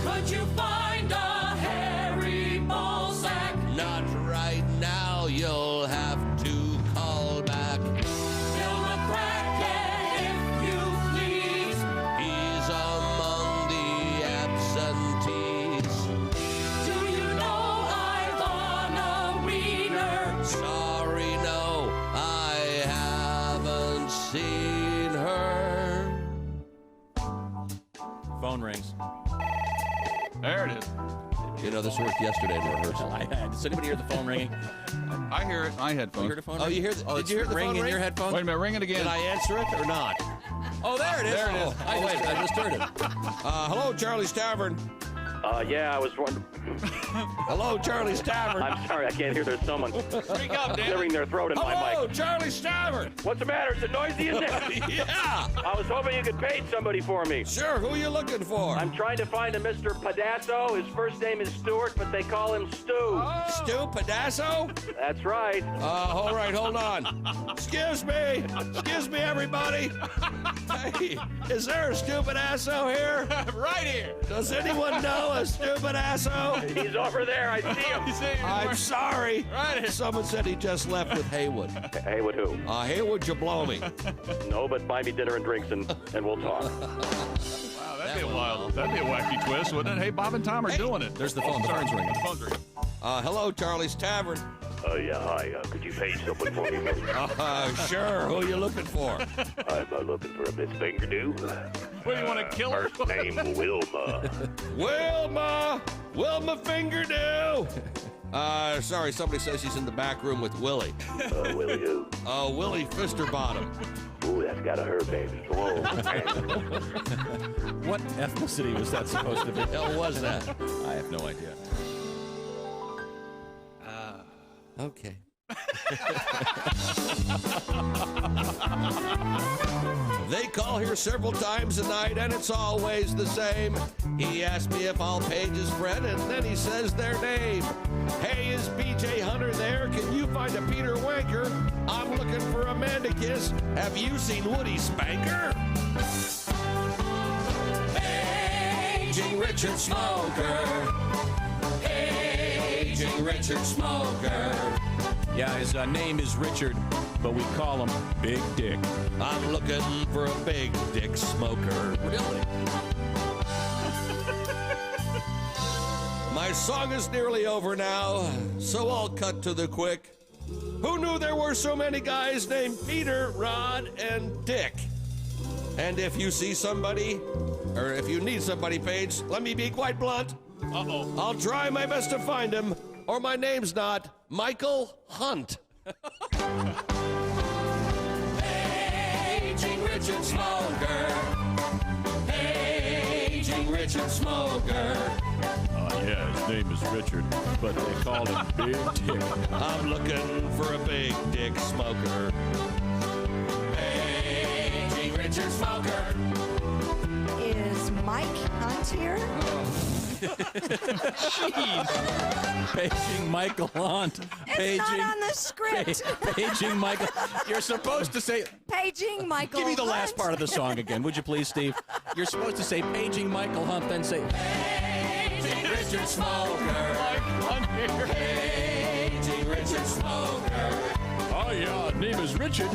Could you find a hairy ballsack? Not right now, you'll have to call back. Bill McCracken, if you please. He's among the absentees. Do you know Ivana Wiener? Sorry, no, I haven't seen her. Phone rings. There it is. You know, this worked yesterday in rehearsal. Does anybody hear the phone ringing? I hear it. My headphones. You heard a phone Oh, ring? you hear? Did you hear the ring phone in ring? your headphones? Wait a minute, ring it again. Did I answer it or not? Oh, there it is. There it is. Oh, wait, I just heard it. Hello, Charlie's Tavern. Yeah, I was wondering. Hello, Charlie's Tavern. I'm sorry, I can't hear. There's someone Speak up, Dan. clearing their throat in my Hello, mic. Charlie's Tavern. What's the matter? Is it noisy in there? Yeah. I was hoping you could page somebody for me. Sure, who are you looking for? I'm trying to find a Mr. Padasso. His first name is Stuart, but they call him Stu. Stu Padasso? That's right. All right, hold on. Excuse me, everybody. Hey, is there a Stu Padasso here? Right here. Does anyone know fella, stupid asshole? He's over there. I see him. I'm sorry. Right. Someone said he just left with Haywood. Haywood who? Haywood Jablomi. No, but buy me dinner and drinks and we'll talk. Wow, that'd be a wild. That'd be a wacky twist, wouldn't it? Hey, Bob and Tom are doing it. There's the phone. The phone's ringing. The phone's ringing. Hello, Charlie's Tavern. Yeah, hi. Could you page someone for me? Sure. Who are you looking for? I'm looking for a Miss Fingerdew. What, do you want to kill her? First name Wilma. Wilma Fingerdew. Sorry, somebody says she's in the back room with Willie. Willie who? Willie Fisterbottom. Ooh, that's gotta hurt, baby. Whoa. What ethnicity was that supposed to be? What the hell was that? I have no idea. Okay. They call here several times a night, and it's always the same. He asks me if I'll page his friend, and then he says their name. Hey, is BJ Hunter there? Can you find a Peter Wanker? I'm looking for Amanda Kiss. Have you seen Woody Spanker? Paging Richard Smoker. Paging Richard Smoker. Yeah, his name is Richard, but we call him Big Dick. I'm looking for a big dick smoker. Really? My song is nearly over now, so I'll cut to the quick. Who knew there were so many guys named Peter, Rod, and Dick? And if you see somebody, or if you need somebody, Paige, let me be quite blunt. Uh-oh. I'll try my best to find him, or my name's not Michael Hunt. Paging Richard Smoker. Paging Richard Smoker. Yeah, his name is Richard, but they call him Big Dick. I'm looking for a big dick smoker. Paging Richard Smoker. Is Mike Hunt here? Jeez. Paging Michael Hunt. It's not on the script. Paging Michael. You're supposed to say. Paging Michael Give me the Hunt. last part of the song again, would you please, Steve? You're supposed to say Paging Michael Hunt, then say Paging Richard Smoker. Paging Richard Smoker. Oh, yeah, his name is Richard.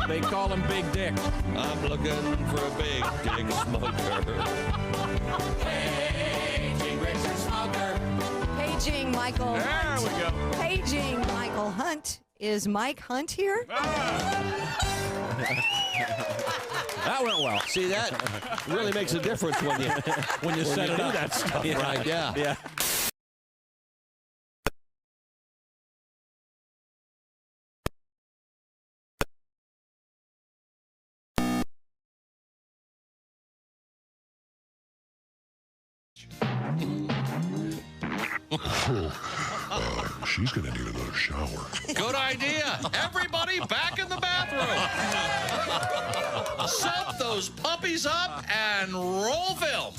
They call him Big Dick. I'm looking for a big dick smoker. Paging Richard Smoker. Paging Michael There Hunt. we go. Paging Michael Hunt. Is Mike Hunt here? That went well. See, that really makes a difference when you set it up. that stuff, Yeah. right? Yeah. Yeah. She's going to need another shower. Good idea. Everybody back in the bathroom. Set those puppies up and roll film.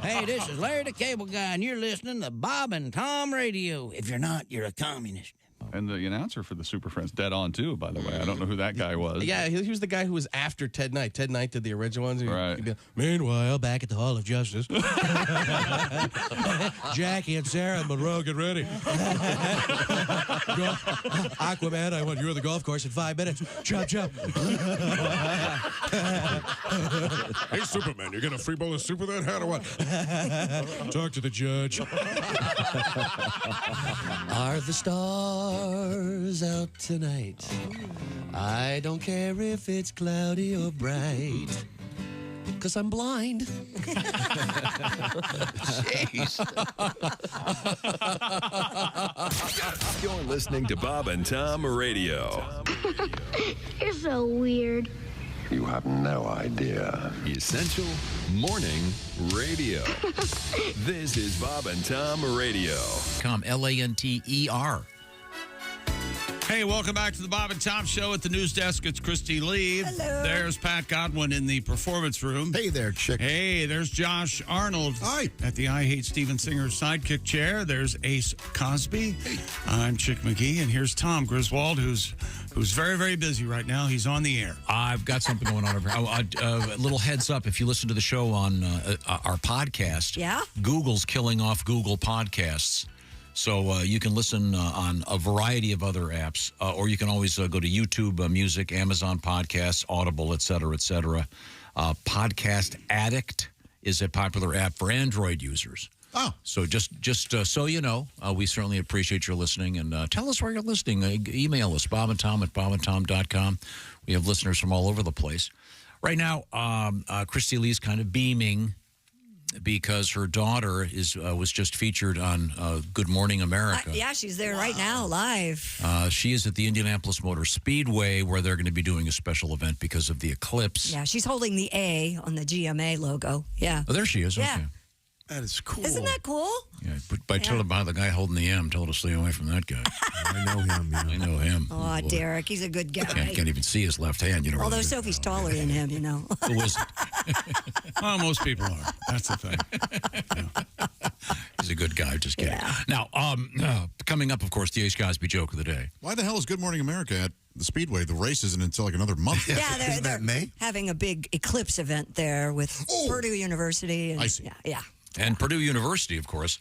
Hey, this is Larry the Cable Guy, and you're listening to Bob and Tom Radio. If you're not, you're a communist. And the announcer for the Super Friends, dead on, too, by the way. I don't know who that guy was. Yeah, he was the guy who was after Ted Knight. Ted Knight did the original ones. Right. He'd be, meanwhile, back at the Hall of Justice, Jackie and Sarah and Monroe, get ready. Aquaman, I want you on the golf course in 5 minutes. Chop, chop. Hey, Superman, you going to free bowl of soup with that hat or what? Talk to the judge. Are the stars out tonight? I don't care if it's cloudy or bright, 'cause I'm blind. Jeez. You're listening to Bob and Tom Radio. You're so weird. You have no idea. Essential Morning Radio. This is Bob and Tom Radio. Lanter. Hey, welcome back to the Bob and Tom Show at the news desk. It's Christy Lee. Hello. There's Pat Godwin in the performance room. Hey there, chick. Hey, there's Josh Arnold. Hi. At the I Hate Steven Singer sidekick chair. There's Ace Cosby. Hey. I'm Chick McGee, and here's Tom Griswold, who's who's very, very busy right now. He's on the air. I've got something going on over here. A little heads up, if you listen to the show on our podcast, Google's killing off Google Podcasts. So you can listen on a variety of other apps, or you can always go to YouTube Music, Amazon Podcasts, Audible, et cetera, et cetera. Podcast Addict is a popular app for Android users. Oh. So just so you know, we certainly appreciate your listening. And tell us where you're listening. Email us, bobandtom@bobandtom.com. We have listeners from all over the place. Right now, Christy Lee's kind of beaming because her daughter was just featured on Good Morning America. Yeah, she's there right now, live. She is at the Indianapolis Motor Speedway, where they're going to be doing a special event because of the Eclipse. Yeah, she's holding the A on the GMA logo. Yeah. Oh, there she is. Yeah. Okay. That is cool. Isn't that cool? Yeah, but tell about the guy holding the M. Told her to stay away from that guy. I know him. Yeah. I know him. Oh, Derek, he's a good guy. Can't even see his left hand. You know. Although Sophie's taller than him, you know. Who is it? Well, most people are. That's the thing. He's a good guy. Just kidding. Yeah. Now, coming up, of course, the Ace Cosby joke of the day. Why the hell is Good Morning America at the Speedway? The race isn't until like another month. Yeah, they're having a big Eclipse event there with Purdue University. And, I see. Yeah. And Purdue University, of course,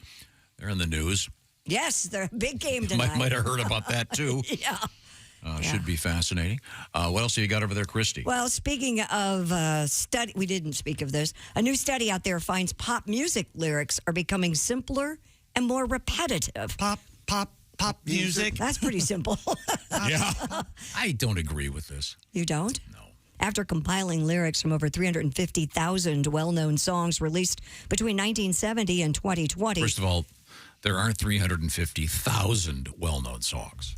they're in the news. Yes, they're a big game tonight. Might have heard about that, too. Yeah. Should be fascinating. What else have you got over there, Christy? Well, speaking of study, we didn't speak of this. A new study out there finds pop music lyrics are becoming simpler and more repetitive. Pop music. That's pretty simple. Yeah. I don't agree with this. You don't? No. After compiling lyrics from over 350,000 well-known songs released between 1970 and 2020. First of all, there aren't 350,000 well-known songs.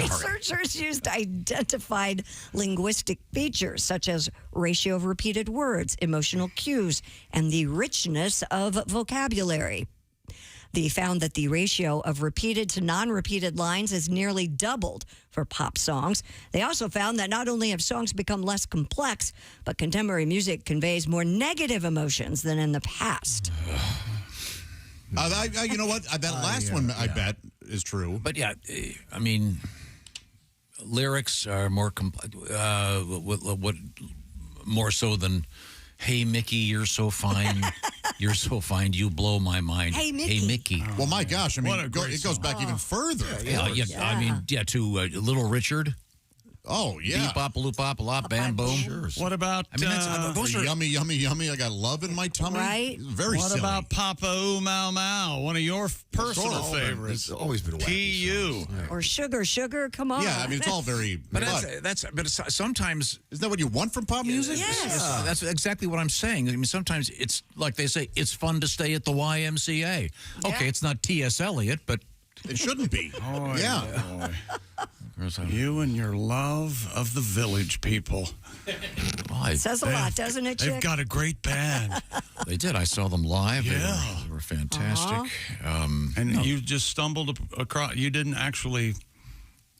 Researchers used identified linguistic features such as ratio of repeated words, emotional cues, and the richness of vocabulary. They found that the ratio of repeated to non-repeated lines has nearly doubled for pop songs. They also found that not only have songs become less complex, but contemporary music conveys more negative emotions than in the past. You know what? That last one, I bet, is true. But yeah, I mean, lyrics are more what more so than "Hey Mickey, you're so fine, you're so fine, you blow my mind." Hey Mickey. Well, my gosh, I mean, What a great it goes back even further. I mean, to Little Richard. Oh, yeah. Beep, bop, loop, bop, lop, bam, boom. Sure. What about I mean, those are yummy, yummy, yummy. I got love in my tummy. Right. Very What silly. about Papa Ooh Mau Mau? One of your personal favorites. It's always been wacky. P.U. Or sugar, come on. Yeah, I mean, it's all very... But sometimes... Isn't that what you want from pop music? Yes. That's exactly what I'm saying. I mean, sometimes it's like they say, it's fun to stay at the YMCA. Okay, it's not T.S. Eliot, but... It shouldn't be. Oh, yeah. Boy. You and your love of the village people. It says a lot, doesn't it, Chick? They've got a great band. They did. I saw them live. Yeah. They were fantastic. And you just stumbled across. You didn't actually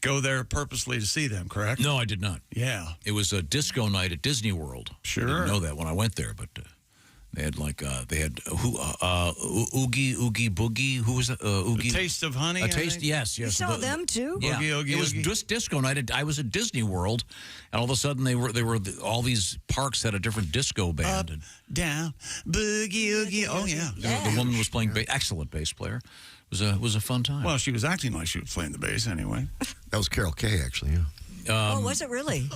go there purposely to see them, correct? No, I did not. Yeah. It was a disco night at Disney World. Sure. I didn't know that when I went there, but they had Oogie Boogie. Who was that? Oogie? A Taste of Honey. A Taste, yes. You saw them too? Yeah. Oogie, it was just disco night. I was at Disney World, and all of a sudden they were all these parks had a different disco band. Up, down, boogie, oogie. Oh, yeah. The woman was playing excellent bass player. It was a fun time. Well, she was acting like she was playing the bass anyway. That was Carol Kay, actually, yeah. Was it really?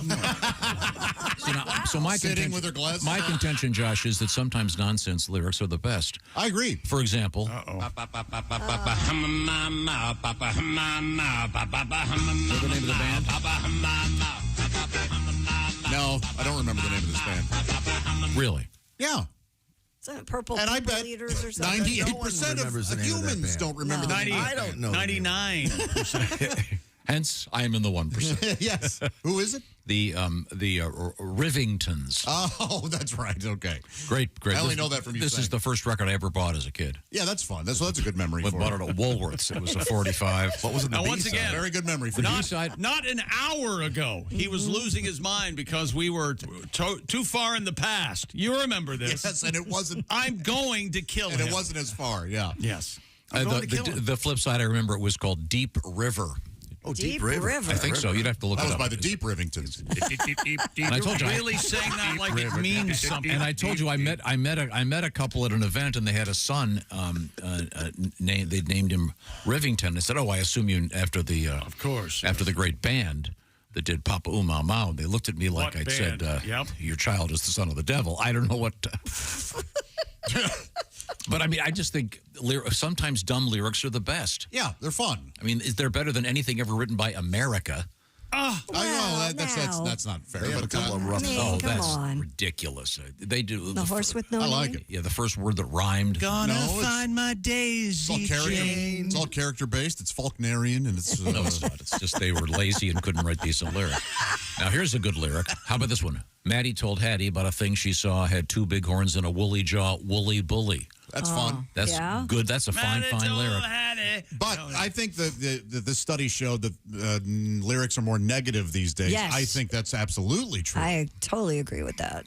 So my Sitting contention, with her glasses. my contention, Josh, is that sometimes nonsense lyrics are the best. I agree. For example, What's the name of the band? No, I don't remember the name of this band. Really? Yeah. Is that Purple And I People bet Eaters or something? 98% of humans don't remember the name. I don't know. 99%. Hence, I am in the 1%. Yes. Who is it? The Rivingtons. Oh, that's right. Okay. Great. I only know that from you This is saying. the first record I ever bought as a kid. Yeah, that's fun. That's a good memory I for bought you. it at Woolworths. It was a 45. What was it? Now, once again, Very good memory for The you. B-side. not an hour ago, he was losing his mind because we were too far in the past. You remember this. Yes, and it wasn't. I'm going to kill And him. it wasn't as far, yeah. Yes. I'm going to kill him. The flip side, I remember it was called Deep River. Oh, Deep River. I think so. You'd have to look That it was up. by the Deep Rivingtons. And I told you, really saying that like it means something. And I told you, I met a couple at an event, and they had a son. They'd named him Rivington. I said, "Oh, I assume you after the of course after the great band that did Papa Oom Mau Mau." They looked at me like I'd said, "Your child is the son of the devil." I don't know what. But I mean, I just think sometimes dumb lyrics are the best. Yeah, they're fun. I mean, they're better than anything ever written by America. I know that's not fair. They have a couple of rough. That's ridiculous. They do The horse with no name. I like it. Yeah, the first word that rhymed. Gonna find my daisy chain. It's all character based. It's Faulknerian, and it's No, it's not. It's just they were lazy and couldn't write decent lyrics. Now, here's a good lyric. How about this one? Maddie told Hattie about a thing she saw had 2 big horns and a woolly jaw, woolly bully. That's fun. That's good. That's a fine lyric. But I think that the study showed that lyrics are more negative these days. Yes. I think that's absolutely true. I totally agree with that.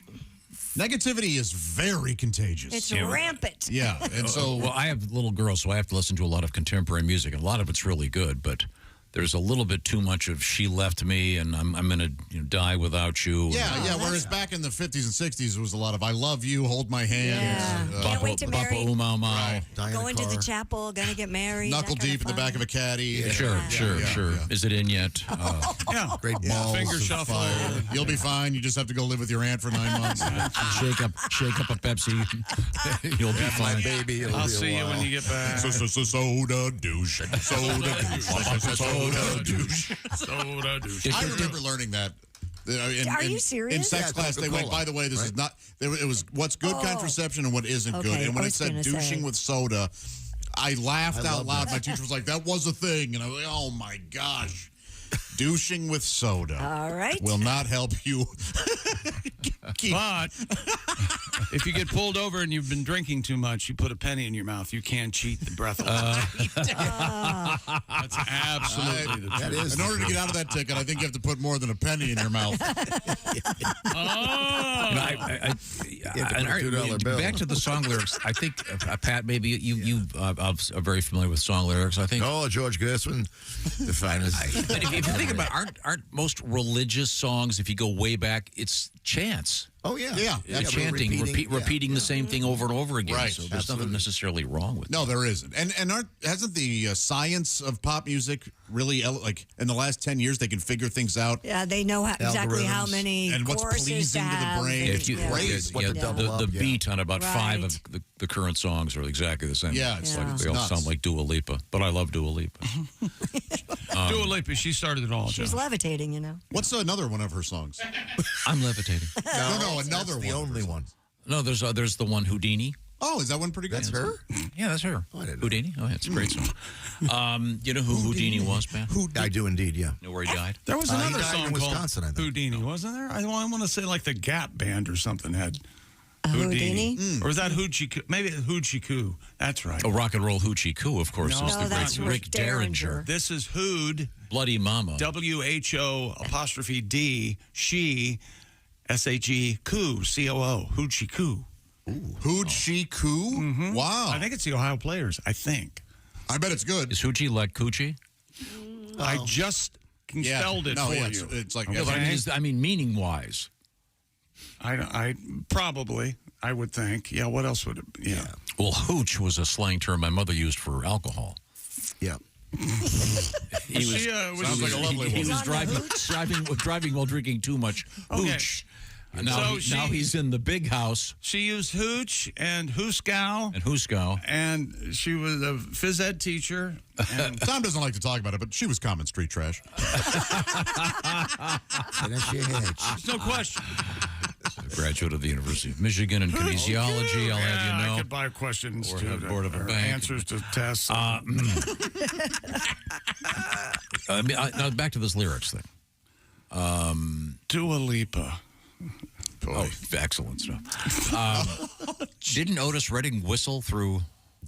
Negativity is very contagious. It's rampant. Yeah, and so well, I have little girls, so I have to listen to a lot of contemporary music, and a lot of it's really good, but there's a little bit too much of "she left me" and "I'm going to die without you." Yeah. Whereas back in the 50s and 60s, it was a lot of "I love you," "hold my hand." Yeah. Can't wait to marry. Papa Oom Mau Mau. Going to the chapel, gonna get married. Knuckle deep in the back of a caddy. Sure. Is it in yet? Yeah. Great balls. Finger of shuffle. fire. You'll be fine. You just have to go live with your aunt for 9 months. Shake up a Pepsi. You'll be fine, baby. I'll see you when you get back. Soda douche. Soda douche. Soda douche. Soda douche. I remember learning that. Are you serious? In sex class, they went, by the way, this is not, it was what's good contraception and what isn't good. Okay, And when I it was said gonna douching say. with soda, I laughed out loud. My teacher was like, that was a thing. And I was like, oh my gosh. Douching with soda. All right. Will not help you. But if you get pulled over and you've been drinking too much, you put a penny in your mouth. You can't cheat the breath away. That's absolutely the truth. In order to get out of that ticket, I think you have to put more than a penny in your mouth. Back to the song lyrics. I think, Pat, maybe you are very familiar with song lyrics. I think. Oh, George Gershwin, the finest. But if you think about it, aren't most religious songs, if you go way back, it's chants. Oh, yeah. Chanting, repeating the same thing over and over again. Right. So there's nothing necessarily wrong with it. No, there isn't. And hasn't the science of pop music really, like, in the last 10 years, they can figure things out? Yeah, they know exactly how many and what's choruses pleasing to the have. brain. If you, the beat on about 5 of the current songs are exactly the same. Yeah, it's like they all sound like Dua Lipa, but I love Dua Lipa. Dua Lipa, she started it all. She's levitating, you know. What's another one of her songs? I'm levitating. No, another one. The only one. No, there's the one Houdini. Oh, is that one pretty good? That's her? Yeah, that's her. Oh, I didn't know. Houdini. Oh, yeah, it's a great song. You know who Houdini was, man? I do indeed, yeah. Know where he died? There was He another died song in Wisconsin, I called think. Houdini, wasn't there? I want to say like the Gap Band or something had Houdini? Or was that Hoochie Coo? Maybe Hoochie Coo. That's right. Oh, Rock and Roll Hoochie Coo, of course, No, is the that's great Rick Derringer. This is Hood. Bloody Mama. WHO''D, she, SHE, Coo, COO, Hoochie Coo. Hoochie Coo? Mm-hmm. Wow. I think it's the Ohio Players, I think. I bet it's good. Is Hoochie like Coochie? I just spelled it for you. It's like, Okay. I mean, meaning-wise. I probably, I would think. Yeah, what else would it be? Yeah. Well, hooch was a slang term my mother used for alcohol. Yeah. sounds like a lovely He woman. was driving while drinking too much hooch. Okay. Now he's in the big house. She used hooch and hooskow. And she was a phys ed teacher. And Tom doesn't like to talk about it, but she was common street trash. There's no question. A graduate of the University of Michigan in kinesiology, I'll have you know. I could buy questions Or to head board of a or bank. answers to tests. Now back to this lyrics thing. Dua Lipa. Oh, excellent stuff. Didn't Otis Redding whistle through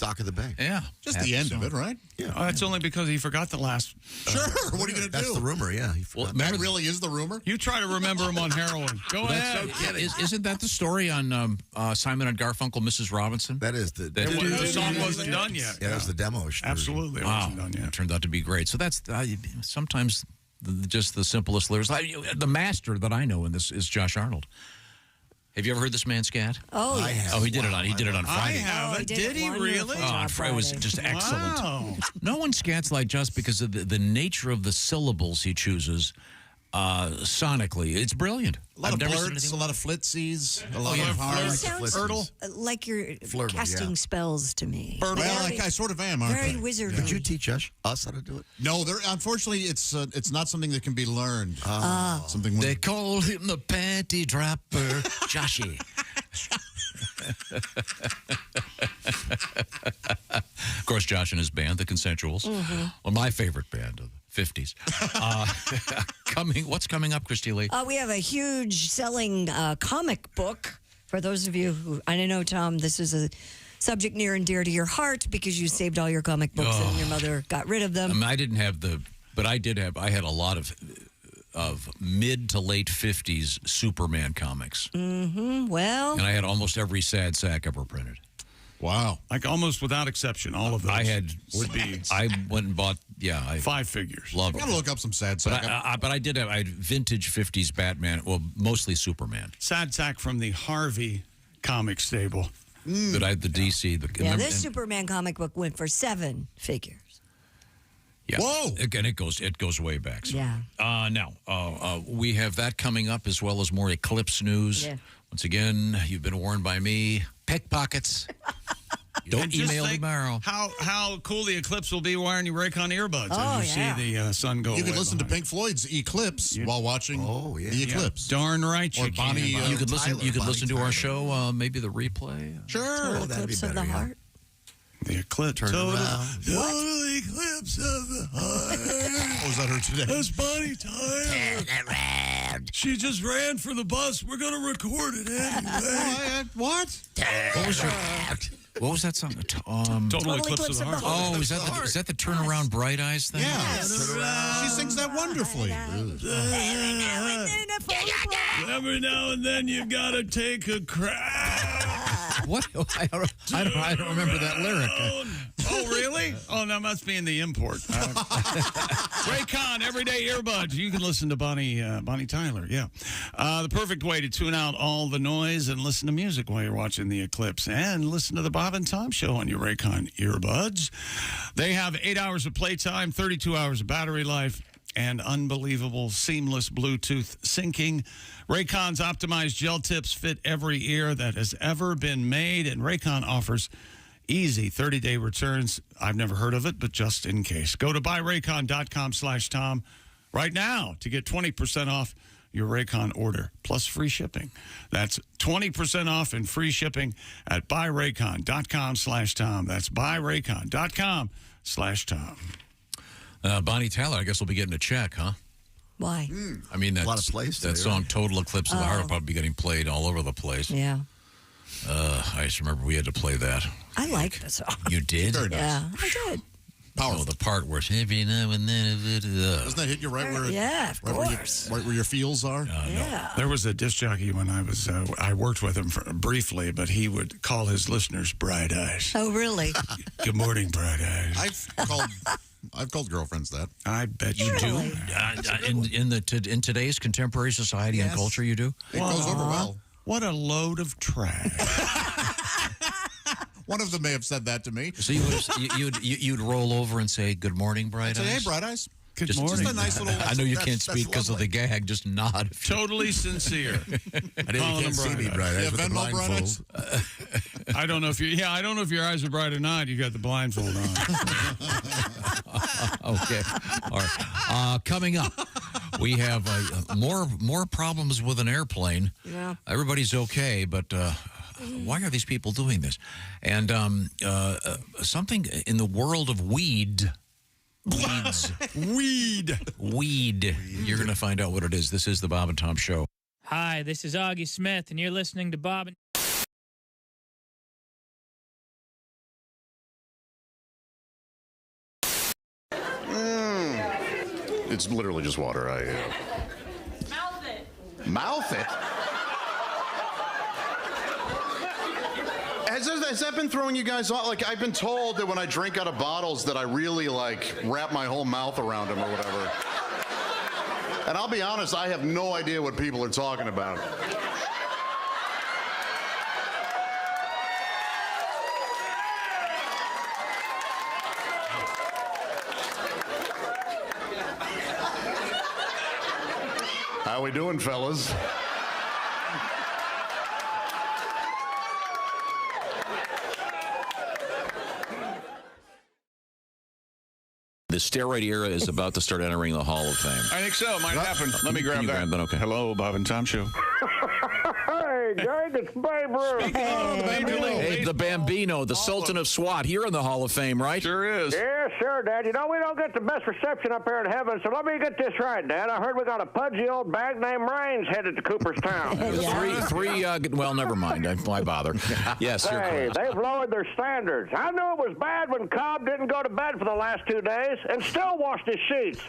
dock of the bay. Yeah. Just the end of it, right? Yeah. Oh, that's only because he forgot the last. Sure. What are you going to do? That's the rumor, yeah. That really is the rumor? You try to remember him on heroin. Go ahead. Isn't that the story on Simon and Garfunkel, Mrs. Robinson? That is the song wasn't done yet. Yeah, that's the demo. Absolutely. It Wow. wasn't done yet. It turned out to be great. So that's sometimes just the simplest lyrics. The master that I know in this is Josh Arnold. Have you ever heard this man scat? Oh, I yes. have. Oh, he did it on Friday. I haven't. Did he really? Oh, it was just excellent. Wow. No one scats like Just because of the nature of the syllables he chooses sonically. It's brilliant. A lot of blurts, a lot of flitsies, a lot of hard. It sounds like you're casting spells to me. Well, I sort of am, aren't Very I? wizardly. Did you teach us how to do it? No, unfortunately, it's not something that can be learned. Something they call him the panty dropper, Joshy. Of course, Josh and his band, the Consensuals, well, my favorite band of the 50s. What's coming up, Christy Lee? We have a huge selling comic book. For those of you who, I don't know, Tom, this is a subject near and dear to your heart because you saved all your comic books and your mother got rid of them. I didn't have but I had a lot of mid to late 50s Superman comics. Well. And I had almost every sad sack ever printed. Wow. Like almost without exception, all of those. I went and bought, 5 figures. Love it. Gotta look up some sad sack. But I had vintage 50s Batman, well, mostly Superman. Sad sack from the Harvey comic stable. But I had the DC. This Superman comic book went for 7 figures. Yeah. Whoa! Again, it goes way back. So. Yeah. Now, we have that coming up as well as more Eclipse news. Yeah. Once again, you've been warned by me. Pickpockets. Don't email tomorrow. How cool the Eclipse will be wearing your Raycon earbuds as you see the sun go. You could listen to Pink Floyd's Eclipse while watching the Eclipse. Darn right you can. You could listen to our show, maybe the replay. Sure. That'd be better, of the heart. The Eclipse. Turn around. The Eclipse of the heart. What was that her today? That's Bonnie Tyler. Turn around. She just ran for the bus. We're going to record it anyway. What? What was that song? Total Eclipse of the Heart. Oh, is that the Turnaround Bright Eyes thing? Yeah. She sings that wonderfully. Every now and then you got to take a crap. What? I don't remember that lyric. Oh, really? Oh, that must be in the import. Raycon Everyday Earbuds. You can listen to Bonnie Tyler. Yeah. The perfect way to tune out all the noise and listen to music while you're watching the Eclipse. And listen to the Bob and Tom Show on your Raycon earbuds. They have 8 hours of playtime, 32 hours of battery life, and unbelievable seamless Bluetooth syncing. Raycon's optimized gel tips fit every ear that has ever been made, and Raycon offers easy 30-day returns. I've never heard of it, but just in case. Go to buyraycon.com/Tom right now to get 20% off your Raycon order, plus free shipping. That's 20% off and free shipping at buyraycon.com/Tom. That's buyraycon.com/Tom. Bonnie Tyler, I guess, will be getting a check, huh? Why? I mean, a lot of plays that song, Total Eclipse of the Heart, will probably be getting played all over the place. Yeah. I just remember we had to play that. I like the song. You did? Very nice. Yeah, I did. Oh, the part where every now and then. Doesn't that hit you right where? Of course. Right where your feels are. Yeah. There was a disc jockey when I worked with him briefly, but he would call his listeners Bright Eyes. Oh, really? Good morning, Bright Eyes. I've called girlfriends that. I bet you Really? do. In today's contemporary society and culture, you do? It goes over well. What a load of trash. One of them may have said that to me. So you'd roll over and say, "Good morning, Bright Eyes." Say, hey, Bright Eyes. Good morning. Just a nice little. I know you can't speak because of the gag. Just nod. Totally sincere. I know you can't see me, Bright Eyes, with the Venmo Bright Eyes. blindfold. I don't know if your eyes are bright or not. You got the blindfold on. Okay. All right. Coming up, we have more problems with an airplane. Yeah. Everybody's okay, but why are these people doing this? And something in the world of weeds. Weed. You're going to find out what it is. This is the Bob and Tom Show. Hi, this is Augie Smith, and you're listening to Bob and It's literally just water. Mouth it. Mouth it? Has that been throwing you guys off? Like, I've been told that when I drink out of bottles that I really, like, wrap my whole mouth around them or whatever. And I'll be honest, I have no idea what people are talking about. How we doing, fellas? The steroid era is about to start entering the Hall of Fame. I think so. It might happen. Let me grab that. Okay. Hello, Bob and Tom Show. Hey, gang, it's Babe Ruth. Hey, the Bambino, the Sultan of SWAT, here in the Hall of Fame, right? Sure is. Yeah, sure, Dad. You know, we don't get the best reception up here in heaven, so let me get this right, Dad. I heard we got a pudgy old bag named Raines headed to Cooperstown. Well, never mind. Why bother? Yes, you're Hey, correct. they've lowered their standards. I knew it was bad when Cobb didn't go to bed for the last 2 days and still washed his sheets.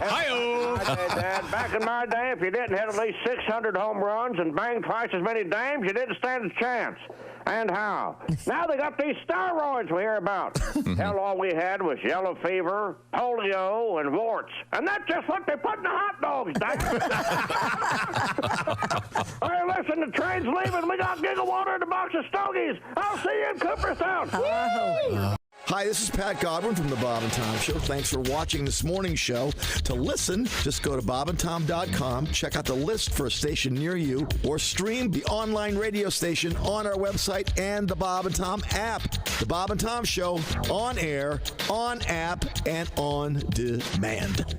Hi-oh. Dad, back in my day, if you didn't hit at least 600 home runs and bang twice as many dames, you didn't stand a chance. And how? Now they got these steroids we hear about. Hell, all we had was yellow fever, polio, and warts. And that's just what they put in the hot dogs, Dad. Hey, listen, the train's leaving. We got gigawater in a box of stogies. I'll see you in Cooperstown. Hi, this is Pat Godwin from the Bob and Tom Show. Thanks for watching this morning's show. To listen, just go to bobandtom.com, check out the list for a station near you, or stream the online radio station on our website and the Bob and Tom app. The Bob and Tom Show, on air, on app, and on demand.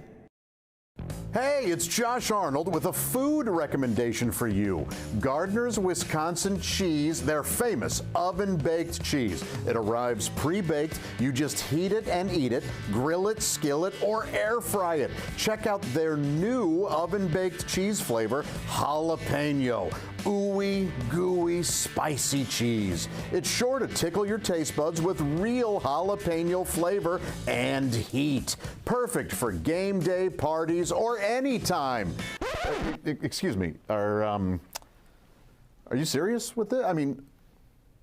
Hey, it's Josh Arnold with a food recommendation for you. Gardner's Wisconsin cheese, their famous oven-baked cheese. It arrives pre-baked. You just heat it and eat it, grill it, skillet, or air fry it. Check out their new oven-baked cheese flavor, jalapeno. Ooey, gooey, spicy cheese. It's sure to tickle your taste buds with real jalapeno flavor and heat. Perfect for game day, parties, or any time. Excuse me, are you serious with this? I mean,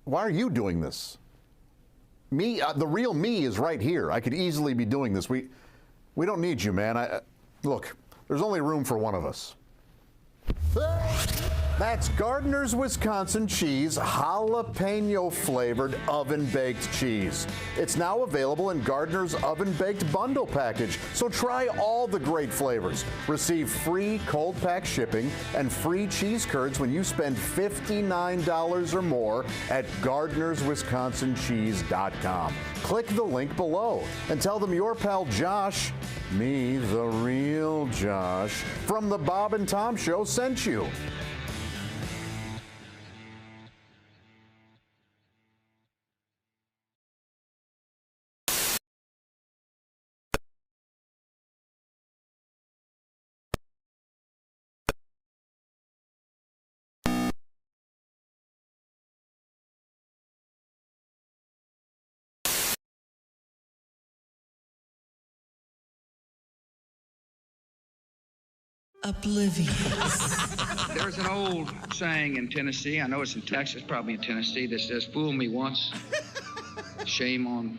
why are you doing this? Me, the real me is right here. I could easily be doing this. We don't need you, man. Look, there's only room for one of us. That's Gardner's Wisconsin cheese, jalapeno flavored oven baked cheese. It's now available in Gardner's oven baked bundle package, so try all the great flavors. Receive free cold pack shipping and free cheese curds when you spend $59 or more at Gardner'sWisconsinCheese.com. Click the link below and tell them your pal Josh, me, the real Josh, from the Bob and Tom Show sent you. Oblivious. There's an old saying in Tennessee, I know it's in Texas, probably in Tennessee, that says, "Fool me once, shame on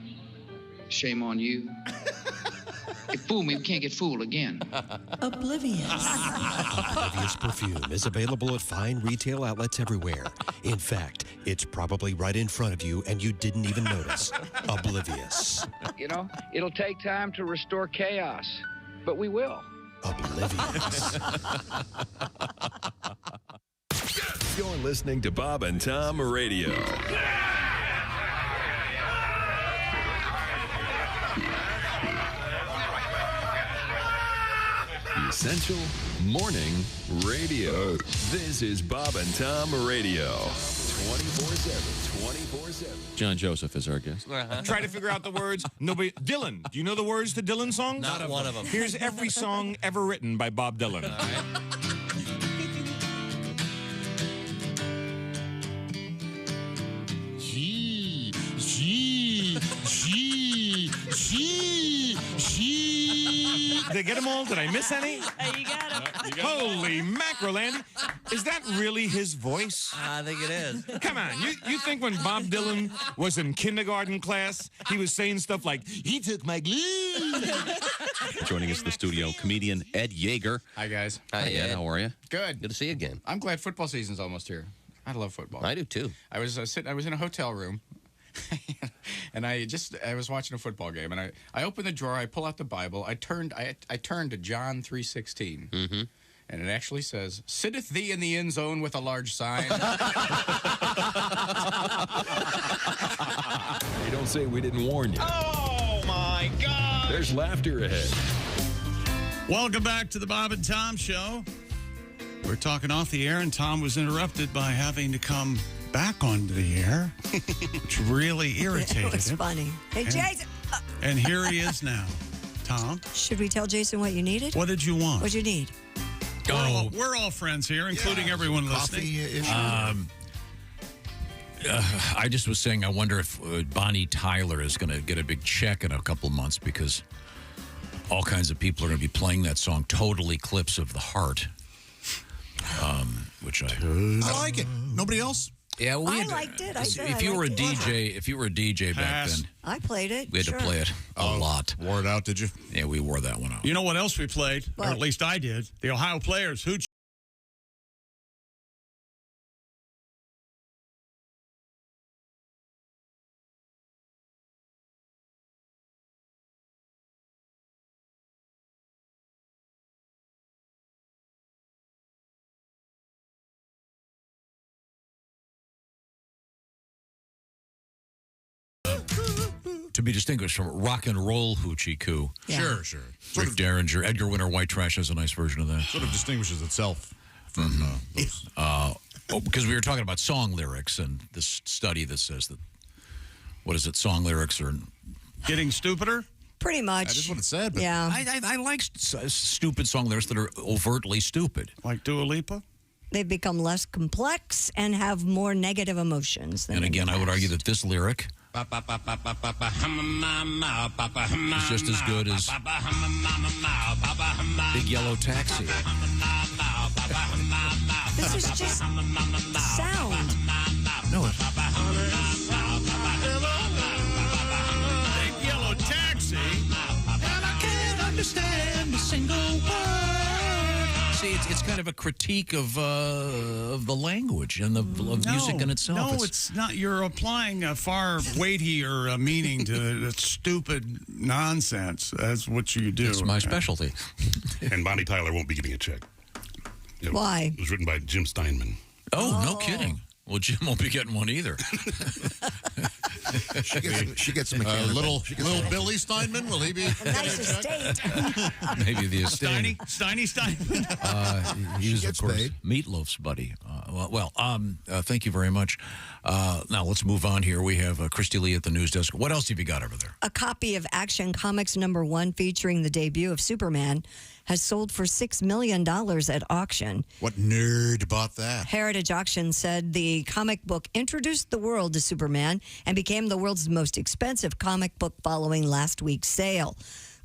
you. If fool me, we can't get fooled again." Oblivious. Oblivious perfume is available at fine retail outlets everywhere. In fact, it's probably right in front of you and you didn't even notice. Oblivious. You know, it'll take time to restore chaos, but we will. Oblivious. You're listening to Bob and Tom Radio. Essential Morning Radio. This is Bob and Tom Radio. 24/7. John Joseph is our guest. Try to figure out the words. Nobody. Dylan. Do you know the words to Dylan songs? Not one of them. Here's every song ever written by Bob Dylan. All right. Gee. Did I get them all? Did I miss any? Hey, you got him. Holy mackerel, Andy. Is that really his voice? I think it is. Come on. You think when Bob Dylan was in kindergarten class, he was saying stuff like, he took my glue? Joining us in the studio, comedian Ed Yeager. Hi, guys. Hi, Ed. How are you? Good. Good to see you again. I'm glad football season's almost here. I love football. I do, too. I was in a hotel room, and I was watching a football game, and I opened the drawer, I pull out the Bible, I turned to John 3:16, and it actually says, "Sitteth thee in the end zone with a large sign." You don't say we didn't warn you. Oh, my God. There's laughter ahead. Welcome back to the Bob and Tom Show. We're talking off the air, and Tom was interrupted by having to come back onto the air, which really irritated It was him. funny. Hey, Jason. And here he is now. Tom? Should we tell Jason what you needed? What did you want? What'd you need? We're all friends here, including everyone listening. I just was saying, I wonder if Bonnie Tyler is going to get a big check in a couple of months because all kinds of people are going to be playing that song, Total Eclipse of the Heart, which I like it. Nobody else? I Yeah, liked it. I said if you were a DJ back then, I played it. we had to play it a lot. Wore it out, did you? Yeah, we wore that one out. You know what else we played? What? Or at least I did. The Ohio Players Hooch. To be distinguished from Rock and Roll Hoochie Coo. Yeah. Sure. Rick Derringer, Edgar Winter White Trash has a nice version of that. Sort of distinguishes itself from those. Because we were talking about song lyrics and this study that says that, what is it, song lyrics are getting stupider? Pretty much. That is what it said. But Yeah. I like stupid song lyrics that are overtly stupid. Like Dua Lipa? They've become less complex and have more negative emotions. Than And again, I would argue that this lyric is just as good as Big Yellow Taxi. This is just sound. No, Big Yellow Taxi. And I can't understand a single word. See, it's kind of a critique of the language and of music in itself. No, it's not. You're applying a far weightier meaning to stupid nonsense. That's what you do. It's my specialty. And Bonnie Tyler won't be getting a check. Why? It was written by Jim Steinman. Oh, no kidding. Well, Jim won't be getting one either. She gets a mechanical. Little Billy Steinman, will he be? Nice estate. Maybe the estate. Steiny Steinman. He's, of gets course, paid. Meatloaf's buddy. Thank you very much. Now, let's move on here. We have Christy Lee at the news desk. What else have you got over there? A copy of Action Comics #1 featuring the debut of Superman has sold for $6 million at auction. What nerd bought that? Heritage Auction said the comic book introduced the world to Superman and became the world's most expensive comic book following last week's sale.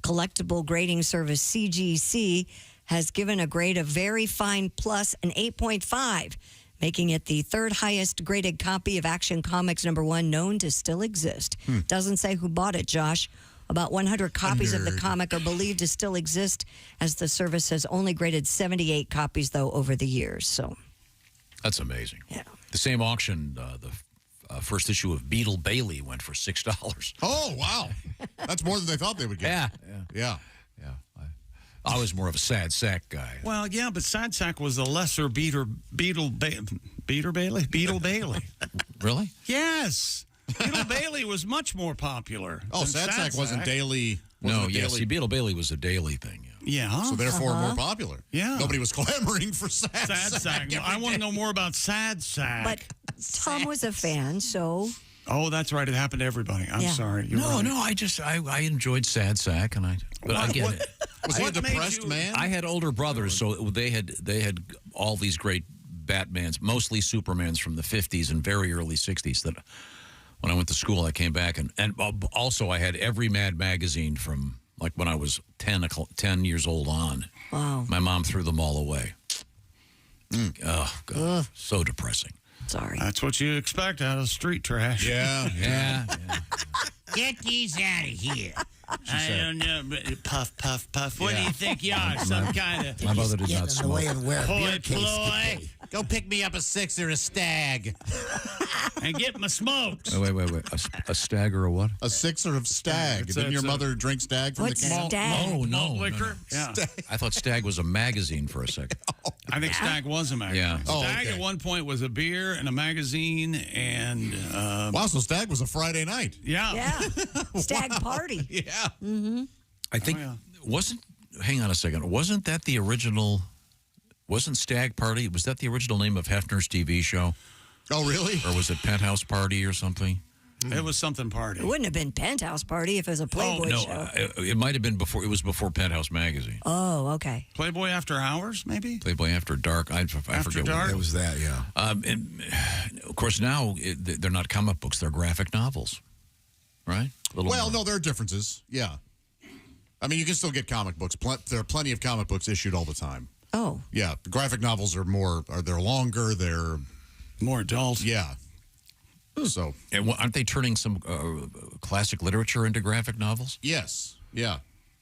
Collectible grading service CGC has given a grade of Very Fine Plus an 8.5, making it the third highest graded copy of Action Comics #1 known to still exist. Doesn't say who bought it, Josh. About 100 copies of the comic are believed to still exist, as the service has only graded 78 copies, though, over the years. So That's amazing. Yeah. The same auction, the first issue of Beetle Bailey went for $6. Oh, wow. That's more than they thought they would get. Yeah. I was more of a sad sack guy. Well, yeah, but Sad Sack was a lesser Beetle Bailey. Really? Yes. Beetle Bailey was much more popular. Oh, Sad Sack wasn't daily. See, Beetle Bailey was a daily thing. Yeah. So therefore more popular. Yeah. Nobody was clamoring for Sad Sack. I want to know more about Sad Sack. But Tom was a fan, so... Oh, that's right. It happened to everybody. I'm sorry. You're right. No. I enjoyed Sad Sack, and I get it. Was he a depressed man? I had older brothers, so they had all these great Batmans, mostly Supermans from the 50s and very early 60s. That when I went to school, I came back and also I had every Mad magazine from like when I was 10 years old on. Wow. My mom threw them all away. Oh, God. So depressing. Sorry. That's what you expect out of street trash. Yeah. Get these out of here. I don't know, but puff, puff, puff. What do you think you are? Some kind of My mother did not Get in the way smoke. and wear a Hoi beer case. ploy. Go pick me up a 6 or a stag. And get my smokes. Wait. A stag or a what? A 6 or a stag. Didn't your mother drink stag from What's the can? stag? Oh, Malt no. liquor? Yeah. I thought Stag was a magazine for a second. I think Stag was a magazine. Yeah. Stag okay. at one point was a beer and a magazine and... Wow, so stag was a Friday night. Yeah. Yeah. Stag party. Yeah. Mm-hmm. I think, hang on a second, wasn't that the original, wasn't Stag Party, was that the original name of Hefner's TV show? Oh, really? Or was it Penthouse Party or something? It was something party. It wouldn't have been Penthouse Party if it was a Playboy show. It might have been before, it was before Penthouse Magazine. Oh, okay. Playboy After Hours, maybe? Playboy After Dark, I forget Dark? what It was that, yeah. And, of course, now they're not comic books, they're graphic novels, right? Well, no, there are differences. Yeah. I mean, you can still get comic books. There are plenty of comic books issued all the time. Oh. Yeah. The graphic novels are they're longer, they're more adult. Yeah. So, and aren't they turning some classic literature into graphic novels? Yes. Yeah.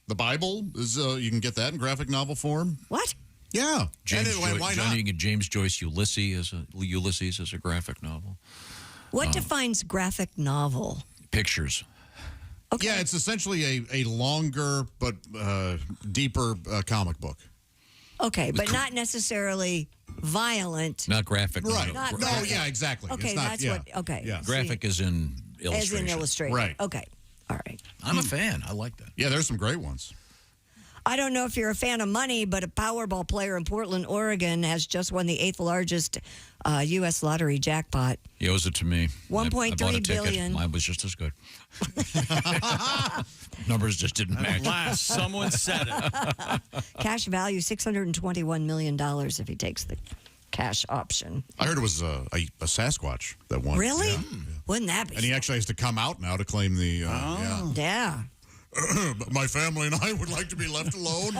The Bible is you can get that in graphic novel form. What? Yeah. Why not? You can get James Joyce Ulysses as a graphic novel. What defines graphic novel? Pictures. Okay. Yeah, it's essentially a longer but deeper comic book. Okay, but not necessarily violent. Not graphic. Right. Not no, graphic. yeah, exactly. Okay, it's not, that's yeah. what. Okay. Yeah. Graphic is in illustration. As in illustration. Right. Okay. All right. I'm a fan. I like that. Yeah, there's some great ones. I don't know if you're a fan of money, but a Powerball player in Portland, Oregon has just won the 8th largest U.S. lottery jackpot. He owes it to me. 1.3 I bought a ticket. billion. Mine was just as good. Numbers just didn't match. Alas, someone said it. Cash value $621 million if he takes the cash option. I heard it was a Sasquatch that won. Really? Yeah. Wouldn't that be? And he actually has to come out now to claim the. Yeah. My family and I would like to be left alone.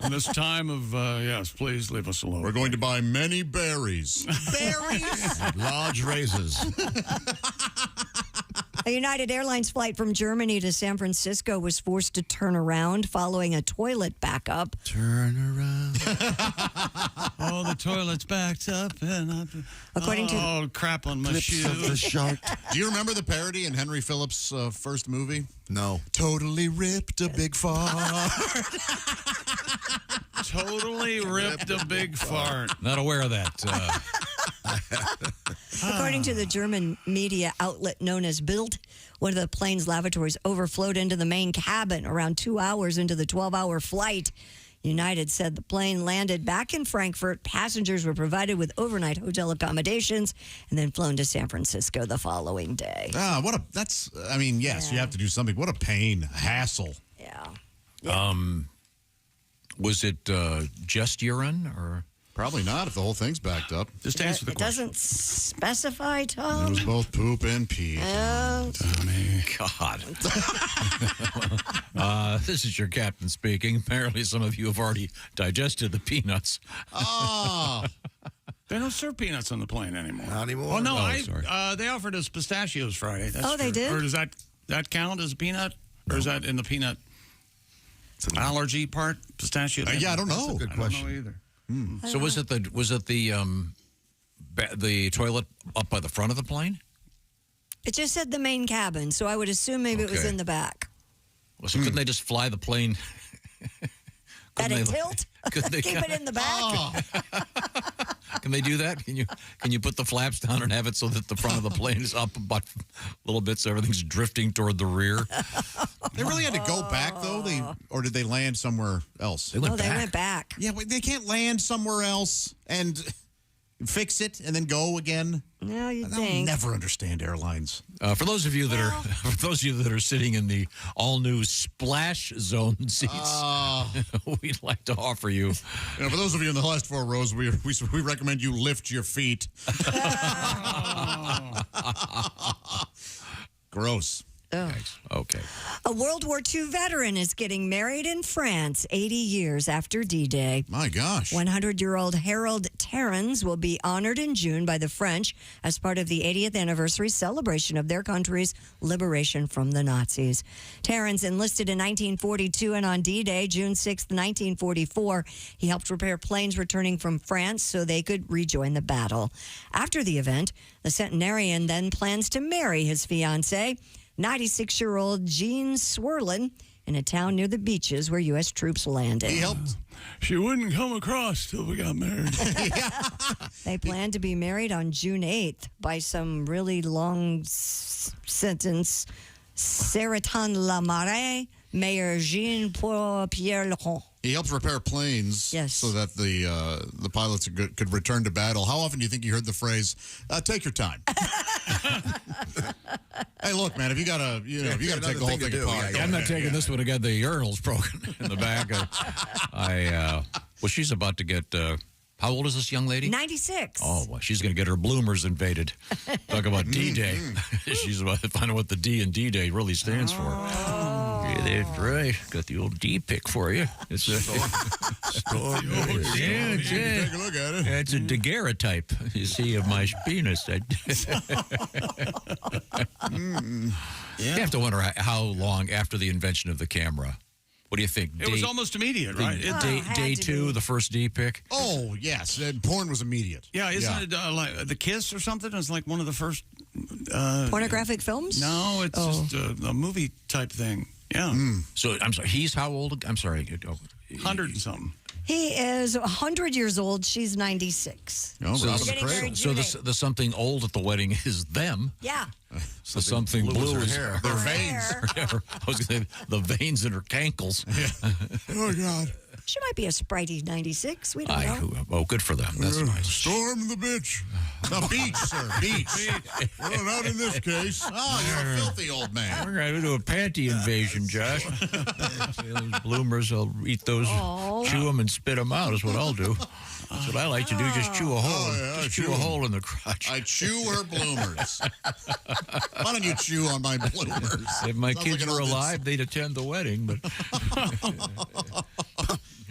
In this time of, yes, please leave us alone. We're going to buy many berries. Berries? Large razors. A United Airlines flight from Germany to San Francisco was forced to turn around following a toilet backup. Turn around. Oh, the toilet's backed up. And According to crap on my shoe. Of the shark. Do you remember the parody in Henry Phillips' first movie? No. Totally ripped a big fart. Totally ripped a big fart. Not aware of that. According to the German media outlet known as Bild, one of the plane's lavatories overflowed into the main cabin around 2 hours into the 12-hour flight. United said the plane landed back in Frankfurt. Passengers were provided with overnight hotel accommodations and then flown to San Francisco the following day. Yes, you have to do something. What a pain, a hassle. Yeah. Was it just urine or? Probably not if the whole thing's backed up. Just answer the It question. doesn't specify, Tom. It was both poop and pee. Tommy. God. This is your captain speaking. Apparently, some of you have already digested the peanuts. Oh. They don't serve peanuts on the plane anymore. Not anymore. Oh, no. sorry. They offered us pistachios Friday. That's they did? Or does that count as a peanut? Or is that in the peanut allergy part? Pistachio? I don't know. That's a good question. I don't know either. So was it the toilet up by the front of the plane? It just said the main cabin, so I would assume maybe it was Okay. in the back. Well, so couldn't they just fly the plane? At a Couldn't they- tilt? couldn't they- Keep it in the back? Can they do that? Can you put the flaps down and have it so that the front of the plane is up about a little bit so everything's drifting toward the rear? They really had to go back, though? Or did they land somewhere else? They went They back. went back. Yeah, but they can't land somewhere else and fix it and then go again. No, you I'll think. never understand airlines. For those of you that are sitting in the all new splash zone seats, we'd like to offer you. For those of you in the last 4 rows, we recommend you lift your feet. Gross. Oh. Okay. A World War II veteran is getting married in France 80 years after D-Day. My gosh. 100-year-old Harold Terrans will be honored in June by the French as part of the 80th anniversary celebration of their country's liberation from the Nazis. Terrans enlisted in 1942, and on D-Day, June 6, 1944, he helped repair planes returning from France so they could rejoin the battle. After the event, the centenarian then plans to marry his fiancée, 96-year-old Jean Swerlin, in a town near the beaches where U.S. troops landed. He helped. She wouldn't come across till we got married. They plan to be married on June 8th by some really long sentence. Serretan-la-Marée, Mayor Jean-Pierre Laurent. He helps repair planes so that the pilots could return to battle. How often do you think you heard the phrase, take your time? Hey, look, man, if you got to take the whole thing apart. I'm not taking this one again. The urinal's broken in the back. Well, she's about to get... how old is this young lady? 96. Oh, well, she's going to get her bloomers invaded. Talk about D-Day. She's about to find out what the D in D-Day really stands for. Yeah, that's right. Got the old D pick for you. It's a Take a look at it. It's a daguerreotype, you see, of my penis. You have to wonder how long after the invention of the camera. What do you think? It was almost immediate, right? Day two, the first D pick? Oh, yes. Porn was immediate. Yeah, isn't it like The Kiss or something? It's like one of the first... pornographic films? No, it's just a movie type thing. Yeah. So, I'm sorry, he's how old? I'm sorry. 100 and something. He is 100 years old. She's 96. Oh, so Getting married June 8th. the something old at the wedding is them. Yeah. So something blue is her hair. Their veins. I was going to say the veins in her cankles. Oh, God. She might be a spritey 96. We don't know. Oh, good for them. That's nice. Storm the bitch. The beach, sir. Beach. Well, not in this case. Oh, you're a filthy old man. We're going to do a panty invasion, Josh. Those bloomers, I'll eat those, chew them and spit them out is what I'll do. That's what I like to do, just chew a hole. Just chew a hole in the crotch. I chew her bloomers. Why don't you chew on my bloomers? If my kids were alive, they'd attend the wedding, but...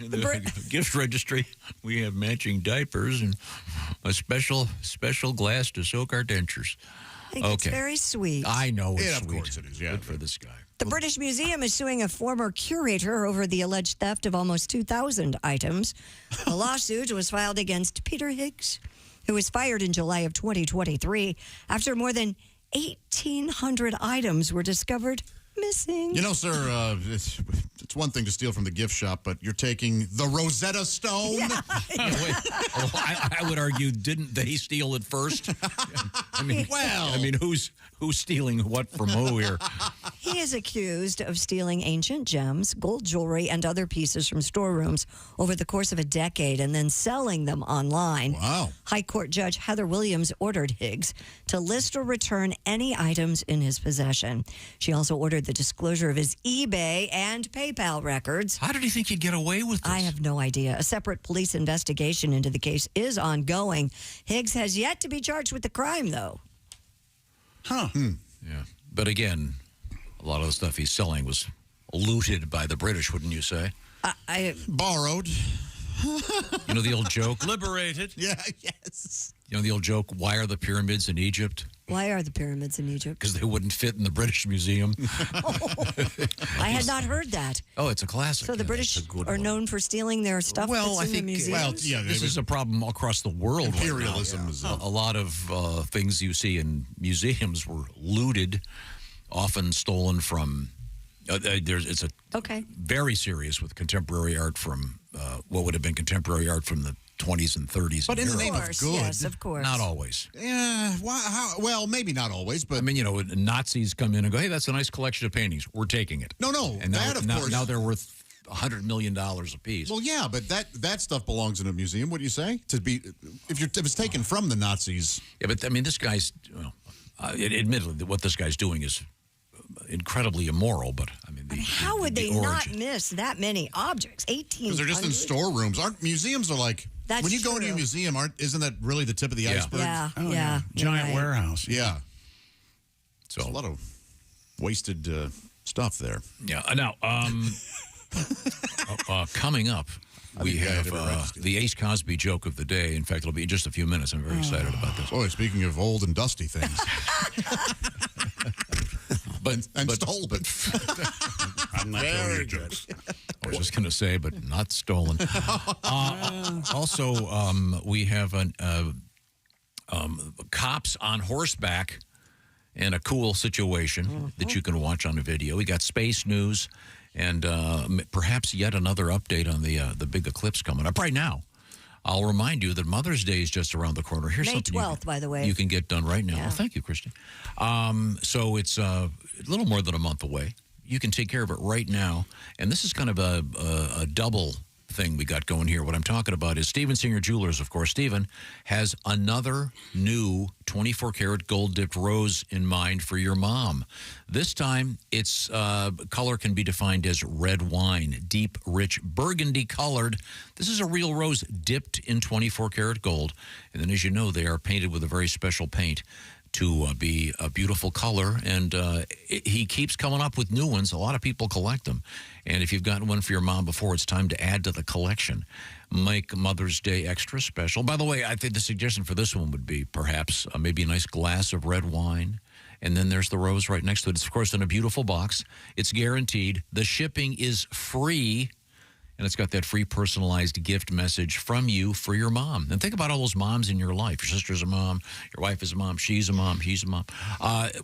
In the gift registry, we have matching diapers and a special glass to soak our dentures. I think it's very sweet. I know it's sweet. Of course it is, yeah. Good for this guy. The British Museum is suing a former curator over the alleged theft of almost 2,000 items. The lawsuit was filed against Peter Higgs, who was fired in July of 2023 after more than 1,800 items were discovered missing. You know, sir, it's one thing to steal from the gift shop, but you're taking the Rosetta Stone? Yeah. I would argue, didn't they steal it first? I mean, who's stealing what from who here? He is accused of stealing ancient gems, gold jewelry, and other pieces from storerooms over the course of a decade and then selling them online. Wow. High Court Judge Heather Williams ordered Higgs to list or return any items in his possession. She also ordered the disclosure of his eBay and PayPal records. How did he think he'd get away with this? I have no idea. A separate police investigation into the case is ongoing. Higgs has yet to be charged with the crime, though. Huh. Yeah. But again, a lot of the stuff he's selling was looted by the British, wouldn't you say? Borrowed. You know the old joke? Liberated. Yeah, yes. You know the old joke, why are the pyramids in Egypt? Why are the pyramids in Egypt? Because they wouldn't fit in the British Museum. I had not heard that. Oh, it's a classic. So the British are known for stealing their stuff that's in the museums? This is a problem across the world. Imperialism right is a lot of things you see in museums were looted, often stolen from... it's very serious with contemporary art from what would have been contemporary art from the 20s and 30s. But in the name of good. Yes, of course. Not always. Yeah, well, maybe not always, but... I mean, Nazis come in and go, hey, that's a nice collection of paintings. We're taking it. No, and that, of course... Now they're worth $100 million a piece. Well, yeah, but that stuff belongs in a museum, wouldn't you say? If it's taken from the Nazis... Yeah, but, I mean, this guy's... admittedly, what this guy's doing is incredibly immoral, but I mean, how would they not miss that many objects? 1,800. Because they're just in storerooms. Aren't museums are like when you go into a museum? Isn't that really the tip of the iceberg? Yeah, Giant warehouse. Yeah. So a lot of wasted stuff there. Yeah. Now, coming up, we have the Ace Cosby joke of the day. In fact, it'll be in just a few minutes. I'm very excited about this. Boy, speaking of old and dusty things. but stolen. I'm not telling you jokes. I was just going to say, but not stolen. Also, we have cops on horseback in a cool situation that you can watch on a video. We got space news and perhaps yet another update on the big eclipse coming up right now. I'll remind you that Mother's Day is just around the corner. Here's May something 12th, by the way. you can get done right now. Yeah. Well, thank you, Christy. So it's a little more than a month away. You can take care of it right now. And this is kind of a double thing we got going here. What I'm talking about is Steven Singer Jewelers, of course. Steven has another new 24-karat gold-dipped rose in mind for your mom. This time, its color can be defined as red wine, deep, rich, burgundy-colored. This is a real rose dipped in 24-karat gold. And then, as you know, they are painted with a very special paint to be a beautiful color, and he keeps coming up with new ones. A lot of people collect them, and if you've gotten one for your mom before, it's time to add to the collection. Make Mother's Day extra special. By the way, I think the suggestion for this one would be perhaps maybe a nice glass of red wine, and then there's the rose right next to it. It's, of course, in a beautiful box. It's guaranteed. The shipping is free. And it's got that free personalized gift message from you for your mom. And think about all those moms in your life. Your sister's a mom. Your wife is a mom. She's a mom. He's a mom.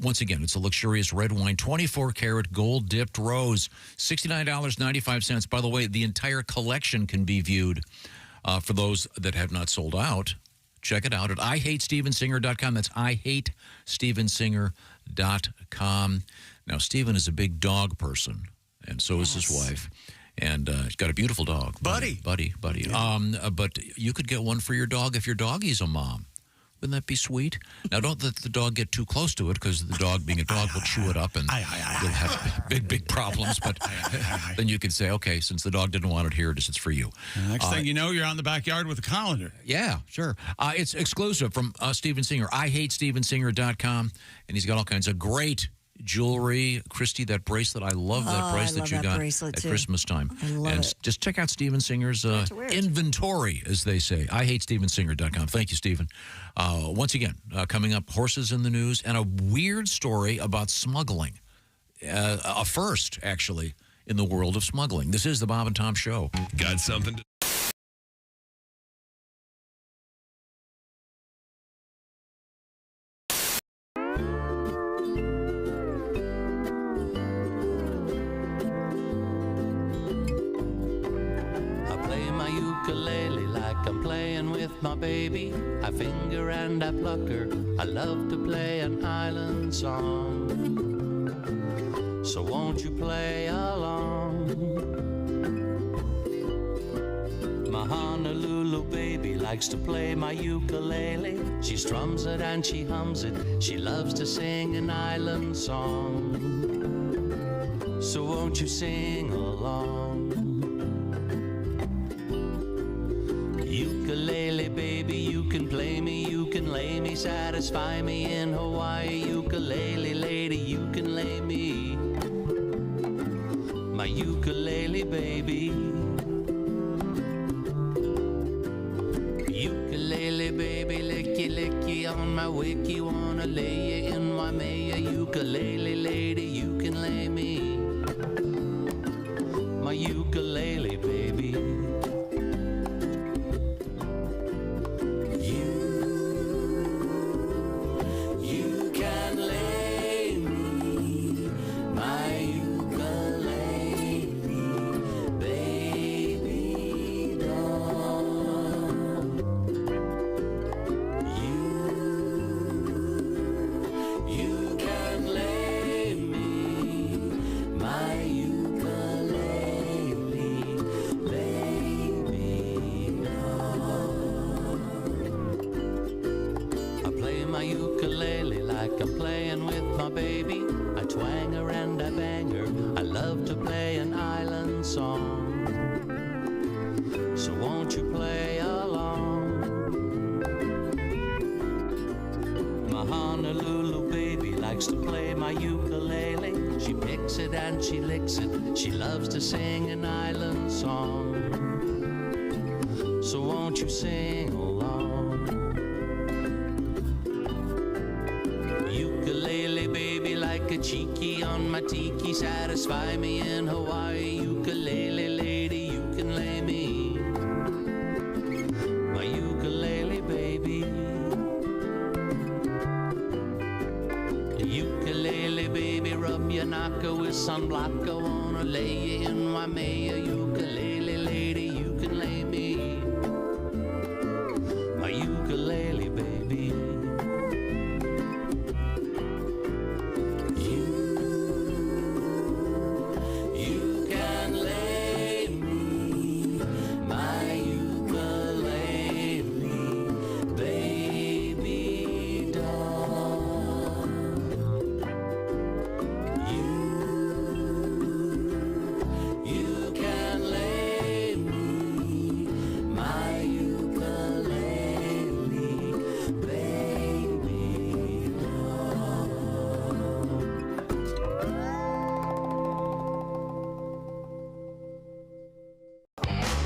Once again, it's a luxurious red wine, 24-karat gold-dipped rose, $69.95. By the way, the entire collection can be viewed for those that have not sold out. Check it out at IHateStevenSinger.com. That's IHateStevenSinger.com. Now, Steven is a big dog person, and so is his wife. And he's got a beautiful dog. Buddy. Yeah. But you could get one for your dog if your doggy's a mom. Wouldn't that be sweet? Now, don't let the dog get too close to it, because the dog, being a dog, will chew it up and you'll have big problems. But then you can say, okay, since the dog didn't want it, here it is. It's for you. Next thing you know, you're out in the backyard with a colander. Yeah, sure. It's exclusive from Steven Singer. IHateStevenSinger.com. And he's got all kinds of great jewelry. Christy, that bracelet, I love that bracelet you got at Christmas time. I love it. Just check out Steven Singer's inventory, as they say. IHateStevenSinger.com. Thank you, Steven. Once again, coming up, horses in the news and a weird story about smuggling. A first, actually, in the world of smuggling. This is the Bob and Tom Show. Got something to ukulele like I'm playing with my baby. I finger and I pluck her. I love to play an island song. So won't you play along? My Honolulu baby likes to play my ukulele. She strums it and she hums it. She loves to sing an island song. So won't you sing along? Ukulele baby, you can play me, you can lay me, satisfy me in Hawaii. Ukulele lady, you can lay me, my ukulele baby. Ukulele baby, licky licky on my wiki, wanna lay you in Waimea. Ukulele lady, you can lay me, my ukulele baby. Honolulu baby likes to play my ukulele. She picks it and she licks it. She loves to sing an island song. So won't you sing along? Ukulele baby, like a cheeky on my tiki, satisfy me in Hawaii. Ukulele lady, you can lay me. My ukulele baby. Ukulele baby, rub your knocker with sunblock. I wanna lay you in Waimea. Ukulele lady, you can lay me. My ukulele baby. You can lay me. My ukulele baby doll. You can lay me, my ukulele baby doll.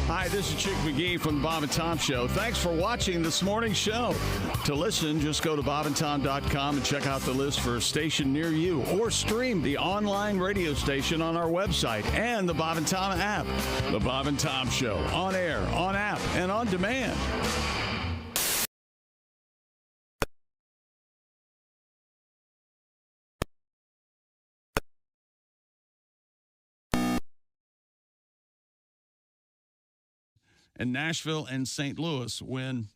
Hi, this is Chick McGee from the Bob and Tom Show. Thanks for watching this morning's show. To listen, just go to bobandtom.com and check out the list for a station near you, or stream the online radio station on our website and the Bob and Tom app. The Bob and Tom Show, on air, on app, and on demand. And Nashville and St. Louis win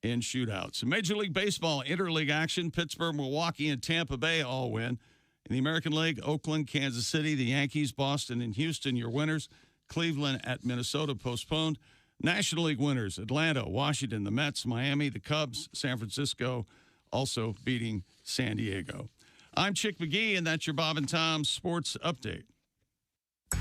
in shootouts. In Major League Baseball interleague action, Pittsburgh, Milwaukee, and Tampa Bay all win. In the American League, Oakland, Kansas City, the Yankees, Boston, and Houston, your winners. Cleveland at Minnesota postponed. National League winners, Atlanta, Washington, the Mets, Miami, the Cubs, San Francisco, also beating San Diego. I'm Chick McGee, and that's your Bob and Tom Sports Update.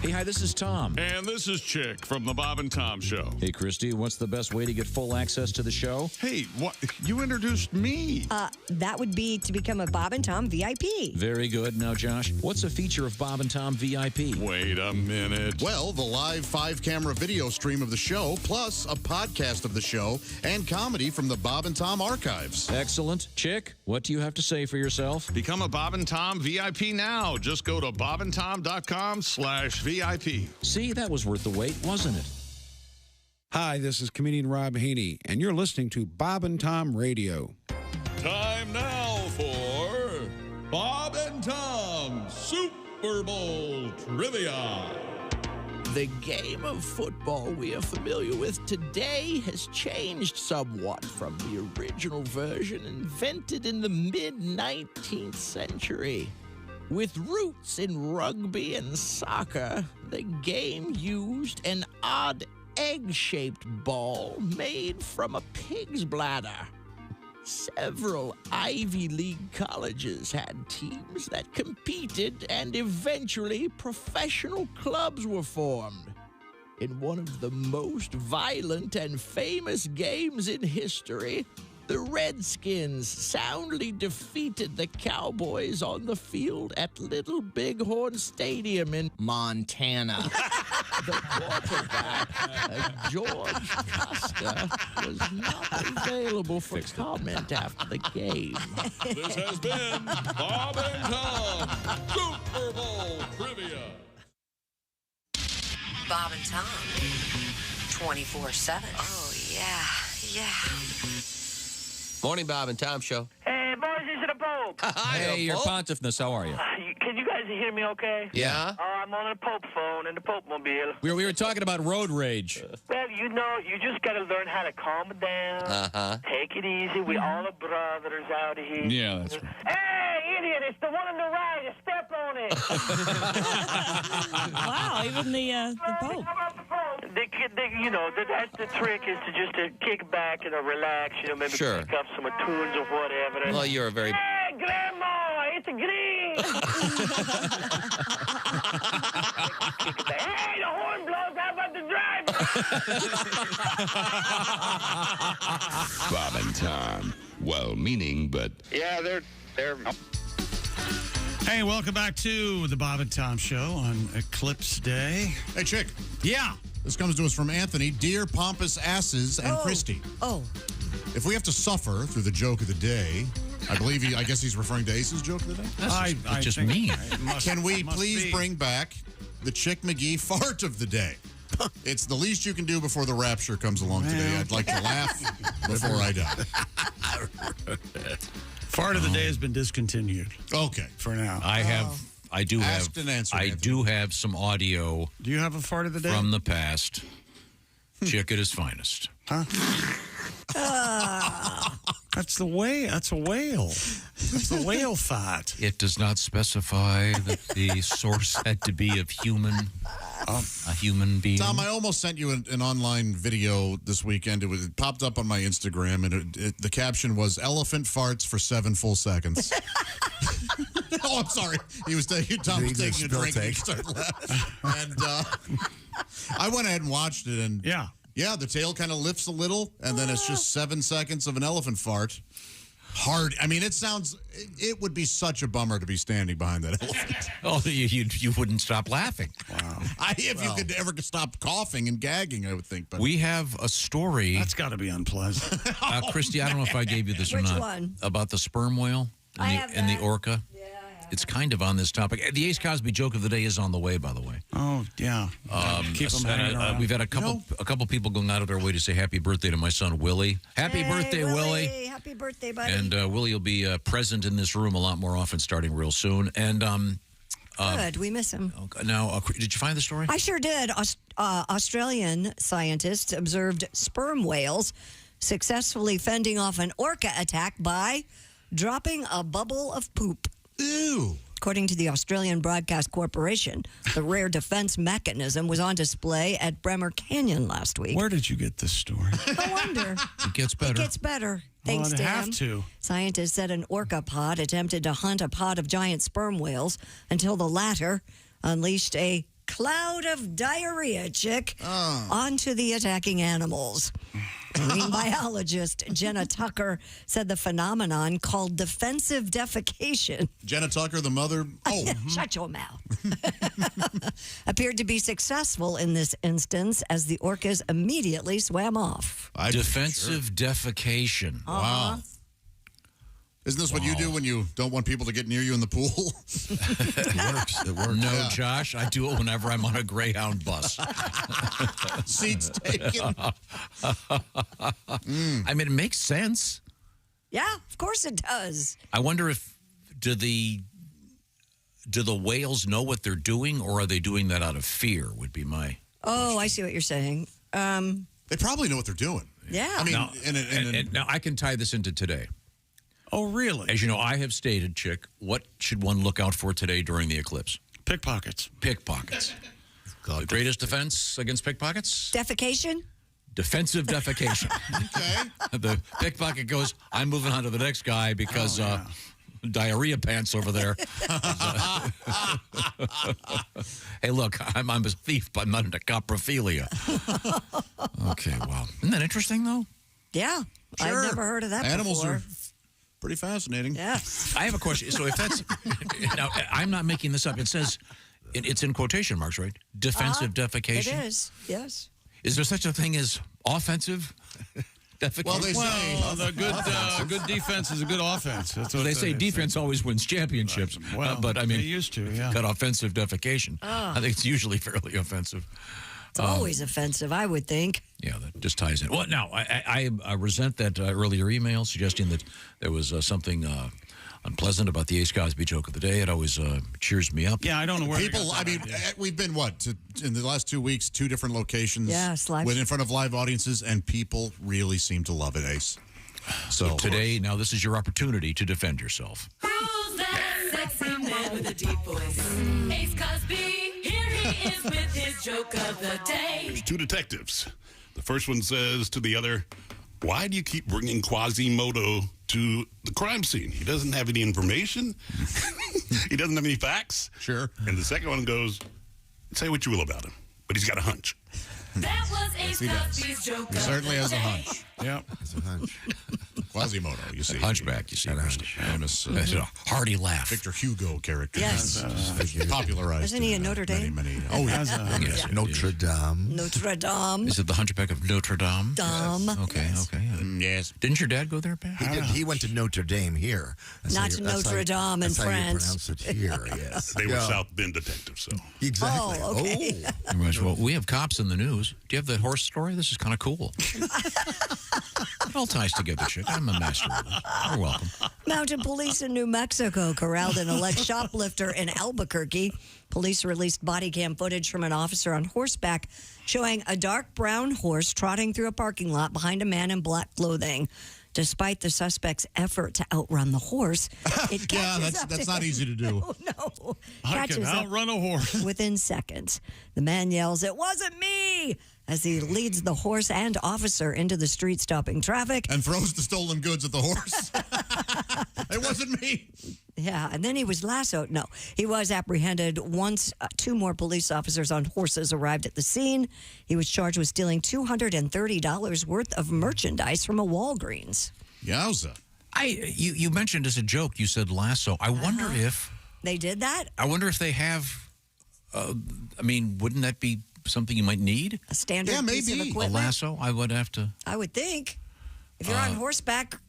Hey, hi, this is Tom. And this is Chick from the Bob and Tom Show. Hey, Christy, what's the best way to get full access to the show? Hey, what? You introduced me. That would be to become a Bob and Tom VIP. Very good. Now, Josh, what's a feature of Bob and Tom VIP? Wait a minute. Well, the live 5-camera video stream of the show, plus a podcast of the show and comedy from the Bob and Tom archives. Excellent. Chick, what do you have to say for yourself? Become a Bob and Tom VIP now. Just go to bobandtom.com/VIP. See, that was worth the wait, wasn't it? Hi, this is comedian Rob Haney, and you're listening to Bob and Tom Radio. Time now for Bob and Tom Super Bowl Trivia. The game of football we are familiar with today has changed somewhat from the original version invented in the mid-19th century. With roots in rugby and soccer, the game used an odd egg-shaped ball made from a pig's bladder. Several Ivy League colleges had teams that competed, and eventually professional clubs were formed. In one of the most violent and famous games in history, the Redskins soundly defeated the Cowboys on the field at Little Bighorn Stadium in Montana. The quarterback, George Costa, was not available for comment after the game. This has been Bob and Tom Super Bowl Trivia. Bob and Tom, 24/7. Oh, yeah. Morning, Bob and Tom Show. Hey, boys, this is the Pope. Hey, your pontiffness, how are you? Can you guys hear me okay? Yeah. I'm on the Pope phone in the Pope mobile. We were talking about road rage. Well, you know, you just got to learn how to calm it down. Uh-huh. Take it easy. We all are brothers out here. Yeah, that's right. Hey, idiot, it's the one on the right. You step on it. Wow, even the Pope. You know, that's the trick, is to just to kick back and relax, you know, maybe Sure. pick up some tunes or whatever. Well, you're a very... Hey, Grandma, it's a green. Hey, the horn blows. How about the driver? Bob and Tom. Well-meaning, but... Yeah, they're... Hey, welcome back to the Bob and Tom Show on Eclipse Day. Hey, Chick. Yeah. This comes to us from Anthony. Dear Pompous Asses and Christy. Oh. If we have to suffer through the joke of the day, I guess he's referring to Ace's joke of the day? That's just me. Can we please bring back the Chick McGee fart of the day? It's the least you can do before the rapture comes along today. I'd like to laugh before I die. Fart of the day has been discontinued. Okay. For now. I do have some audio. Do you have a fart of the day? From the past. Chick at his finest. Huh? That's a whale. That's the whale fart. It does not specify that the source had to be of a human being. Tom, I almost sent you an online video this weekend. It popped up on my Instagram, and the caption was "Elephant farts for 7 full seconds." Oh, I'm sorry. Tom was taking a drink and he started laughing. And I went ahead and watched it, and yeah, the tail kind of lifts a little, and then it's just 7 seconds of an elephant fart. Hard. I mean, it would be such a bummer to be standing behind that elephant. Oh, you wouldn't stop laughing. Wow. If you could ever stop coughing and gagging, I would think. But we have a story. That's got to be unpleasant. Christy, I don't know if I gave you this or not. Which one? About the sperm whale and the orca. It's kind of on this topic. The Ace Cosby joke of the day is on the way, by the way. Oh, yeah. Keep them hanging around. We've had a couple people going out of their way to say happy birthday to my son, Willie. Happy birthday, Willie. Happy birthday, buddy. And Willie will be present in this room a lot more often starting real soon. And good. We miss him. Now, did you find the story? I sure did. Australian scientists observed sperm whales successfully fending off an orca attack by dropping a bubble of poop. Ew. According to the Australian Broadcast Corporation, the rare defense mechanism was on display at Bremer Canyon last week. Where did you get this story? No wonder. It gets better. It gets better. Thanks, well, Dan. Have to. Scientists said an orca pod attempted to hunt a pod of giant sperm whales until the latter unleashed a cloud of diarrhea, onto the attacking animals. Marine biologist Jenna Tucker said the phenomenon, called defensive defecation. Jenna Tucker, the mother. Oh, shut your mouth. Appeared to be successful in this instance as the orcas immediately swam off. Defensive defecation. Wow. Isn't this what you do when you don't want people to get near you in the pool? It works. No, Josh, I do it whenever I'm on a Greyhound bus. Seats taken. I mean, it makes sense. Yeah, of course it does. I wonder if do the whales know what they're doing, or are they doing that out of fear? Would be my. Oh, I see what you're saying. They probably know what they're doing. Yeah. I mean, now I can tie this into today. Oh, really? As you know, I have stated, Chick, what should one look out for today during the eclipse? Pickpockets. Pickpockets. The greatest defense against pickpockets? Defecation? Defensive defecation. Okay. The pickpocket goes, I'm moving on to the next guy because diarrhea pants over there. Hey, look, I'm a thief, but I'm not into coprophilia. Okay, wow. Isn't that interesting, though? Yeah. Sure. I've never heard of that Animals before. are pretty fascinating. Yeah. I have a question. So if that's... Now, I'm not making this up. It says... It's in quotation marks, right? Defensive defecation? It is, yes. Is there such a thing as offensive defecation? Well, they say good defense is a good offense. That's what they say defense always wins championships. Well, but I mean, they used to, yeah. Got offensive defecation. Oh. I think it's usually fairly offensive. It's always offensive, I would think. Yeah, that just ties in. Well, now, I resent that earlier email suggesting that there was something unpleasant about the Ace Cosby joke of the day. It always cheers me up. Yeah, I don't know where people. I mean, we've been in the last 2 weeks, 2 different locations. Yes, live. In front of live audiences, and people really seem to love it, Ace. So today, now this is your opportunity to defend yourself. Who's that sexy man with a deep voice? Ace Cosby, here he is with his joke of the day. There's 2 detectives. The first one says to the other, "Why do you keep bringing Quasimodo to the crime scene? He doesn't have any information. He doesn't have any facts." Sure. And the second one goes, "Say what you will about him, but he's got a hunch." That was Ace Cosby's joke. He certainly has a hunch. Yep. Has a hunch. Quasimodo, you see. Hunchback, you see. Famous hearty laugh. Victor Hugo character. Yes. Popularized. Isn't he in Notre Dame? Many. Oh, yes. Notre Dame. Notre Dame. Is it the Hunchback of Notre Dame? Dame. Okay, okay. Yes. Didn't your dad go there, Pat? He did. He went to Notre Dame here. Not Notre Dame in France. That's how you pronounce it here, yes. They were South Bend detectives, so. Exactly. Oh, okay. Well, we have cops in the news. Do you have the horse story? This is kind of cool. It all ties together, chick. I'm a master of it. You're welcome. Mounted police in New Mexico corralled an alleged shoplifter in Albuquerque. Police released body cam footage from an officer on horseback showing a dark brown horse trotting through a parking lot behind a man in black clothing. Despite the suspect's effort to outrun the horse, it catches up that's to not him. easy to do. No. I can outrun a horse. Within seconds. The man yells, "It wasn't me!" as he leads the horse and officer into the street, stopping traffic. And throws the stolen goods at the horse. It wasn't me. Yeah, and then he was lassoed. No, he was apprehended once 2 more police officers on horses arrived at the scene. He was charged with stealing $230 worth of merchandise from a Walgreens. Yowza. You mentioned as a joke, you said lasso. I wonder if... They did that? I wonder if they have... wouldn't that be something you might need? A standard piece of equipment? A lasso? I would have to... I would think. If you're on horseback...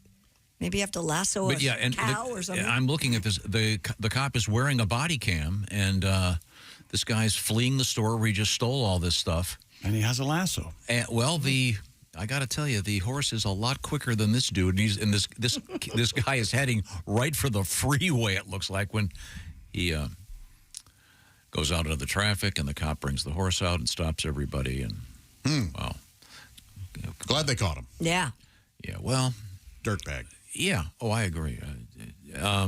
Maybe you have to lasso a cow or something. I'm looking at this. The cop is wearing a body cam, and this guy's fleeing the store where he just stole all this stuff. And he has a lasso. And, I got to tell you, the horse is a lot quicker than this dude. And this guy is heading right for the freeway, it looks like, when he goes out into the traffic, and the cop brings the horse out and stops everybody. And, wow. Glad they caught him. Yeah. Yeah, well. Dirtbag. Yeah. Oh, I agree. I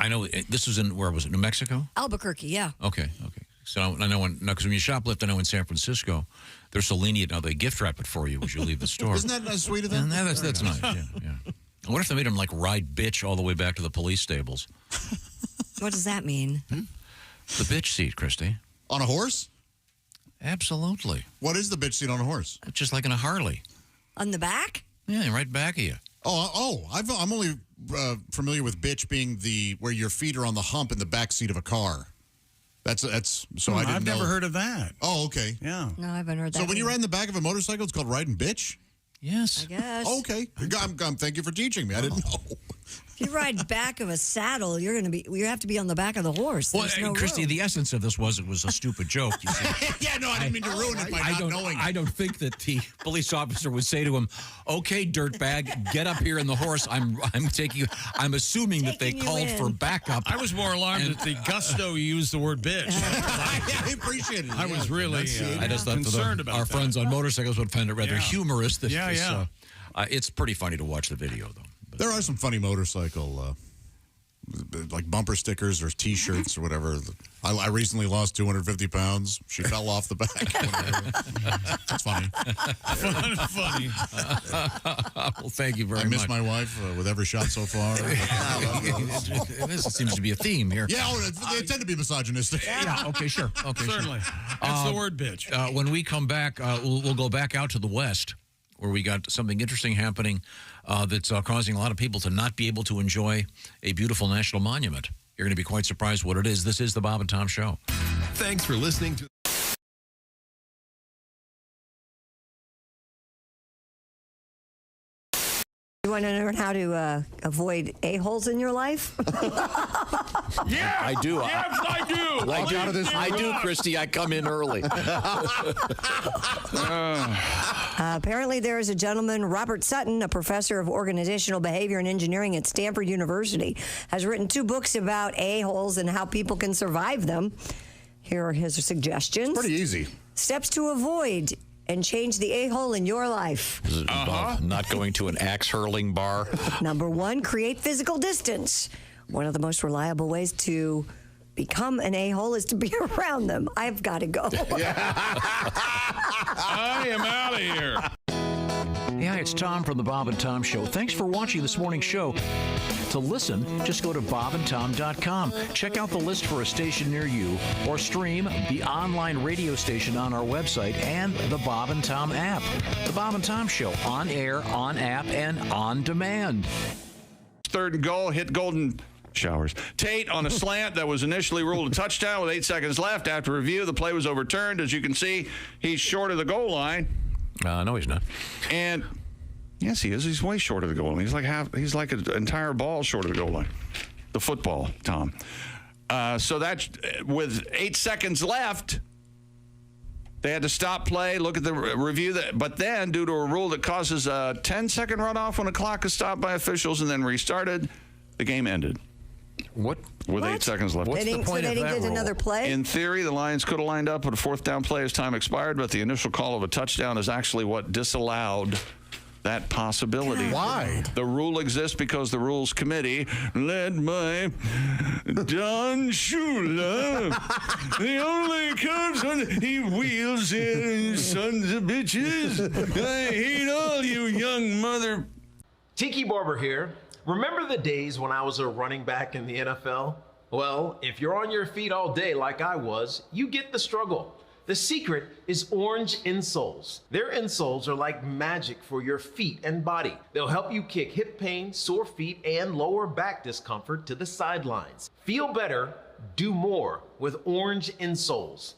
know this was where was it? New Mexico? Albuquerque, yeah. Okay. So I know because when you shoplift, I know in San Francisco, they're so lenient now they gift wrap it for you as you leave the store. Isn't that nice, sweet of them? That's nice. Yeah. I wonder if they made him ride bitch all the way back to the police stables. What does that mean? The bitch seat, Christy. On a horse? Absolutely. What is the bitch seat on a horse? Just like in a Harley. On the back? Yeah, right back of you. I'm only familiar with bitch being where your feet are on the hump in the back seat of a car. That's so I didn't I've know. never heard of that. Oh, okay. Yeah. No, I haven't heard that. So when you ride in the back of a motorcycle, it's called riding bitch? Yes. I guess. Okay. Thank you for teaching me. I didn't know. If you ride back of a saddle, you have to be on the back of the horse. Well, no Christy, room. the essence of this was it was a stupid joke. You see. Yeah, no, I didn't mean to ruin it by not knowing. I don't think that the police officer would say to him, "Okay, dirtbag, get up here in the horse. I'm assuming that they called for backup." I was more alarmed at the gusto you used the word bitch. I appreciate it. I was really I just thought concerned about our friends on motorcycles would find it rather humorous. It's pretty funny to watch the video, though. There are some funny motorcycle, like bumper stickers or T-shirts or whatever. I recently lost 250 pounds. She fell off the back. That's funny. Funny. Well, thank you very much. I miss my wife with every shot so far. This seems to be a theme here. Yeah, they tend to be misogynistic. Yeah, okay, sure. Okay, certainly. That's the word bitch. When we come back, we'll go back out to the West, where we got something interesting happening that's causing a lot of people to not be able to enjoy a beautiful national monument. You're going to be quite surprised what it is. This is the Bob and Tom Show. Thanks for listening to... You want to learn how to avoid a-holes in your life? Yeah, I do. Yes, I do. I do, Christy. I come in early. Apparently, there is a gentleman, Robert Sutton, a professor of organizational behavior and engineering at Stanford University, has written 2 books about a-holes and how people can survive them. Here are his suggestions. Pretty easy. Steps to avoid and change the a-hole in your life. Does it involve not going to an axe hurling bar? Number 1, create physical distance. One of the most reliable ways to become an a-hole is to be around them. I've got to go. I am out of here. Yeah, it's Tom from the Bob and Tom Show. Thanks for watching this morning's show. To listen, just go to bobandtom.com. Check out the list for a station near you, or stream the online radio station on our website and the Bob and Tom app. The Bob and Tom Show, on air, on app, and on demand. 3rd and goal, hit Golden Showers. Tate on a slant that was initially ruled a touchdown with 8 seconds left. After review, the play was overturned. As you can see, he's short of the goal line. No, he's not. And yes, he is. He's way short of the goal line. He's like an entire ball short of the goal line. The football, Tom. So that's with 8 seconds left. They had to stop play, look at the review. But then, due to a rule that causes a 10-second runoff when a clock is stopped by officials and then restarted, the game ended. What? With 8 seconds left. What's the point of that rule? Another play? In theory, the Lions could have lined up with a 4th down play as time expired, but the initial call of a touchdown is actually what disallowed that possibility. God. Why? The rule exists because the Rules Committee, led by Don Shula, the only comes on, he wheels in, sons of bitches. I hate all you young mother. Tiki Barber here. Remember the days when I was a running back in the NFL? Well, if you're on your feet all day like I was, you get the struggle. The secret is orange insoles. Their insoles are like magic for your feet and body. They'll help you kick hip pain, sore feet, and lower back discomfort to the sidelines. Feel better, do more with orange insoles.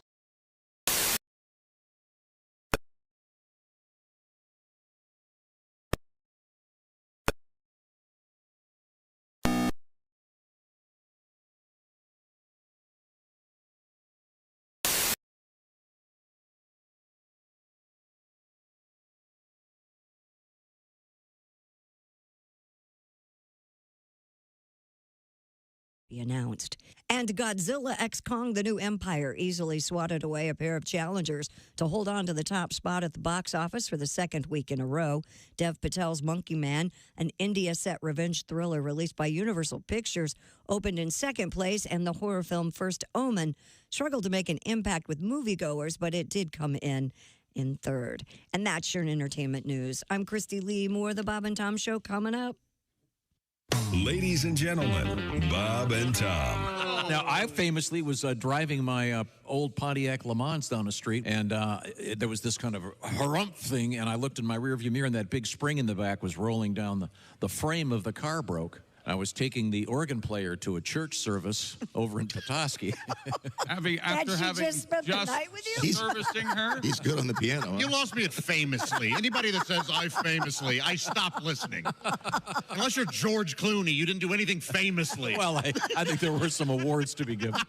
Announced. And Godzilla x Kong: The New Empire easily swatted away a pair of challengers to hold on to the top spot at the box office for the 2nd week in a row. Dev Patel's Monkey Man, an India-set revenge thriller released by Universal Pictures, opened in 2nd place, and the horror film First Omen struggled to make an impact with moviegoers, but it did come in 3rd. And that's your entertainment news. I'm Christy Lee. More of the Bob and Tom Show coming up. Ladies and gentlemen, Bob and Tom. Now, I famously was driving my old Pontiac Le Mans down the street, and there was this kind of harumph thing, and I looked in my rearview mirror, and that big spring in the back was rolling down. The frame of the car broke. I was taking the organ player to a church service over in Petoskey. After having just spent the night with you? servicing her? He's good on the piano. You lost me at famously. Anybody that says I famously, I stop listening. Unless you're George Clooney, you didn't do anything famously. Well, I think there were some awards to be given.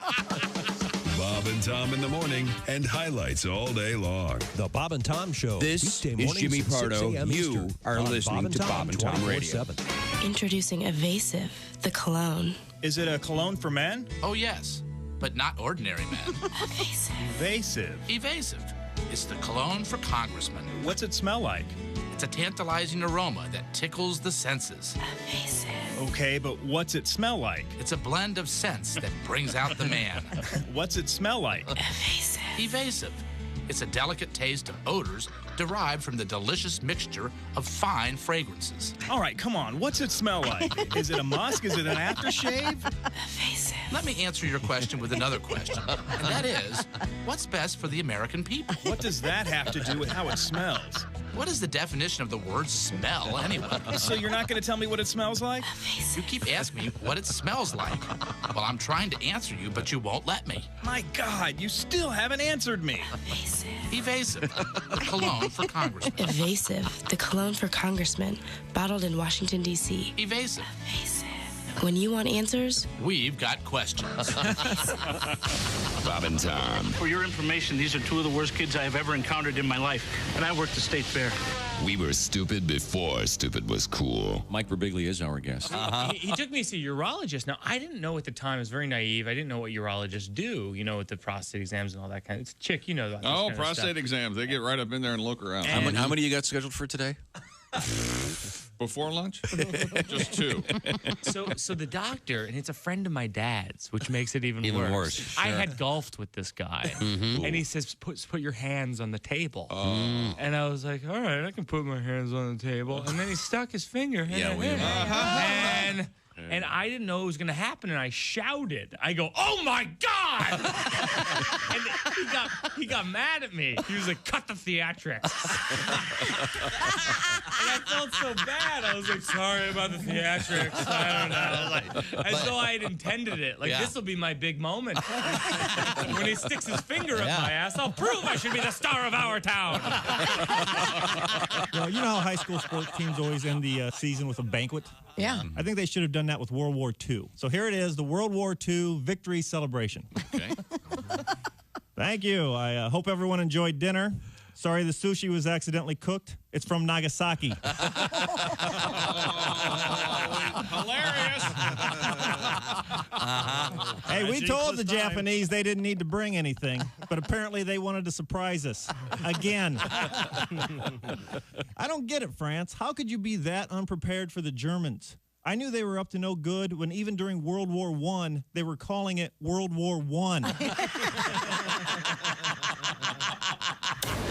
Bob and Tom in the morning and highlights all day long. The Bob and Tom Show. This is Jimmy Pardo. You are listening to Bob and Tom Radio. Introducing Evasive, the cologne. Is it a cologne for men? Oh, yes, but not ordinary men. Evasive. Evasive. It's the cologne for congressmen. What's it smell like? It's a tantalizing aroma that tickles the senses. Evasive. Okay, but what's it smell like? It's a blend of scents that brings out the man. What's it smell like? Evasive. Evasive. It's a delicate taste of odors derived from the delicious mixture of fine fragrances. All right, come on. What's it smell like? Is it a musk? Is it an aftershave? Evasive. Let me answer your question with another question, and that is, what's best for the American people? What does that have to do with how it smells? What is the definition of the word smell, anyway? So you're not going to tell me what it smells like? You keep asking me what it smells like. Well, I'm trying to answer you, but you won't let me. My God, you still haven't answered me. Evasive. Evasive. The cologne for congressmen. Evasive, the cologne for congressmen, bottled in Washington, D.C. Evasive. Evasive. When you want answers, we've got questions. Bob and Tom. For your information, these are two of the worst kids I have ever encountered in my life, and I worked the state fair. We were stupid before stupid was cool. Mike Birbiglia is our guest. He took me to see a urologist. Now, I didn't know at the time. I was very naive. I didn't know what urologists do, you know, with the prostate exams and all that kind of... It's chick, you know that. Oh, prostate exams. They get right up in there and look around. How many you got scheduled for today? Before lunch? Just 2. So the doctor, and it's a friend of my dad's, which makes it even worse. Sure. I had golfed with this guy, and he says, put your hands on the table. And I was like, all right, I can put my hands on the table. And then he stuck his finger. And And I didn't know it was going to happen, and I shouted. I go, "Oh my God!" And he got mad at me. He was like, "Cut the theatrics." And I felt so bad. I was like, "Sorry about the theatrics." I don't know. As though I had intended it. This will be my big moment. When he sticks his finger up my ass, I'll prove I should be the star of our town. Well, you know how high school sports teams always end the season with a banquet? Yeah. I think they should have done that with World War II. So here it is, the World War II victory celebration. Okay. Thank you. I hope everyone enjoyed dinner. Sorry the sushi was accidentally cooked. It's from Nagasaki. Hilarious. Hey, we told the Japanese they didn't need to bring anything, but apparently they wanted to surprise us. Again. I don't get it, France. How could you be that unprepared for the Germans? I knew they were up to no good when even during World War I, they were calling it World War I.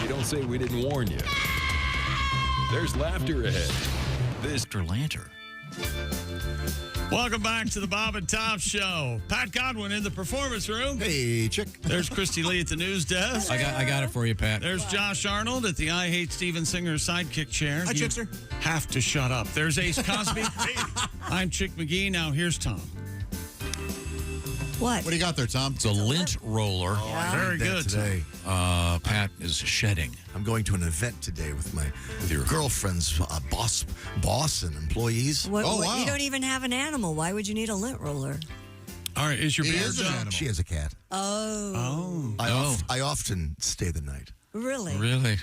You don't say we didn't warn you. There's laughter ahead. This Lantern. Welcome back to the Bob and Tom Show. Pat Godwin in the performance room. Hey, Chick. There's Christy Lee at the news desk. I got it for you, Pat. There's Josh Arnold at the I Hate Steven Singer sidekick chair. Hi, Chick, sir. Have to shut up. There's Ace Cosby. I'm Chick McGee. Now here's Tom. What? What do you got there, Tom? It's a lint roller. Very good. Today. Pat is shedding. I'm going to an event today with your girlfriend's boss and employees. Wow. You don't even have an animal. Why would you need a lint roller? All right, is your beard done? She has a cat. Oh. I often stay the night. Really? Really?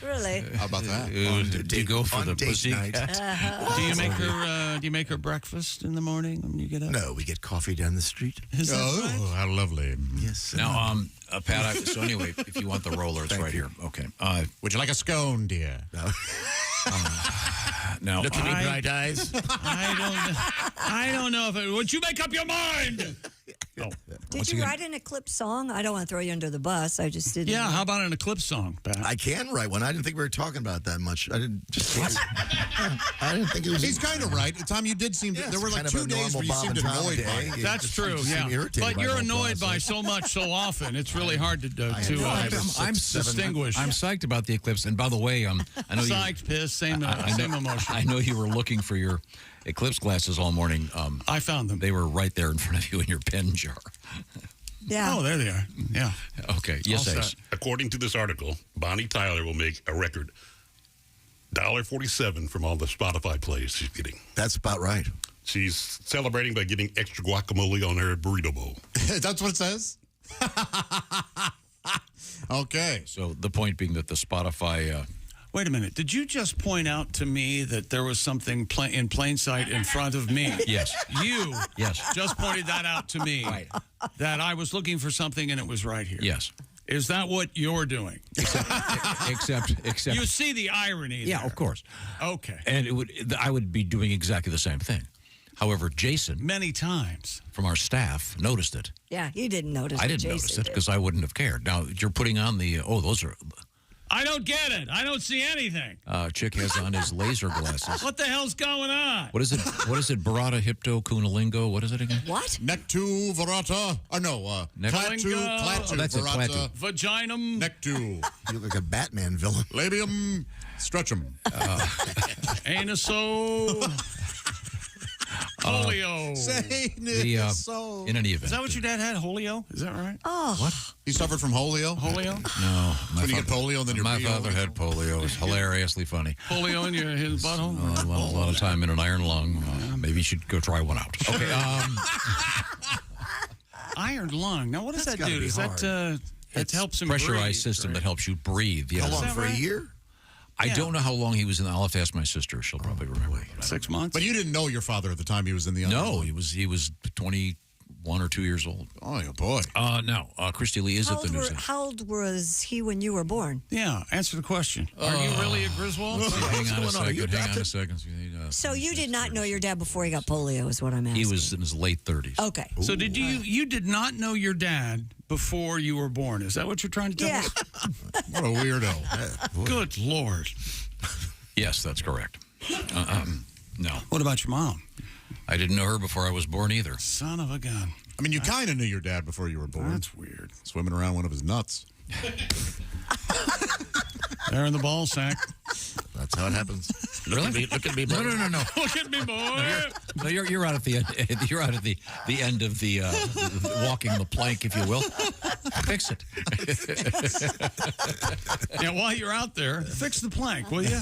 How about that? Do you go for the pussy night? Do you make her breakfast in the morning when you get up? No, we get coffee down the street. Is that right? How lovely. Yes. Now, Pat, so anyway, if you want the roller, it's right here. Okay. Would you like a scone, dear? No. Look at me, bright eyes. I don't know if it... Would you make up your mind? Oh. Did you write an Eclipse song? I don't want to throw you under the bus. I just didn't. Yeah, how about an Eclipse song, Pat? I can write one. I didn't think we were talking about that much. I didn't think it was. He's kind of right. Tom, you did seem to. There were like 2 days where you seemed annoyed by it. That's true, yeah. But you're annoyed by so much so often. It's really hard to distinguish. I'm psyched about the Eclipse. And by the way, I know psyched, pissed, same emotion. I know you were looking for your Eclipse glasses all morning. I found them. They were right there in front of you in your pen jar. Yeah. Oh, there they are. Yeah. Okay. Yes, Ace. According to this article, Bonnie Tyler will make a record $1.47 from all the Spotify plays she's getting. That's about right. She's celebrating by getting extra guacamole on her burrito bowl. That's what it says? Okay. So the point being that the Spotify... Wait a minute. Did you just point out to me that there was something in plain sight in front of me? Yes. You just pointed that out to me. Right. That I was looking for something and it was right here. Yes. Is that what you're doing? Except you see the irony there. Yeah, of course. Okay. And I would be doing exactly the same thing. However, Jason... Many times. From our staff noticed it. Yeah, he didn't notice it. I didn't notice it because I wouldn't have cared. Now, you're putting on the... those are... I don't get it. I don't see anything. Chick has on his laser glasses. What the hell's going on? What is it? Barada, Hypto, Kunalingo? What is it again? What? Nectu, Verata. Clatu, Verata. Vaginum. Nectu. You look like a Batman villain. Labium, Stretchum. Anuso. Polio. In any event. Is that what your dad had? Polio? Is that right? Oh. What? He suffered from polio? Polio? No. When you get polio, then my father had polio. It was hilariously funny. Polio in his butthole? A lot of time in an iron lung. Maybe you should go try one out. Okay. Iron lung. Now, what does that do? Is that it helps him breathe? Pressurized system that helps you breathe. Yes. How long? For a year? I don't know how long he was in. I'll have to ask my sister. She'll probably remember. 6 months. But you didn't know your father at the time he was in the. No, he was 21 or 2 years old. Oh, boy. No. Christy Lee is at the news. How old was he when you were born? Yeah. Answer the question. Are you really a Griswold? Hang on a second. So you did not know your dad before he got polio, is what I'm asking. He was in his late 30s. Okay. So did you did not know your dad before you were born? Is that what you're trying to tell us? What a weirdo. Good Lord. Yes, that's correct. No. What about your mom? I didn't know her before I was born either. Son of a gun. I mean, you kind of knew your dad before you were born. That's weird. Swimming around one of his nuts. There in the ball sack. That's how it happens. Really? Look at me, boy. No. Look at me, boy. No, you're out at the end. You're out at the end of the walking the plank, if you will. Fix it. Yeah, while you're out there, fix the plank, will you?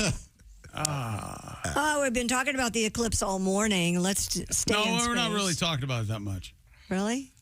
We've been talking about the eclipse all morning. Let's stay in No, space. we're not really talking about it that much. Really?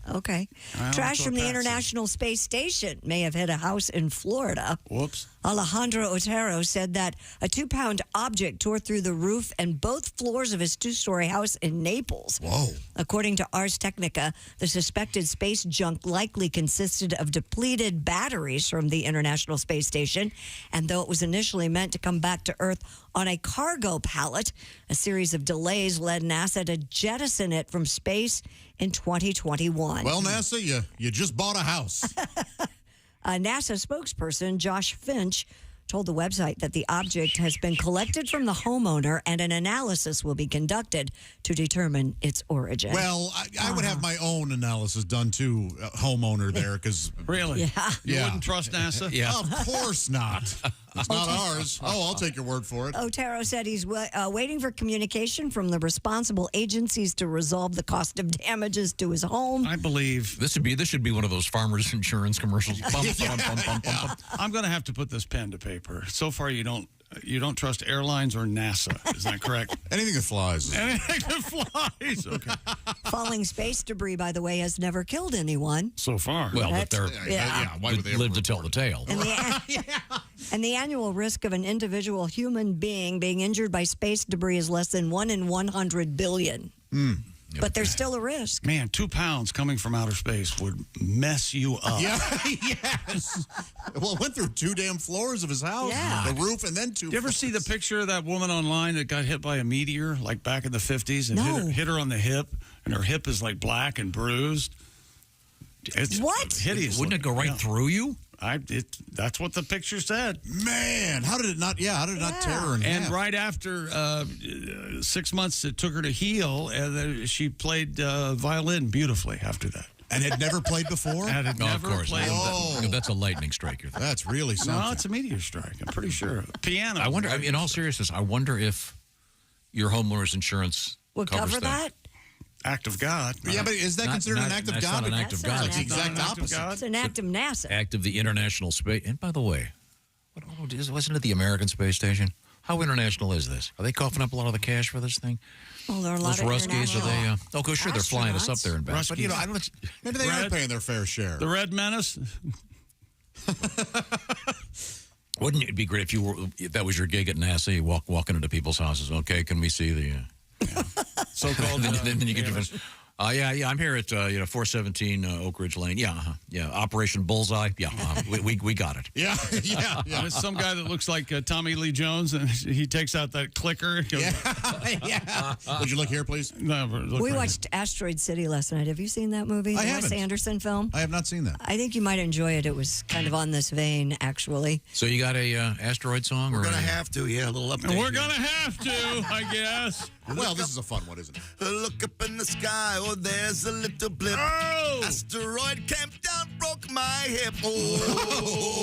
Okay. Trash from the International Space Station may have hit a house in Florida. Whoops. Alejandro Otero said that a 2-pound object tore through the roof and both floors of his 2-story house in Naples. Whoa. According to Ars Technica, the suspected space junk likely consisted of depleted batteries from the International Space Station. And though it was initially meant to come back to Earth on a cargo pallet, a series of delays led NASA to jettison it from space in 2021. Well, NASA, you just bought a house. A NASA spokesperson, Josh Finch, told the website that the object has been collected from the homeowner and an analysis will be conducted to determine its origin. Well, I would have my own analysis done too, homeowner there, because... Really? Yeah. You wouldn't trust NASA? Yeah. Of course not. It's not ours. Oh, I'll take your word for it. Otero said he's waiting for communication from the responsible agencies to resolve the cost of damages to his home. I believe This should be one of those farmers insurance commercials. Bum, bum, bum, bum, bum. I'm going to have to put this pen to paper. So far, you don't trust airlines or NASA. Is that correct? Anything that flies. Anything that flies. Okay. Falling space debris, by the way, has never killed anyone. So far. Well, but they're why would they live to tell the tale. And the annual risk of an individual human being being injured by space debris is less than 1 in 100 billion. But there's still a risk. Man, 2 pounds coming from outer space would mess you up. Yeah, yes. Well, it went through 2 damn floors of his house. Yeah. The roof and then 2 Did you ever see the picture of that woman online that got hit by a meteor, like back in the 50s, and hit her on the hip, and her hip is like black and bruised? It's hideous. Wouldn't it go right through you? That's what the picture said. Man, how did it not tear her in half? And right after 6 months, it took her to heal, and then she played violin beautifully after that. And had never played before? Had never of course. played. That's a lightning strike. That's really something. No, it's a meteor strike. I'm pretty sure. Piano. I wonder, in all seriousness, I wonder if your homeowner's insurance Would cover that? Act of God. Yeah, but is that considered an act of God? Not an act of God. It's the exact opposite. It's an act of NASA. Act of the International Space. And by the way, wasn't it the American Space Station? How international is this? Are they coughing up a lot of the cash for this thing? Well, there are a lot of Ruskies, are they? Sure, they're flying us up there and back. Ruskies. But, I don't... Maybe they are paying their fair share. The Red Menace? Wouldn't it be great if that was your gig at NASA? You walking into people's houses. Okay, can we see the... So-called... then you get I'm here at 417 Oak Ridge Lane. Yeah. Operation Bullseye. Yeah, we got it. Yeah. There's some guy that looks like Tommy Lee Jones, and he takes out that clicker. Yeah. Would you look here, please? No, we watched Asteroid City last night. Have you seen that movie? I the haven't. Wes Anderson film? I have not seen that. I think you might enjoy it. It was kind of on this vein, actually. So you got a asteroid song? We're going to have to, a little update. We're going to have to, I guess. Well, this is a fun one, isn't it? Look up in the sky, oh, there's a little blip. Oh! Asteroid came down, broke my hip. Oh,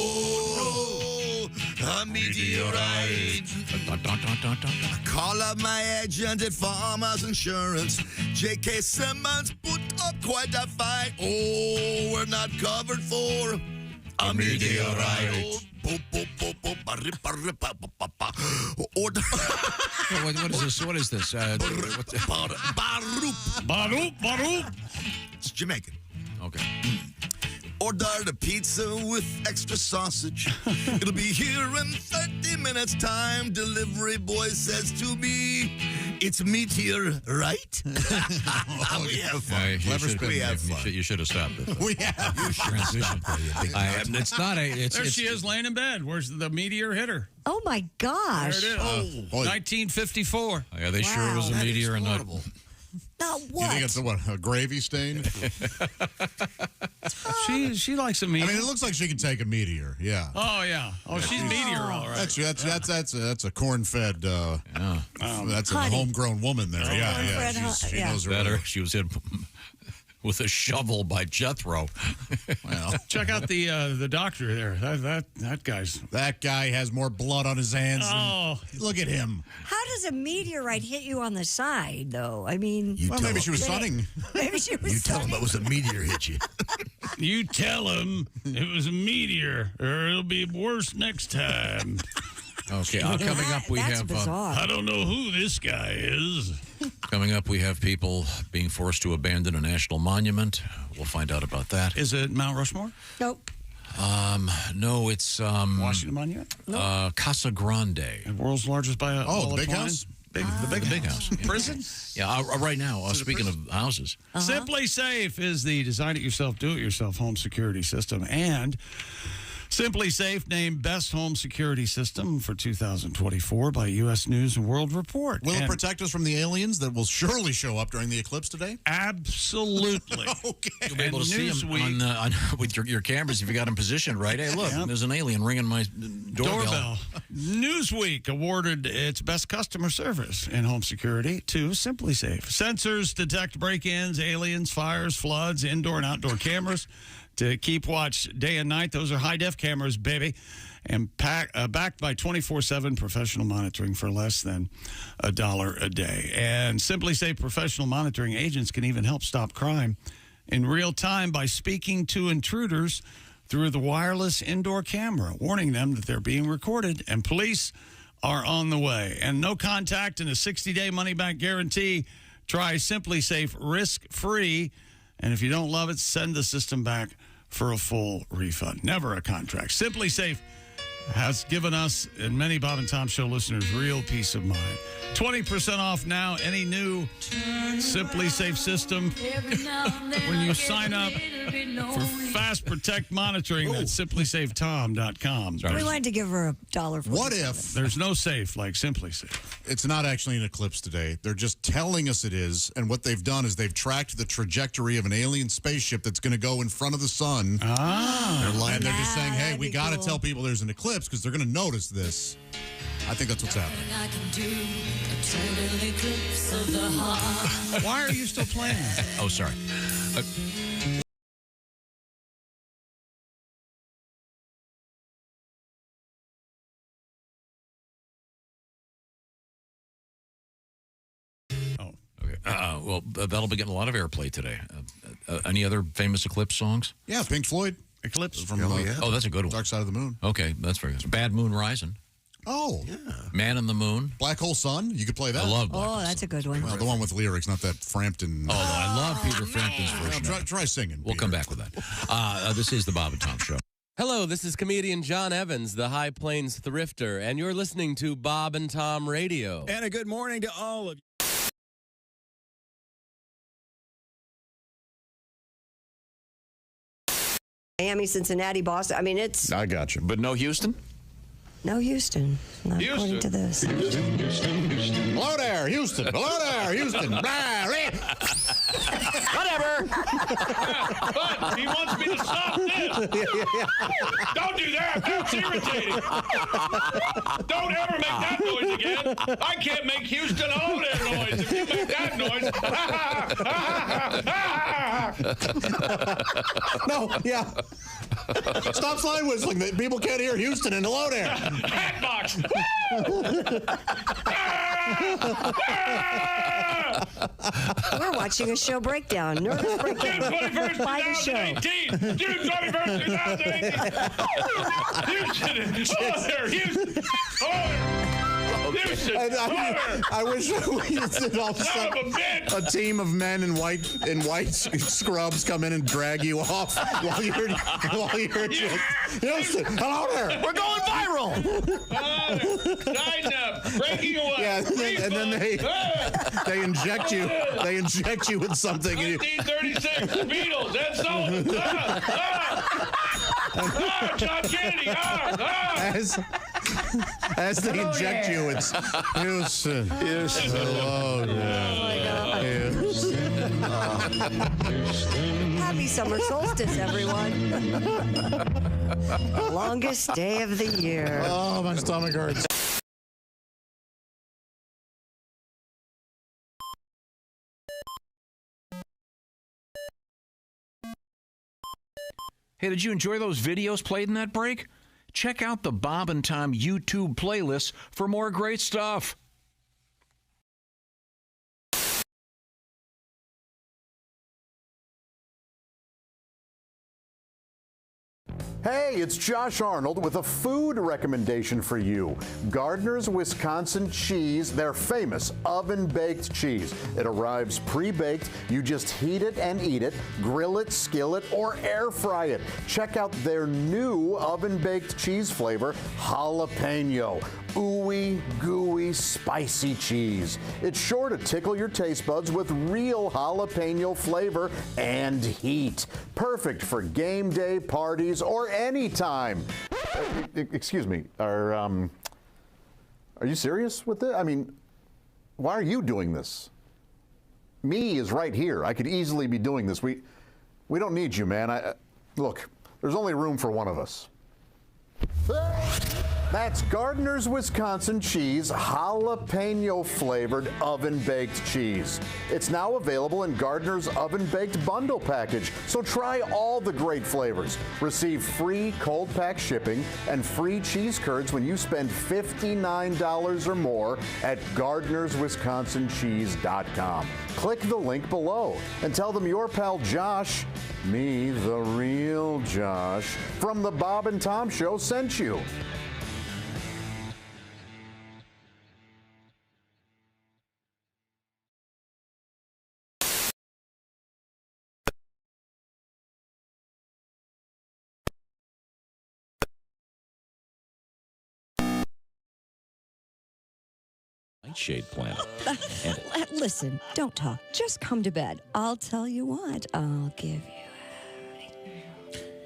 a meteorite. Call up my agent at Farmers Insurance. J.K. Simmons put up quite a fight. Oh, we're not covered for a meteorite. What is this? Baroop. It's Jamaican. Okay. Order the pizza with extra sausage. It'll be here in 30 minutes time. Delivery boy says to me, it's meteor, right? We have fun. You should have stopped it. We have. You should Transition. It's not a... There she is laying in bed. Where's the meteor hit her? Oh, my gosh. There it is. 1954. Yeah, they sure it was a meteor and not... Not what? You think it's a gravy stain? She likes a meteor. I mean, it looks like she can take a meteor. Yeah. Oh yeah. Oh, she's meteor, all right. That's a corn-fed. That's a homegrown woman there. Yeah. She knows her. Better. She was in with a shovel by Jethro. Well, check out the doctor there. That guy has more blood on his hands. Oh, look at him. How does a meteorite hit you on the side, though? I mean, maybe she was sunning. Maybe she was. You tell him it was a meteor hit you. You tell him it was a meteor, or it'll be worse next time. Okay, coming up we have. I don't know who this guy is. Coming up, we have people being forced to abandon a national monument. We'll find out about that. Is it Mount Rushmore? Nope. No, it's Washington Monument. Casa Grande, the world's largest the big house. The big house. Yeah. Prison? Yeah, right now, speaking of houses. Simply Safe is the design-it-yourself, do-it-yourself home security system. And Simply Safe named Best Home Security System for 2024 by U.S. News & World Report. Will it protect us from the aliens that will surely show up during the eclipse today? Absolutely. Okay. You'll be able to see them with your cameras if you got them positioned right. Hey, look, there's an alien ringing my doorbell. Newsweek awarded its best customer service in home security to Simply Safe. Sensors detect break-ins, aliens, fires, floods, indoor and outdoor cameras to keep watch day and night. Those are high-def cameras, baby, and backed by 24/7 professional monitoring for less than $1 a day. And Simply Safe professional monitoring agents can even help stop crime in real time by speaking to intruders through the wireless indoor camera, warning them that they're being recorded, and police are on the way. And no contact and a 60-day money-back guarantee. Try Simply Safe risk-free. And if you don't love it, send the system back for a full refund. Never a contract. Simply Safe has given us and many Bob and Tom Show listeners real peace of mind. 20% off now, any new Simply Safe system. When you sign up for Fast Protect monitoring, that's simplysafetom.com. We wanted to give her $1 for what if there's no safe like Simply Safe? It's not actually an eclipse today. They're just telling us it is, and what they've done is they've tracked the trajectory of an alien spaceship that's going to go in front of the sun. And they're just saying, hey, we got to tell people there's an eclipse because they're going to notice this. I think that's what's happening. Why are you still playing? Oh, sorry. Okay. Well, that'll be getting a lot of airplay today. Any other famous Eclipse songs? Yeah, Pink Floyd. Eclipse. From that's a good one. Dark Side of the Moon. Okay, that's very good. Bad Moon Rising. Oh. Yeah. Man in the Moon. Black Hole Sun. You could play that. I love Black Hole that's Sun. a good one. Well, the one with lyrics, not that Frampton. Oh, I love Peter Frampton's version. Try singing. We'll come back with that. This is the Bob and Tom Show. Hello, this is comedian John Evans, the High Plains Thrifter, and you're listening to Bob and Tom Radio. And a good morning to all of you. Miami, Cincinnati, Boston. I mean, it's... I got you. But no Houston? No Houston. Not according to this. Houston. Hello there, Houston. Hello there, Houston. Whatever. But he wants me to stop this. Don't do that. That's irritating. Don't ever make that noise again. I can't make Houston all their noise. If you make that noise. No, yeah. Stop slide whistling. People can't hear Houston and hello there. Hatbox. We're watching a show breakdown. Nervous breakdown. June 21st, By the show. 2018. June 21st, 2018. Houston. Hello there, Houston. Hello there. Houston. I wish we did all of a team of men in white scrubs come in and drag you off while you're just Houston. Hello there. We're going viral. Tighten up. Breaking away. Yeah, and then they inject you. They inject you with something. 1936. Beatles. Ed Sullivan. John Kennedy. As they inject you, it's Houston. Houston. Oh, yeah. Happy summer solstice, everyone. Longest day of the year. Oh, my stomach hurts. Hey, did you enjoy those videos played in that break? Check out the Bob and Tom YouTube playlist for more great stuff. Hey, it's Josh Arnold with a food recommendation for you. Gardner's Wisconsin cheese, their famous oven-baked cheese. It arrives pre-baked. You just heat it and eat it, grill it, skillet, or air fry it. Check out their new oven-baked cheese flavor, jalapeno. Ooey, gooey, spicy cheese. It's sure to tickle your taste buds with real jalapeno flavor and heat. Perfect for game day parties or any time. Excuse me, are you serious with this? I mean, why are you doing this? Me is right here. I could easily be doing this. We don't need you, man. Look, there's only room for one of us. That's Gardner's Wisconsin cheese, jalapeno flavored oven baked cheese. It's now available in Gardner's oven baked bundle package. So try all the great flavors. Receive free cold pack shipping and free cheese curds when you spend $59 or more at Gardner'sWisconsinCheese.com. Click the link below and tell them your pal Josh, me, the real Josh, from the Bob and Tom Show sent you. Nightshade plant. Listen, don't talk. Just come to bed. I'll tell you what. I'll give you.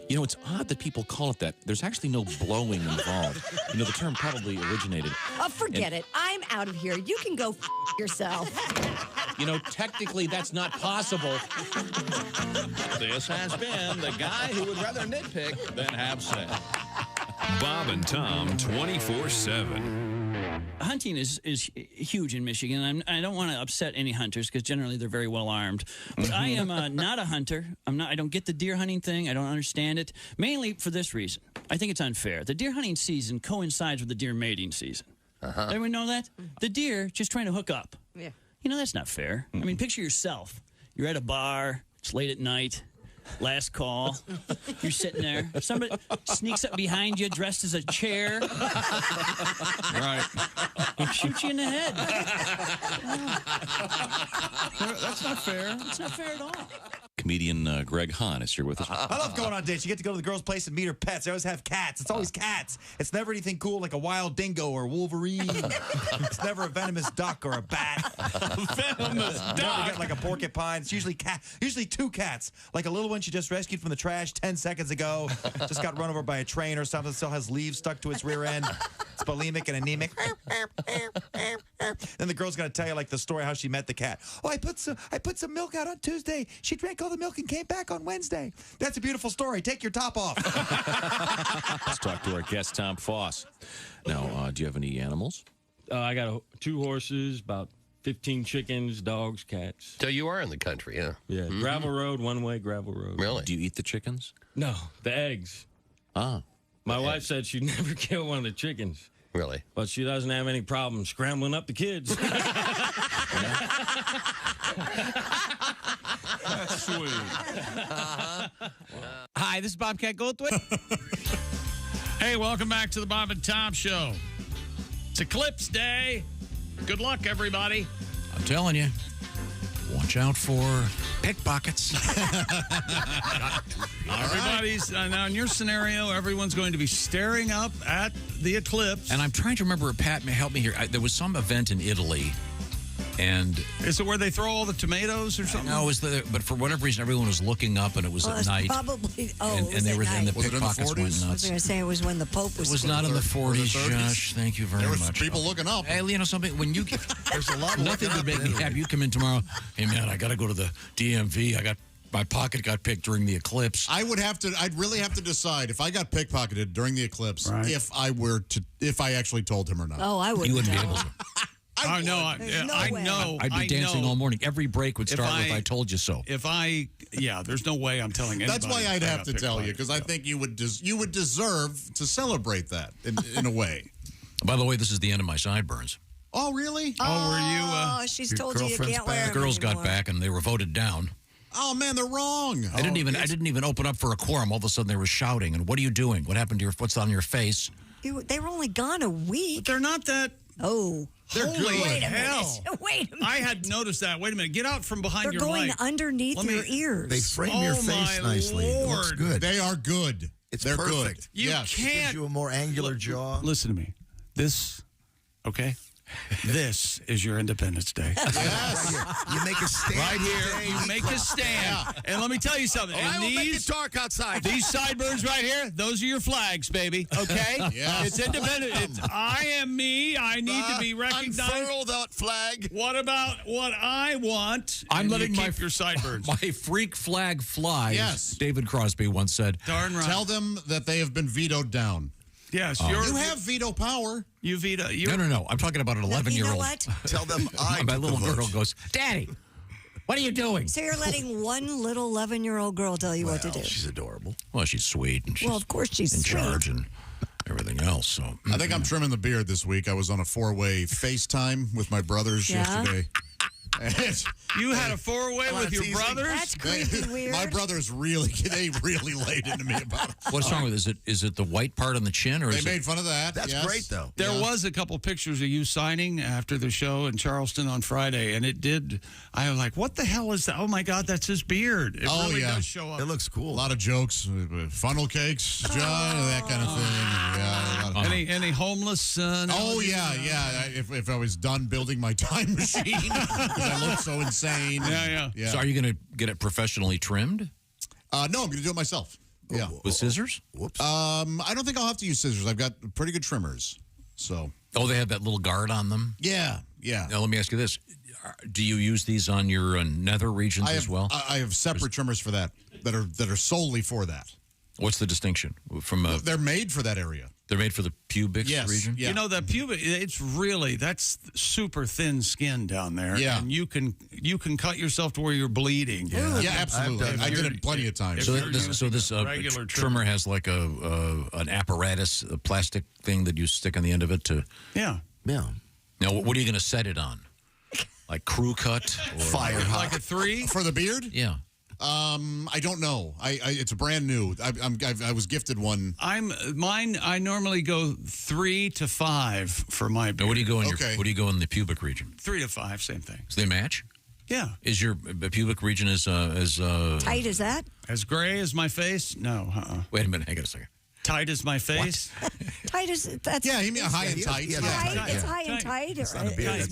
You know, it's odd that people call it that. There's actually no blowing involved. You know, the term probably originated. Forget it. I'm out of here. You can go yourself. You know, technically, that's not possible. This has been the guy who would rather nitpick than have sex. Bob and Tom 24/7. Hunting is huge in Michigan. I don't want to upset any hunters because generally they're very well armed. But I am not a hunter. I don't get the deer hunting thing. I don't understand it. Mainly for this reason. I think it's unfair. The deer hunting season coincides with the deer mating season. Everyone know that? The deer just trying to hook up. Yeah. You know, that's not fair. I mean, picture yourself. You're at a bar. It's late at night. Last call. You're sitting there. Somebody sneaks up behind you dressed as a chair. Right. And shoots you in the head. That's not fair. It's not fair at all. Comedian Greg Hahn is here with us. I love going on dates. You get to go to the girl's place and meet her pets. They always have cats. It's always cats. It's never anything cool like a wild dingo or Wolverine. It's never a venomous duck or a bat. Venomous duck. Never get like a porcupine. It's usually usually two cats. Like a little one she just rescued from the trash 10 seconds ago. Just got run over by a train or something. Still has leaves stuck to its rear end. It's bulimic and anemic. Then the girl's gonna tell you like the story how she met the cat. Oh, I put some milk out on Tuesday. She drank all the milk and came back on Wednesday. That's a beautiful story. Take your top off. Let's talk to our guest, Tom Foss. Now, do you have any animals? I got 2 horses, about 15 chickens, dogs, cats. So you are in the country, huh? Yeah, gravel road, one-way gravel road. Really? Do you eat the chickens? No, the eggs. Ah. My wife said she'd never kill one of the chickens. Really? But she doesn't have any problem scrambling up the kids. That's sweet. Hi, this is Bobcat Goldthwait. Hey, welcome back to the Bob and Tom Show. It's Eclipse Day. Good luck, everybody. I'm telling you, watch out for pickpockets. Everybody's now in your scenario. Everyone's going to be staring up at the eclipse. And I'm trying to remember. Pat may help me here. There was some event in Italy And is it where they throw all the tomatoes or something? No, it was but for whatever reason, everyone was looking up, and it was at night. Probably. And they were and the pickpockets went nuts. I was going to say it was when the Pope was. It was not in the 40s, Josh. Thank you very much. There was people looking up. Hey, you know something? When you get there's a lot of nothing to make me happy. You come in tomorrow. Hey man, I got to go to the DMV. My pocket got picked during the eclipse. I'd really have to decide if I got pickpocketed during the eclipse, if I actually told him or not. Oh, I wouldn't. You wouldn't be able to. I know. I'd be dancing all morning. Every break would start with "I told you so." There's no way I'm telling anybody. That's why I'd have to tell you, because I think you would deserve to celebrate that in a way. By the way, this is the end of my sideburns. Oh, really? Oh, were you? She's told you can't wear them The girls anymore. got back, and they were voted down. Oh man, they're wrong. I didn't even open up for a quorum. All of a sudden, they were shouting. And what are you doing? What happened to what's on your face? They were only gone a week. But they're not that. Oh. They're Holy good. Wait a Hell. minute. Wait a minute. I had noticed that. Wait a minute. Get out from behind They're your going mic. underneath your ears. They frame your face nicely. It looks good. They are good. They're perfect. Good. You yes. can't. Gives you a more angular jaw. Listen to me. Okay? This is your Independence Day. Yes. You make a stand. Right here, you make a stand. Yeah. And let me tell you something. I will make it dark outside. These sideburns right here, those are your flags, baby. Okay? Yes. It's independent. I am me. I need to be recognized. Unfurl that flag. What about what I want? I'm And letting you my keep your sideburns. My freak flag fly. Yes. David Crosby once said. Darn right. Tell them that they have been vetoed down. Yes, you have veto power. You veto. No. I'm talking about an 11-year-old. You know what? Tell them My little girl goes, Daddy, what are you doing? So you're letting one little 11-year-old girl tell you what to do. She's adorable. Well, she's sweet. And she's Well, of course she's in sweet. charge and everything else. So I think I'm trimming the beard this week. I was on a 4-way FaceTime with my brothers yesterday. You had a 4-way with your brothers? That's creepy weird. My brothers really laid into me about it. what's wrong with it? Is it the white part on the chin? Or They is made fun of that. That's yes. great, though. There was a couple pictures of you signing after the show in Charleston on Friday, and it did. I was like, what the hell is that? Oh, my God, that's his beard. It really does show up. It looks cool. A lot of jokes, funnel cakes, John, that kind of thing. Yeah, Any homeless? Oh, yeah. If I was done building my time machine, because I look so insane. Yeah. So are you going to get it professionally trimmed? No, I'm going to do it myself. Yeah. With scissors? Whoops. I don't think I'll have to use scissors. I've got pretty good trimmers. So. Oh, they have that little guard on them? Yeah. Now, let me ask you this. Do you use these on your nether regions as well? I have separate trimmers for that are solely for that. What's the distinction? They're made for that area. They're made for the pubic region? Yeah. You know, the pubic, that's super thin skin down there. Yeah. And you can cut yourself to where you're bleeding. Yeah, absolutely. I did it plenty of times. So this trimmer has like an apparatus, a plastic thing that you stick on the end of it to... Yeah. Now, what are you going to set it on? Like crew cut? Or Fire hot. Like a 3? For the beard? Yeah. I don't know. It's brand new. I was gifted one. I normally go 3 to 5 for my beard. Now, what do you go in the pubic region? 3 to 5, same thing. So they match? Yeah. Is your pubic region as tight as that? As gray as my face? No. Wait a minute. Hang on a second. Tight as my face? Tight as that's. Yeah, you mean high and tight? It's high and tight. His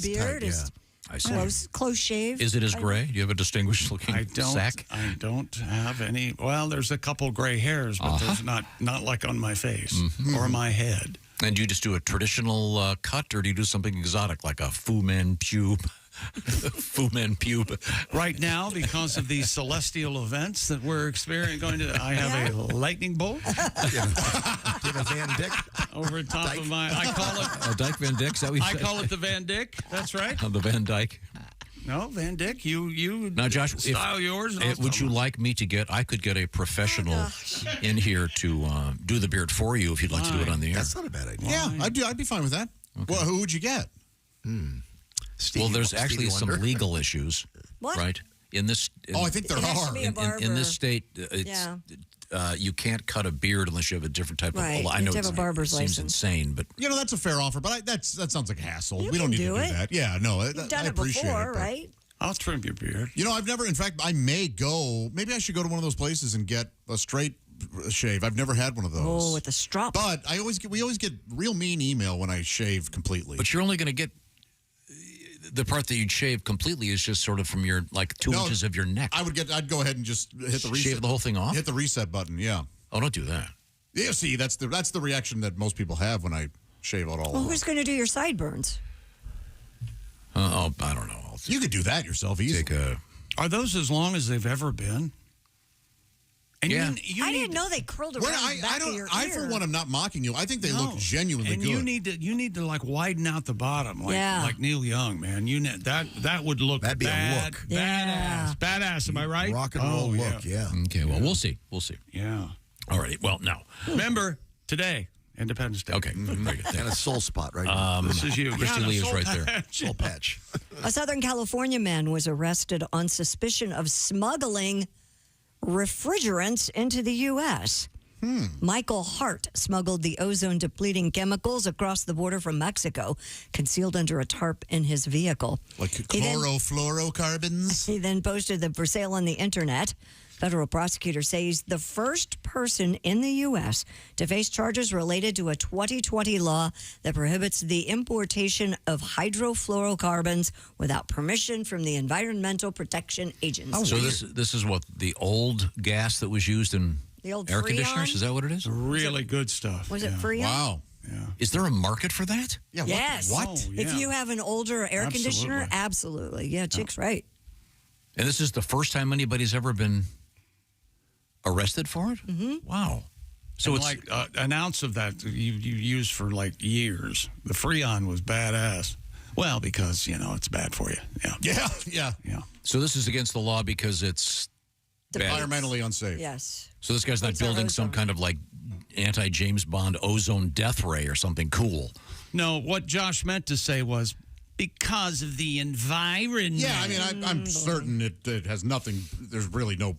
beard is I see. close shave. Is it as gray? Do you have a distinguished looking sack? I don't have any. Well, there's a couple gray hairs, but there's not like on my face or my head. And do you just do a traditional cut, or do you do something exotic like a Fu Man pube? Fu Man pube. Right now, because of these celestial events that we're experiencing, I have a lightning bolt. Did a Van Dyck over top of my. I call it a Dyke Van Dyck. Is that what you I said? call it the Van Dyck. That's right. The Van Dyke. No, Van Dyck. You now, Josh. Style yours. Would you like me to get? I could get a professional in here to do the beard for you if you'd like to do it on the air. That's not a bad idea. Yeah, I'd be fine with that. Okay. Well, who would you get? Well, there's actually some legal issues, what? right? In this, I think there are. In this state, you can't cut a beard unless you have a different type of. Right. I know you have a barber's it seems license. insane, but that's a fair offer. But that sounds like a hassle. You we don't can need do to it. do that. Yeah, no, You've done I it appreciate before, it. right? I'll trim your beard. I've never. In fact, I may go. Maybe I should go to one of those places and get a straight shave. I've never had one of those. Oh, with a strop. But we always get real mean email when I shave completely. But you're only going to get. the part that you'd shave completely is just sort of from your, like, 2 inches of your neck. I'd go ahead and just hit the reset. Shave the whole thing off? Hit the reset button, yeah. Oh, don't do that. Yeah, see, that's the reaction that most people have when I shave out all Well, who's going to do your sideburns? I don't know. You could do that yourself easily. Are those as long as they've ever been? And yeah. I didn't know they curled around the back of your ear. I, for one, am not mocking you. I think they look genuinely good. You need to like widen out the bottom, like Neil Young, man. That would look That'd be a look. Badass. Am I right? Rock and roll look, yeah. Okay, well, we'll see. Yeah. All right. Well, now. Remember, today, Independence Day. Okay. Very good. And a soul spot right now. This is you. Christy Lee is right there. Soul patch. A Southern California man was arrested on suspicion of smuggling refrigerants into the U.S. Michael Hart smuggled the ozone-depleting chemicals across the border from Mexico, concealed under a tarp in his vehicle. Like chlorofluorocarbons? He then posted them for sale on the internet. Federal prosecutors say he's the first person in the U.S. to face charges related to a 2020 law that prohibits the importation of hydrofluorocarbons without permission from the Environmental Protection Agency. Oh, so this is what, the old gas that was used in the old air Freon? conditioners? Is that what it is? Really good stuff. Was it Freon? Wow. Yeah. Is there a market for that? Yeah. Yes. What? Oh, yeah. If you have an older air conditioner, absolutely. Yeah, Chick's right. And this is the first time anybody's ever been arrested for it? Mm-hmm. Wow. So and it's like an ounce of that you used for like years. The Freon was badass. Well, because, it's bad for you. Yeah. So this is against the law because it's environmentally unsafe. Yes. So this guy's not building some kind of like anti-James Bond ozone death ray or something cool. No, what Josh meant to say was because of the environment. Yeah, I mean, I'm certain it has nothing. There's really no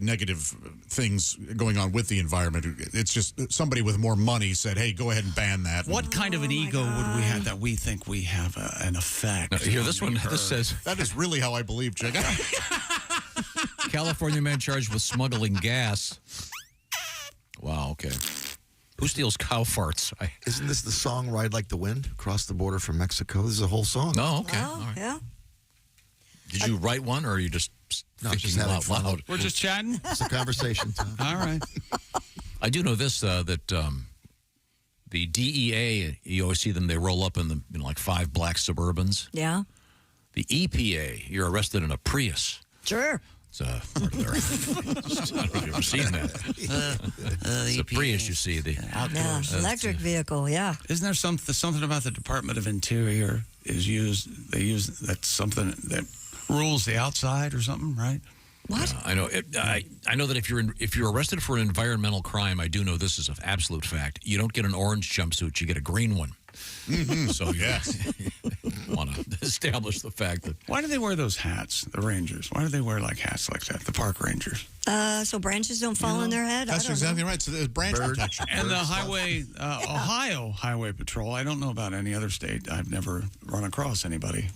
negative things going on with the environment. It's just somebody with more money said, hey, go ahead and ban that. What kind of an ego would we have that we think we have an effect? Now, here, this says... That is really how I believe, Chick. California man charged with smuggling gas. Wow, okay. Who steals cow farts? Isn't this the song Ride Like the Wind? Across the border from Mexico. This is a whole song. Oh, okay. Oh, right. Yeah. Did you write one, or are you just thinking out loud? We're just chatting? It's a conversation, Tom. All right. I do know this, that the DEA, you always see them, they roll up in like 5 black Suburbans. Yeah. The EPA, you're arrested in a Prius. Sure. It's part of their... I don't know if you've ever seen that. It's a Prius, you see. The outdoors. Electric vehicle, yeah. Isn't there something about the Department of Interior they use that's something that rules the outside or something, right? What? I know. I know that if you're arrested for an environmental crime, I do know this is an absolute fact. You don't get an orange jumpsuit; you get a green one. Mm-hmm. So you want to establish the fact that. Why do they wear those hats? The Rangers. Why do they wear like hats like that? The park rangers. So branches don't fall on their head. That's exactly right. So there's branch protection. And the highway, Ohio Highway Patrol. I don't know about any other state. I've never run across anybody.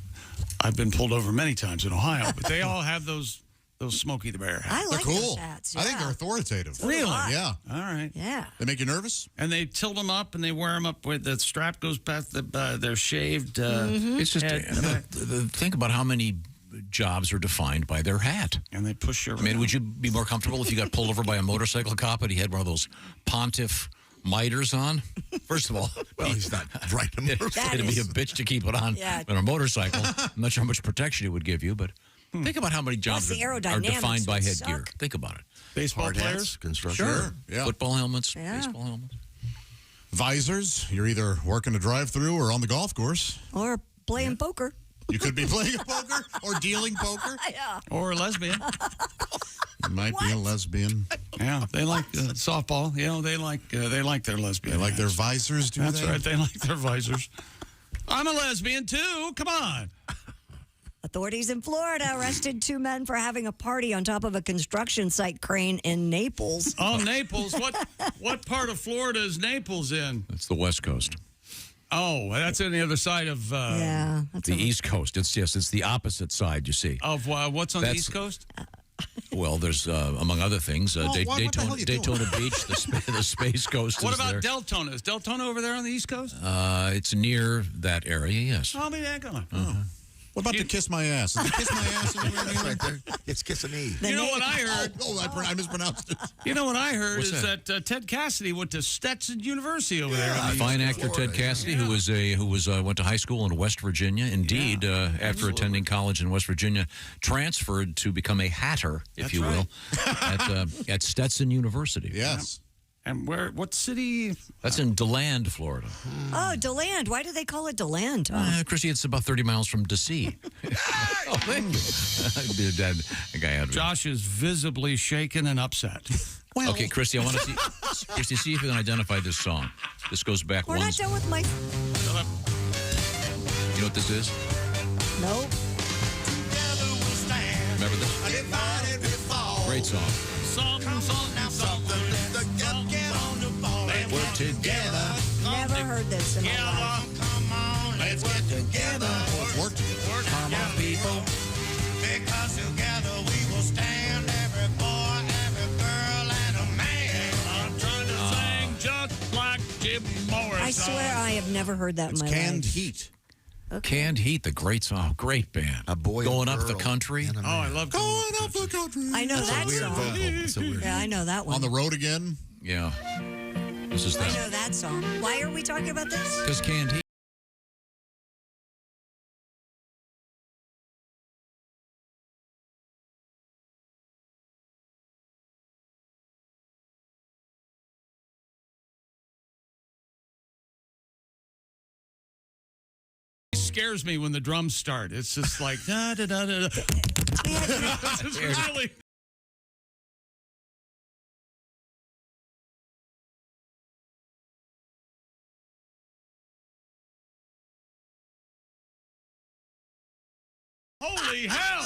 I've been pulled over many times in Ohio, but they all have those Smokey the Bear hats. I like they're cool. those hats. Yeah. I think they're authoritative. Really? Yeah. All right. Yeah. They make you nervous? And they tilt them up and they wear them up where the strap goes past their shaved It's just head. think about how many jobs are defined by their hat. And they push you around. I mean, would you be more comfortable if you got pulled over by a motorcycle cop and he had one of those pontiff miters on? First of all, well, he's not riding a motorcycle. It'd be a bitch to keep it on a motorcycle. I'm not sure how much protection it would give you, but think about how many jobs are defined by headgear. Think about it. Baseball Hard players? hats, construction. Sure. Yeah. Football helmets, baseball helmets. Visors. You're either working a drive-through or on the golf course. Or playing poker. You could be playing poker or dealing poker. Yeah. Or a lesbian. You might be a lesbian. Yeah, they like softball. You know, they like their lesbian. They like their visors, do That's they? right. They like their visors. I'm a lesbian, too. Come on. Authorities in Florida arrested 2 men for having a party on top of a construction site crane in Naples. Oh, Naples. What part of Florida is Naples in? That's the West Coast. Oh, that's on the other side of that's the East Coast. It's the opposite side, you see. Of what's on the East Coast? Well, there's, among other things, Daytona Beach, the Space Coast What is about there. Deltona? Is Deltona over there on the East Coast? It's near that area, yes. I'll be that going. Uh-huh. What about to kiss my ass? Is it kiss my ass anywhere near right there? It's kissing me. You know what I heard? I mispronounced it. You know what I heard What's is that Ted Cassidy went to Stetson University over there. Fine actor Ted Cassidy, who went to high school in West Virginia. Indeed, after attending college in West Virginia, transferred to become a hatter, if you will, at Stetson University. Yes. And what city? That's in DeLand, Florida. Oh, DeLand. Why do they call it DeLand? Chrissy, it's about 30 miles from D.C. Oh, thank you. That guy had Josh is visibly shaken and upset. Well, okay, Christy, I want to see. Christy, see if you can identify this song. This goes back. We're not done with my. You know what this is? Nope. Remember this? Great song. We're together. Never heard this in my life. Come on, let's get together. Work together. Come on, people. Because together we will stand. Every boy, every girl, and a man. I'm trying to sing just like Jim Morrison. I swear I have never heard that in my life. Canned Heat. Okay. Canned Heat, the great song. Great band. A boy Going and up the girl country. Oh, I love Going up the country. I know that song. It's a weird Yeah, I know that one. On the road again. Yeah. This is I that. know that song. Why are we talking about this? Because Canned Heat. Scares me when the drums start. It's just like da da da da. It's really. Holy hell!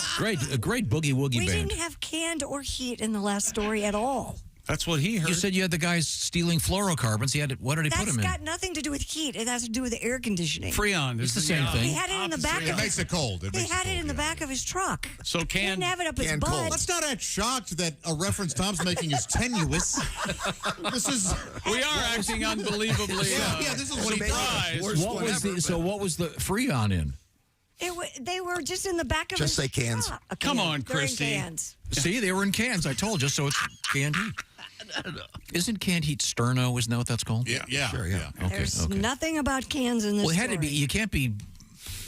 A great boogie woogie We band. didn't have canned or heat in the last story at all. That's what he heard. You said you had the guys stealing fluorocarbons. What did he put That's them in? got nothing to do with heat. It has to do with the air conditioning. Freon. It's the same thing. He had it in the back. It makes it cold. He had it in the back of his truck. So He didn't have it up his butt. Let's not act shocked that a reference Tom's making is tenuous. This is. We are acting unbelievably. This is what he surprised. What was the Freon in? They were just in the back of Just his say cans. truck. Come on, They're in Christy. cans. See, they were in cans. I told you. So it's Canned Heat. Isn't Canned Heat Sterno? Isn't that what that's called? Yeah. Sure, yeah. Okay. There's nothing about cans in this Well, it had to story. be. You can't be.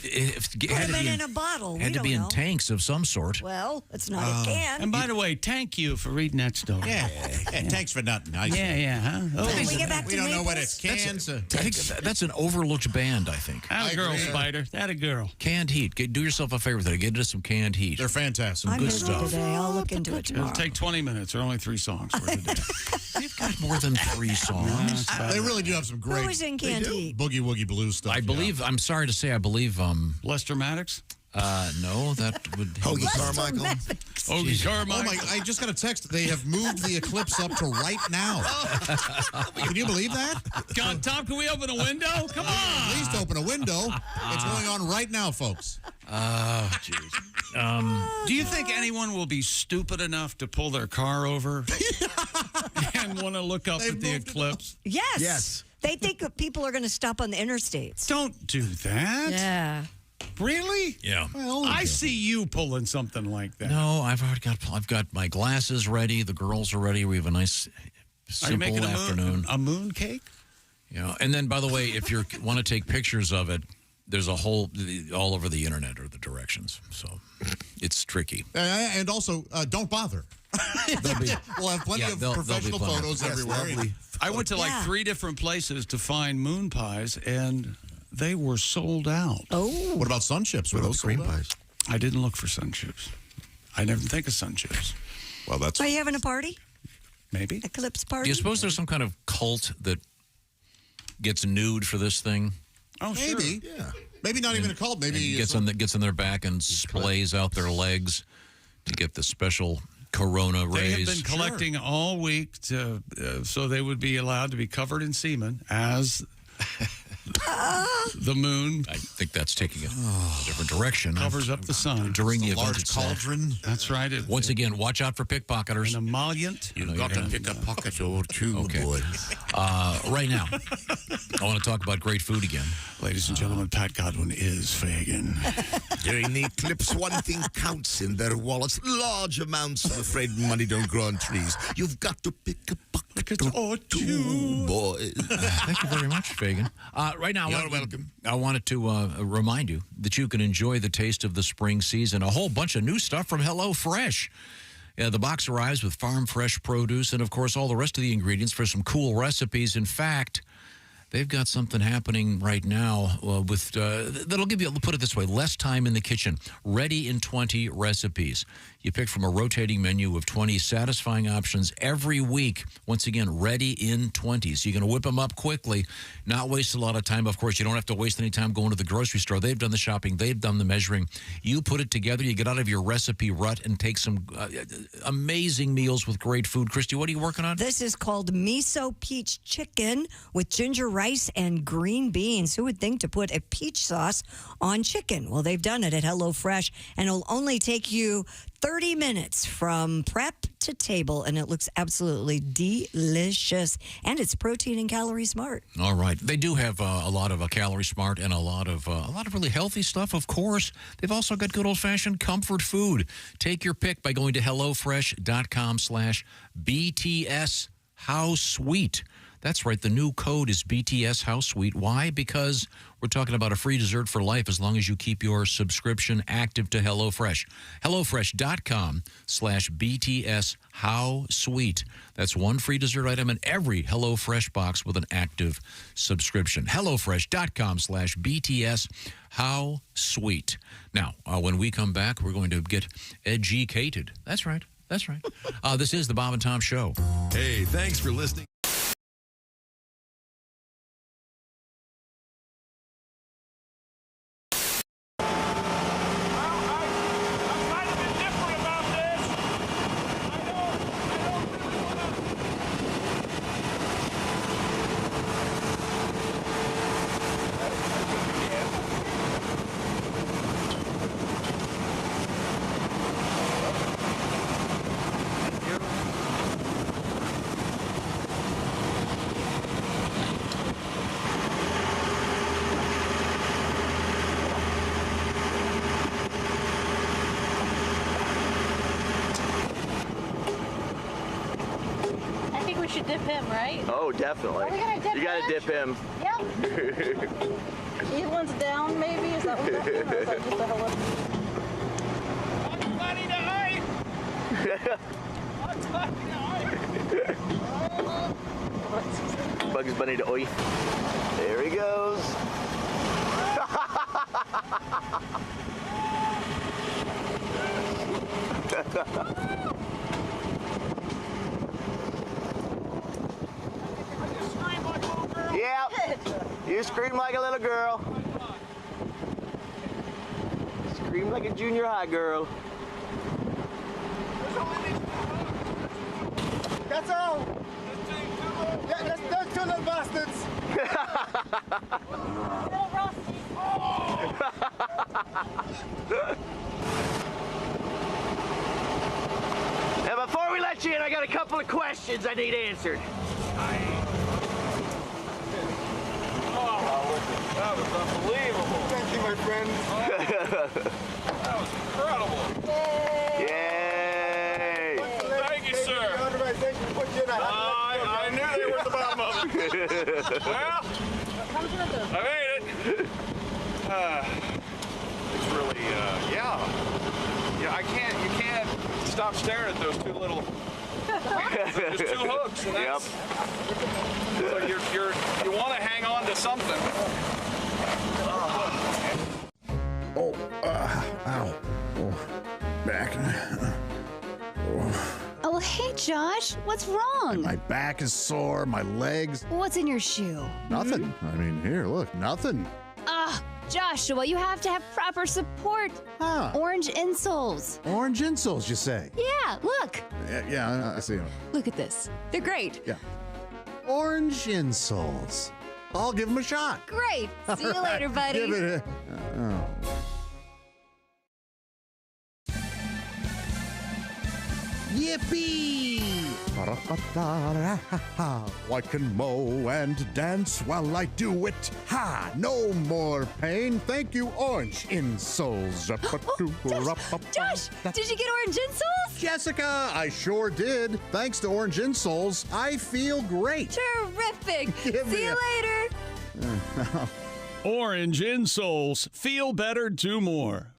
It Could have been in a bottle. Had We to be don't in know. tanks of some sort. Well, it's not a can. And by the way, thank you for reading that story. Yeah. Thanks for nothing. Yeah. Huh? Can we get back We to don't know what Naples? it's cans. I think that's an overlooked band. I think. That a girl, Spider. That a girl. Canned Heat. Do yourself a favor with it. Get into some Canned Heat. They're fantastic. I'm good busy stuff. today. I'll look into it tomorrow. It'll take 20 minutes. There are only 3 songs for today. They've got more than 3 songs. They really do have some great. Who was in Canned Heat? Boogie Woogie Blues stuff. I believe. I'm sorry to say. I believe. Lester Maddox? No, that would. Hoagie Carmichael. Hoagie Carmichael. Oh my! I just got a text. They have moved the Eclipse up to right now. Can you believe that? Tom, can we open a window? Come on. At least open a window. It's going on right now, folks. Oh, jeez. Do you think anyone will be stupid enough to pull their car over and want to look up at the Eclipse? Yes. Yes. They think that people are going to stop on the interstates. Don't do that. Yeah. Really? Yeah. Well, I see you pulling something like that. No, I've got my glasses ready. The girls are ready. We have a nice, Are you simple making afternoon. a moon cake? Yeah. And then, by the way, if you want to take pictures of it, there's a whole all over the internet are the directions. So it's tricky. And also, don't bother. We'll have plenty of professional photos everywhere. I went to like 3 different places to find moon pies, and they were sold out. Oh. What about sun chips? Were those cream sold out? pies? I didn't look for sun chips. I never think of sun chips. Well, that's. Are you having a party? Maybe. Eclipse party? Do you suppose there's some kind of cult that gets nude for this thing? Oh, maybe. sure. Yeah. Maybe not even a cult. Maybe gets on their back and splays out their legs to get the special corona rays. They have been collecting all week so they would be allowed to be covered in semen as the moon. I think that's taking a different direction. Covers up the sun. During the event large itself. cauldron. That's right. Once again, watch out for pickpocketers. An emollient. You've got to pick a pocket or two, boy. Right now, I want to talk about great food again. Ladies and gentlemen, Pat Godwin is Fagin. During the eclipse, one thing counts in their wallets. Large amounts. I'm afraid money don't grow on trees. You've got to pick a pocket or two, boys. Thank you very much, Fagin. Right now, You're welcome. I wanted to remind you that you can enjoy the taste of the spring season. A whole bunch of new stuff from HelloFresh. The box arrives with farm-fresh produce and, of course, all the rest of the ingredients for some cool recipes. In fact, they've got something happening right now with that'll give you, put it this way, less time in the kitchen. Ready in 20 recipes. You pick from a rotating menu of 20 satisfying options every week. Once again, ready in 20. So you're going to whip them up quickly, not waste a lot of time. Of course, you don't have to waste any time going to the grocery store. They've done the shopping. They've done the measuring. You put it together. You get out of your recipe rut and take some amazing meals with great food. Christy, what are you working on? This is called miso peach chicken with ginger rice and green beans. Who would think to put a peach sauce on chicken? Well, they've done it at HelloFresh, and it'll only take you 30 minutes from prep to table, and it looks absolutely delicious. And it's protein and calorie smart. All right. They do have a lot of calorie smart and a lot of really healthy stuff, of course. They've also got good old-fashioned comfort food. Take your pick by going to HelloFresh.com/BTS How Sweet. That's right. The new code is BTS How Sweet. Why? Because we're talking about a free dessert for life as long as you keep your subscription active to HelloFresh. HelloFresh.com/BTS How Sweet. That's one free dessert item in every HelloFresh box with an active subscription. HelloFresh.com/BTS How Sweet. Now, when we come back, we're going to get educated. That's right. That's right. This is the Bob and Tom Show. Hey, thanks for listening. should dip him, right? Oh, definitely. Are we gonna dip You gotta dip him. Yep. Either one's down, maybe? Is that what's up here? Or is that just a hello? Bugs Bunny to oi. There he goes. Yep. You scream like a little girl. Scream like a junior high girl. That's all. Yeah, that's those two little bastards. Now, before we let you in, I got a couple of questions I need answered. That was unbelievable. Thank you, my friend. That was incredible. Yay! Thank you, sir. I knew they were at the bottom of it. Well, I made it. It's really, yeah, you can't stop staring at those two little. There's two hooks. And that's, so you want to hang on to something. Ow. Oh, back. Oh, hey, Josh. What's wrong? My back is sore, my legs. What's in your shoe? Nothing. I mean, here, look, nothing. Joshua, you have to have proper support. Orange insoles. Orange insoles, you say? Yeah, look. Yeah, I see them. Look at this. They're great. Yeah. Orange insoles. I'll give them a shot. Great. See you later, buddy. Give it a... Yippee! I can mow and dance while I do it. Ha! No more pain. Thank you, Orange Insoles. Josh, did you get orange insoles? Jessica, I sure did. Thanks to Orange Insoles, I feel great. Terrific. See you later. Orange Insoles. Feel better, do more.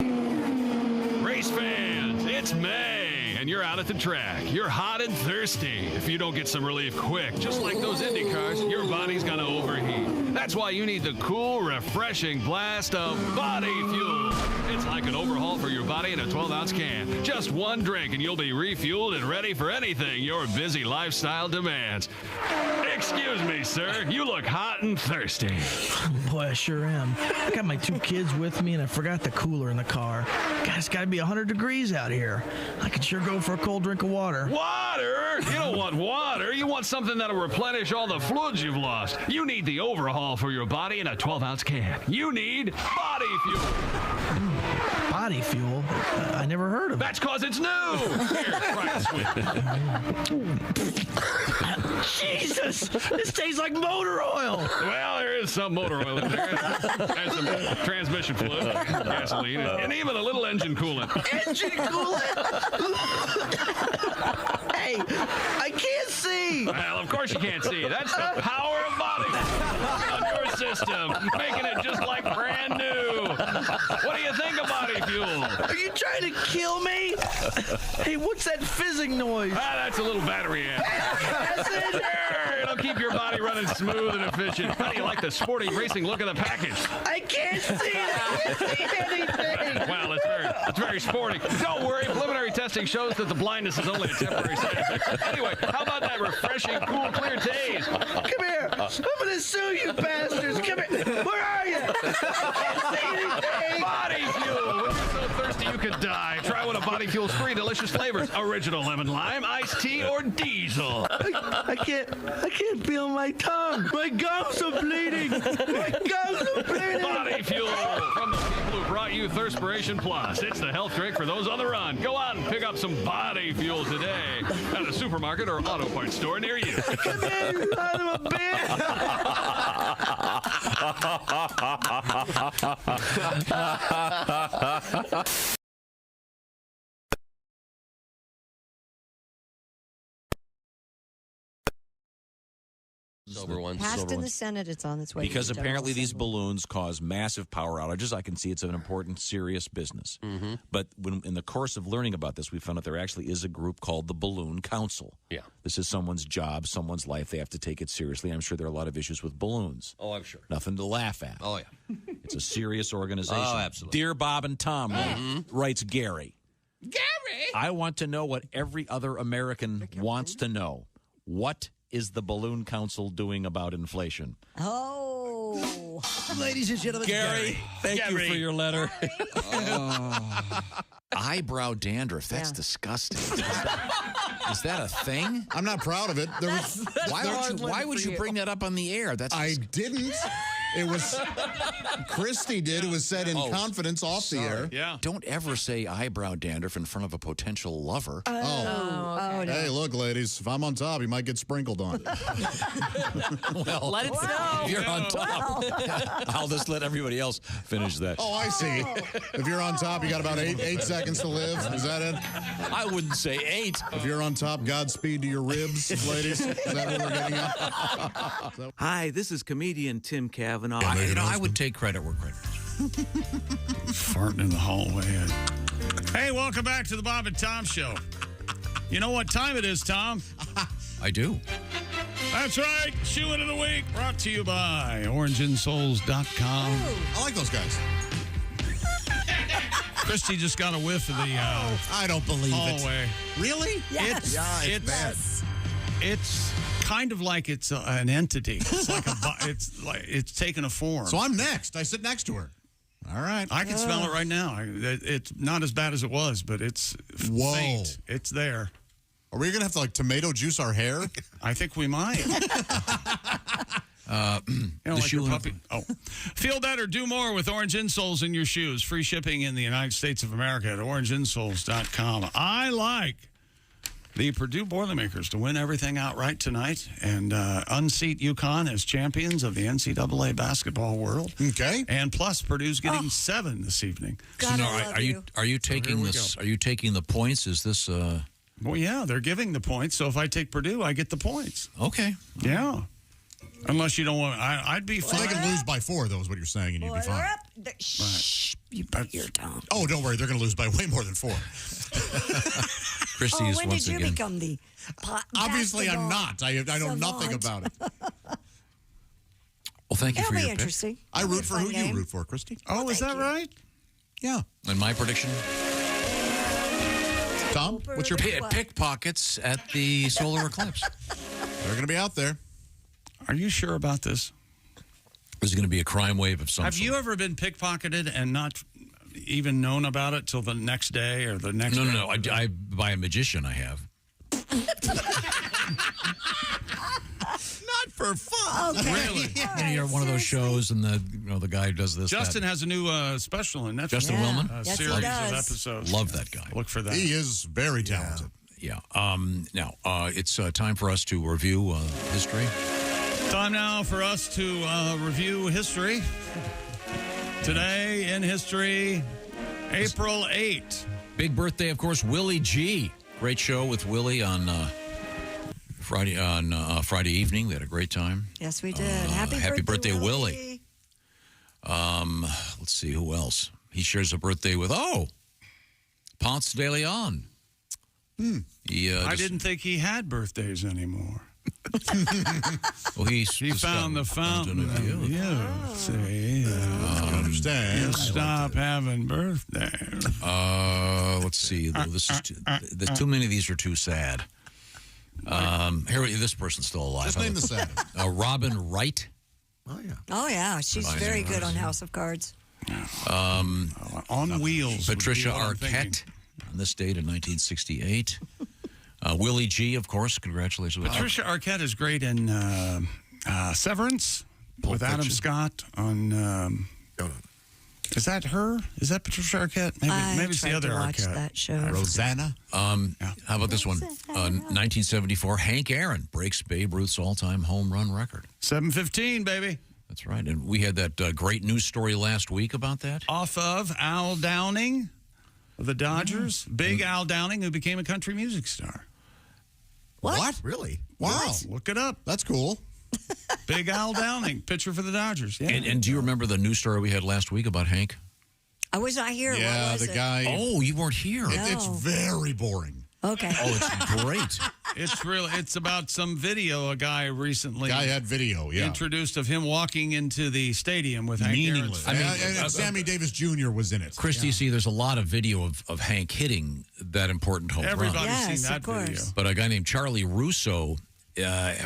Race fans, it's May, and you're out at the track. You're hot and thirsty. If you don't get some relief quick, just like those Indy cars, your body's gonna overheat. That's why you need the cool, refreshing blast of body fuel. It's like an overhaul for your body in a 12-ounce can. Just one drink, and you'll be refueled and ready for anything your busy lifestyle demands. Excuse me, sir. You look hot and thirsty. Boy, I sure am. I got my 2 kids with me, and I forgot the cooler in the car. God, it's got to be 100 degrees out here. I could sure go for a cold drink of water. Water? You don't want water. You want something that'll replenish all the fluids you've lost. You need the overhaul for your body in a 12-ounce can. You need body fuel. Body fuel? I never heard of it. That's because it's new. Here, try it. Jesus! This tastes like motor oil. Well, there is some motor oil in there. There's some transmission fluid, gasoline, and even a little engine coolant. Engine coolant? Hey, I can't see. Well, of course you can't see. That's the power of body on your system, making it just like brand new. What do you think of body fuel? Are you trying to kill me? Hey, what's that fizzing noise? That's a little battery amp. It'll keep your body running smooth and efficient. How do you like the sporty racing look of the package? I can't see it. I can't see anything. Well, it's very sporty. Don't worry, preliminary testing shows that the blindness is only a temporary side effect. Anyway, how about that refreshing, cool, clear taste? Come here. I'm going to sue you bastards. Come here. Where are you? I can't see anything. Body fuel. When you're so thirsty you could die. Try one of Body Fuel's 3 delicious flavors. Original lemon lime, iced tea, or diesel. I can't feel my tongue. My gums are bleeding. My gums are bleeding. Body Fuel from the people who brought you Thirspiration Plus. It's the health drink for those on the run. Go out and pick up some Body Fuel today at a supermarket or auto parts store near you. Come here, you son of a bitch. Passed in the Senate. It's on its way. Because to the apparently General these balloons cause massive power outages. I can see it's an important, serious business. Mm-hmm. But when in the course of learning about this, we found out there actually is a group called the Balloon Council. Yeah. This is someone's job, someone's life. They have to take it seriously. I'm sure there are a lot of issues with balloons. Oh, I'm sure. Nothing to laugh at. Oh, yeah. It's a serious organization. Oh, absolutely. Dear Bob and Tom, writes Gary. Gary! I want to know what every other American wants to know. What is the Balloon Council doing about inflation? Oh. Ladies and gentlemen, Gary, thank you for your letter. Eyebrow dandruff, that's Yeah. disgusting. Is that a thing? I'm not proud of it. Why would you bring that up on the air? I didn't. It was Christy did. It was said in confidence off the air. Yeah. Don't ever say eyebrow dandruff in front of a potential lover. Oh, no. Hey, look, ladies, if I'm on top, you might get sprinkled on. Well, let it snow. If you're on top, I'll just let everybody else finish that. Oh, I see. If you're on top, you got about eight seconds to live. Is that it? I wouldn't say 8. If you're on top, Godspeed to your ribs, ladies. Is that what we're getting at? Hi, this is comedian Tim Cavanaugh. I would take credit where credit is. Farting in the hallway. Hey, welcome back to the Bob and Tom Show. You know what time it is, Tom? I do. That's right. Shoe-in of the week brought to you by orangeinsoles.com. I like those guys. Christy just got a whiff of the I don't believe hallway. it. Really? Yes. It's bad. It's kind of like it's an entity. It's like it's taken a form. So I'm next. I sit next to her. All right. I can smell it right now. It's not as bad as it was, but it's faint. It's there. Are we gonna have to tomato juice our hair? I think we might. Like your puppy. Feel better, do more with Orange Insoles in your shoes. Free shipping in the United States of America at orangeinsoles.com. I like the Purdue Boilermakers to win everything outright tonight and unseat UConn as champions of the NCAA basketball world. Okay. And plus, Purdue's getting 7 this evening. God, So, I love are you taking this? Are you taking the points? Is this? Well, yeah, they're giving the points. So if I take Purdue, I get the points. Okay. Yeah. Unless you don't want, I'd be fine. They can lose by 4, though, is what you're saying, and you'd be fine. Shh, you bite your tongue. Oh, don't worry, they're going to lose by way more than 4. Christy is when once did you again. become the Obviously, I'm not. I know savant. nothing about it. Well, thank you It'll for be your interesting. pick. I root for Fun who game. you root for, Christy. Oh, is that right? Yeah. And my prediction: Tom, what's your pick? Pickpockets at the solar eclipse. They're going to be out there. Are you sure about this? There's going to be a crime wave of some Have sort. you ever been pickpocketed and not even known about it till the next day or the next No. I by a magician, I have. Not for fun. Okay. Really? You're one of those shows, and the guy who does this. Justin has a new special in Netflix. Justin Willman? Yes, he series of does. episodes. Love that guy. Look for that. He is very talented. Yeah. Now it's time for us to review history. Time now for us to review history. Today in history, April 8. Big birthday, of course, Willie G. Great show with Willie on Friday evening. We had a great time. Yes, we did. Happy birthday, Willie. Let's see who else. He shares a birthday with Ponce de Leon. I didn't think he had birthdays anymore. Well, he found the fountain of youth. See, understand. You stop having birthdays. Let's see. This is too many of these are too sad. Here, this person's still alive. Just name the sad. Robin Wright. Oh, yeah. She's very good on House of Cards. On wheels. Patricia Arquette on this date in 1968. Willie G, of course. Congratulations. Patricia Arquette is great in Severance with Adam Scott on. Is that her? Is that Patricia Arquette? Maybe it's the other Arquette. That show. Rosanna. How about this one? 1974, Hank Aaron breaks Babe Ruth's all-time home run record. 7:15, baby. That's right. And we had that great news story last week about that. Off of Al Downing of the Dodgers. Big Al Downing, who became a country music star. What? Really? Wow. Look it up. That's cool. Big Al Downing, pitcher for the Dodgers. Yeah. And do you remember the news story we had last week about Hank? I was not here. Yeah, what was the it? guy. Oh, you weren't here. It's very boring. Okay. Oh, it's great. It's about some video a guy recently had video, yeah. introduced of him walking into the stadium with Hank Meaningless. Aaron's. And Sammy Davis Jr. was in it. Christy, see, there's a lot of video of Hank hitting that important home run. Everybody's seen that video. But a guy named Charlie Russo,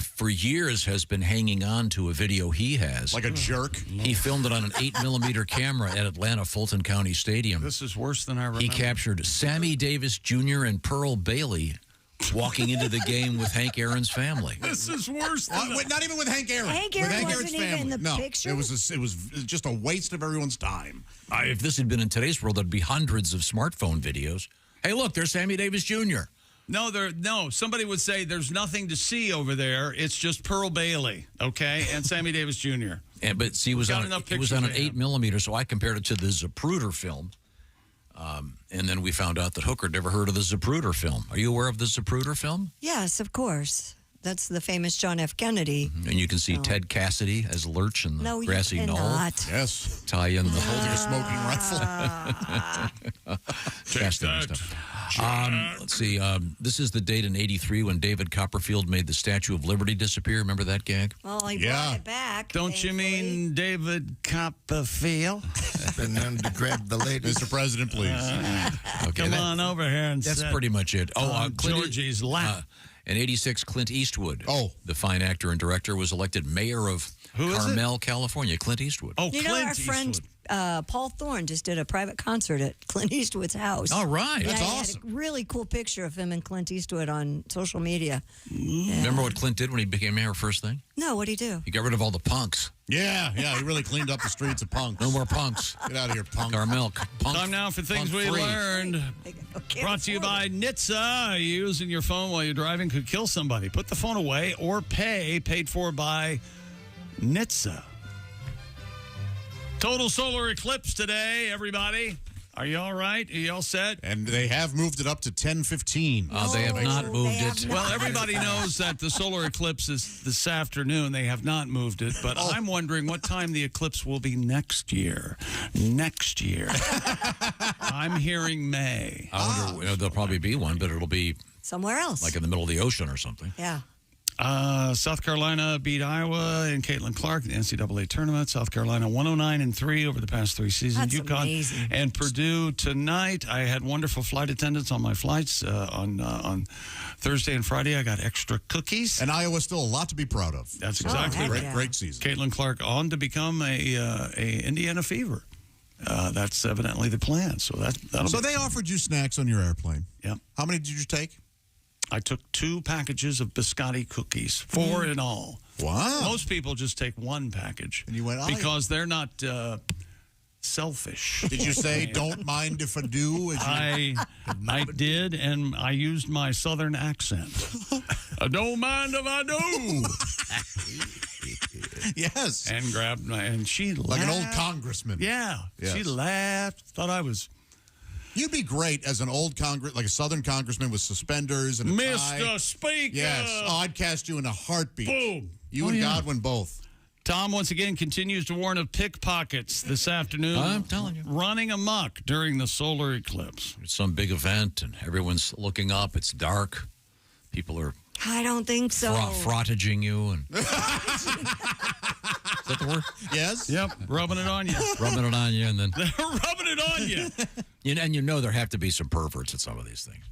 for years, has been hanging on to a video he has. Like a jerk. He filmed it on an 8mm camera at Atlanta Fulton County Stadium. This is worse than I remember. He captured Sammy Davis Jr. and Pearl Bailey walking into the game with Hank Aaron's family. This is worse than not even with Hank Aaron. Hank Aaron with Hank wasn't Aaron's even family. in the no, picture? it was just a waste of everyone's time. If this had been in today's world, there'd be hundreds of smartphone videos. Hey, look, there's Sammy Davis Jr. No, somebody would say there's nothing to see over there. It's just Pearl Bailey, okay, and Sammy Davis Jr. But see, it was on an 8mm, so I compared it to the Zapruder film. And then we found out that Hooker never heard of the Zapruder film. Are you aware of the Zapruder film? Yes, of course. That's the famous John F. Kennedy. And you can see Ted Cassidy as Lurch in the grassy knoll. Yes. Tie in the holding a smoking rifle. Fascinating stuff. Let's see. This is the date in '83 when David Copperfield made the Statue of Liberty disappear. Remember that gag? Well, he brought it back. Don't you mean David Copperfield? And then to grab the lady. Mr. President, please. Come on over here and that's sit pretty much it. Georgie's lap. In '86, Clint Eastwood, the fine actor and director, was elected mayor of Who is Carmel, California. Clint Eastwood. Oh, You know, our friend Paul Thorne just did a private concert at Clint Eastwood's house. All right. Yeah, That's he awesome. had a really cool picture of him and Clint Eastwood on social media. Yeah. Remember what Clint did when he became mayor first thing? No, what'd he do? He got rid of all the punks. Yeah, he really cleaned up the streets of punks. No more punks. Get out of here, punk. Our milk. Punk. Time now for things we free. learned. Brought to you by NHTSA. Using your phone while you're driving could kill somebody. Put the phone away or pay. Paid for by NHTSA. Total solar eclipse today, everybody. Are you all right? Are you all set? And they have moved it up to 10:15. They have not moved it. Well, everybody knows that the solar eclipse is this afternoon. They have not moved it, but I'm wondering what time the eclipse will be next year. Next year. I'm hearing May. I wonder, there'll probably be one, but it'll be somewhere else. like in the middle of the ocean or something. Yeah. South Carolina beat Iowa and Caitlin Clark in the NCAA tournament. South Carolina 109-3 over the past 3 seasons. That's UConn amazing. and Purdue tonight. I had wonderful flight attendants on my flights on Thursday and Friday. I got extra cookies. And Iowa's still a lot to be proud of. That's exactly right. Great season. Caitlin Clark on to become a Indiana Fever. That's evidently the plan. So that'll So be they fun. offered you snacks on your airplane. Yep. How many did you take? I took 2 packages of biscotti cookies, 4 in all. Wow. Most people just take 1 package. And you went, oh, because they're not selfish. Did you say, don't mind if I do? I did, and I used my southern accent. I don't mind if I do. Yes. And grabbed my, and she laughed. Like an old congressman. Yeah. Yes. She laughed, thought I was... You'd be great as an old like a southern congressman with suspenders and a tie. Mr. Speaker! Yes. Oh, I'd cast you in a heartbeat. Boom. You and Godwin both. Tom, once again, continues to warn of pickpockets this afternoon. I'm telling you. Running amok during the solar eclipse. It's some big event, and everyone's looking up. It's dark. People are I don't think so. frottaging you. And is that the word? Yes. Yep. Rubbing it on you. Rubbing it on you, and then They're rubbing it on you. and you know there have to be some perverts at some of these things.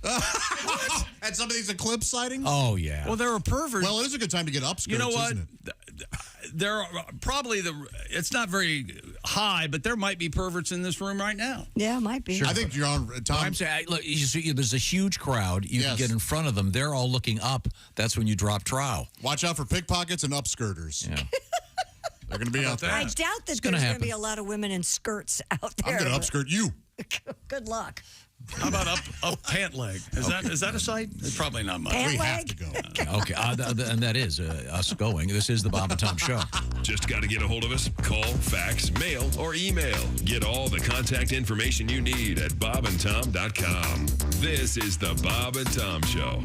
What? At some of these eclipse sightings? Oh yeah. Well, there are perverts. Well, it is a good time to get upskirts, You know what? isn't it? There are probably it's not very high, but there might be perverts in this room right now. Yeah, might be. Sure. I think you're on, Tom. I'm saying, look, you see, there's a huge crowd. You can Yes. get in front of them. They're all looking up. That's when you drop trowel. Watch out for pickpockets and upskirters. Yeah. They're going to be out there. I doubt that there's going to be a lot of women in skirts out there. I'm going to upskirt you. Good luck. How about up pant leg? Is that a site? Probably not much. Pant We have leg? to go. Okay, and that is us going. This is the Bob and Tom Show. Just got to get a hold of us. Call, fax, mail, or email. Get all the contact information you need at bobandtom.com. This is the Bob and Tom Show.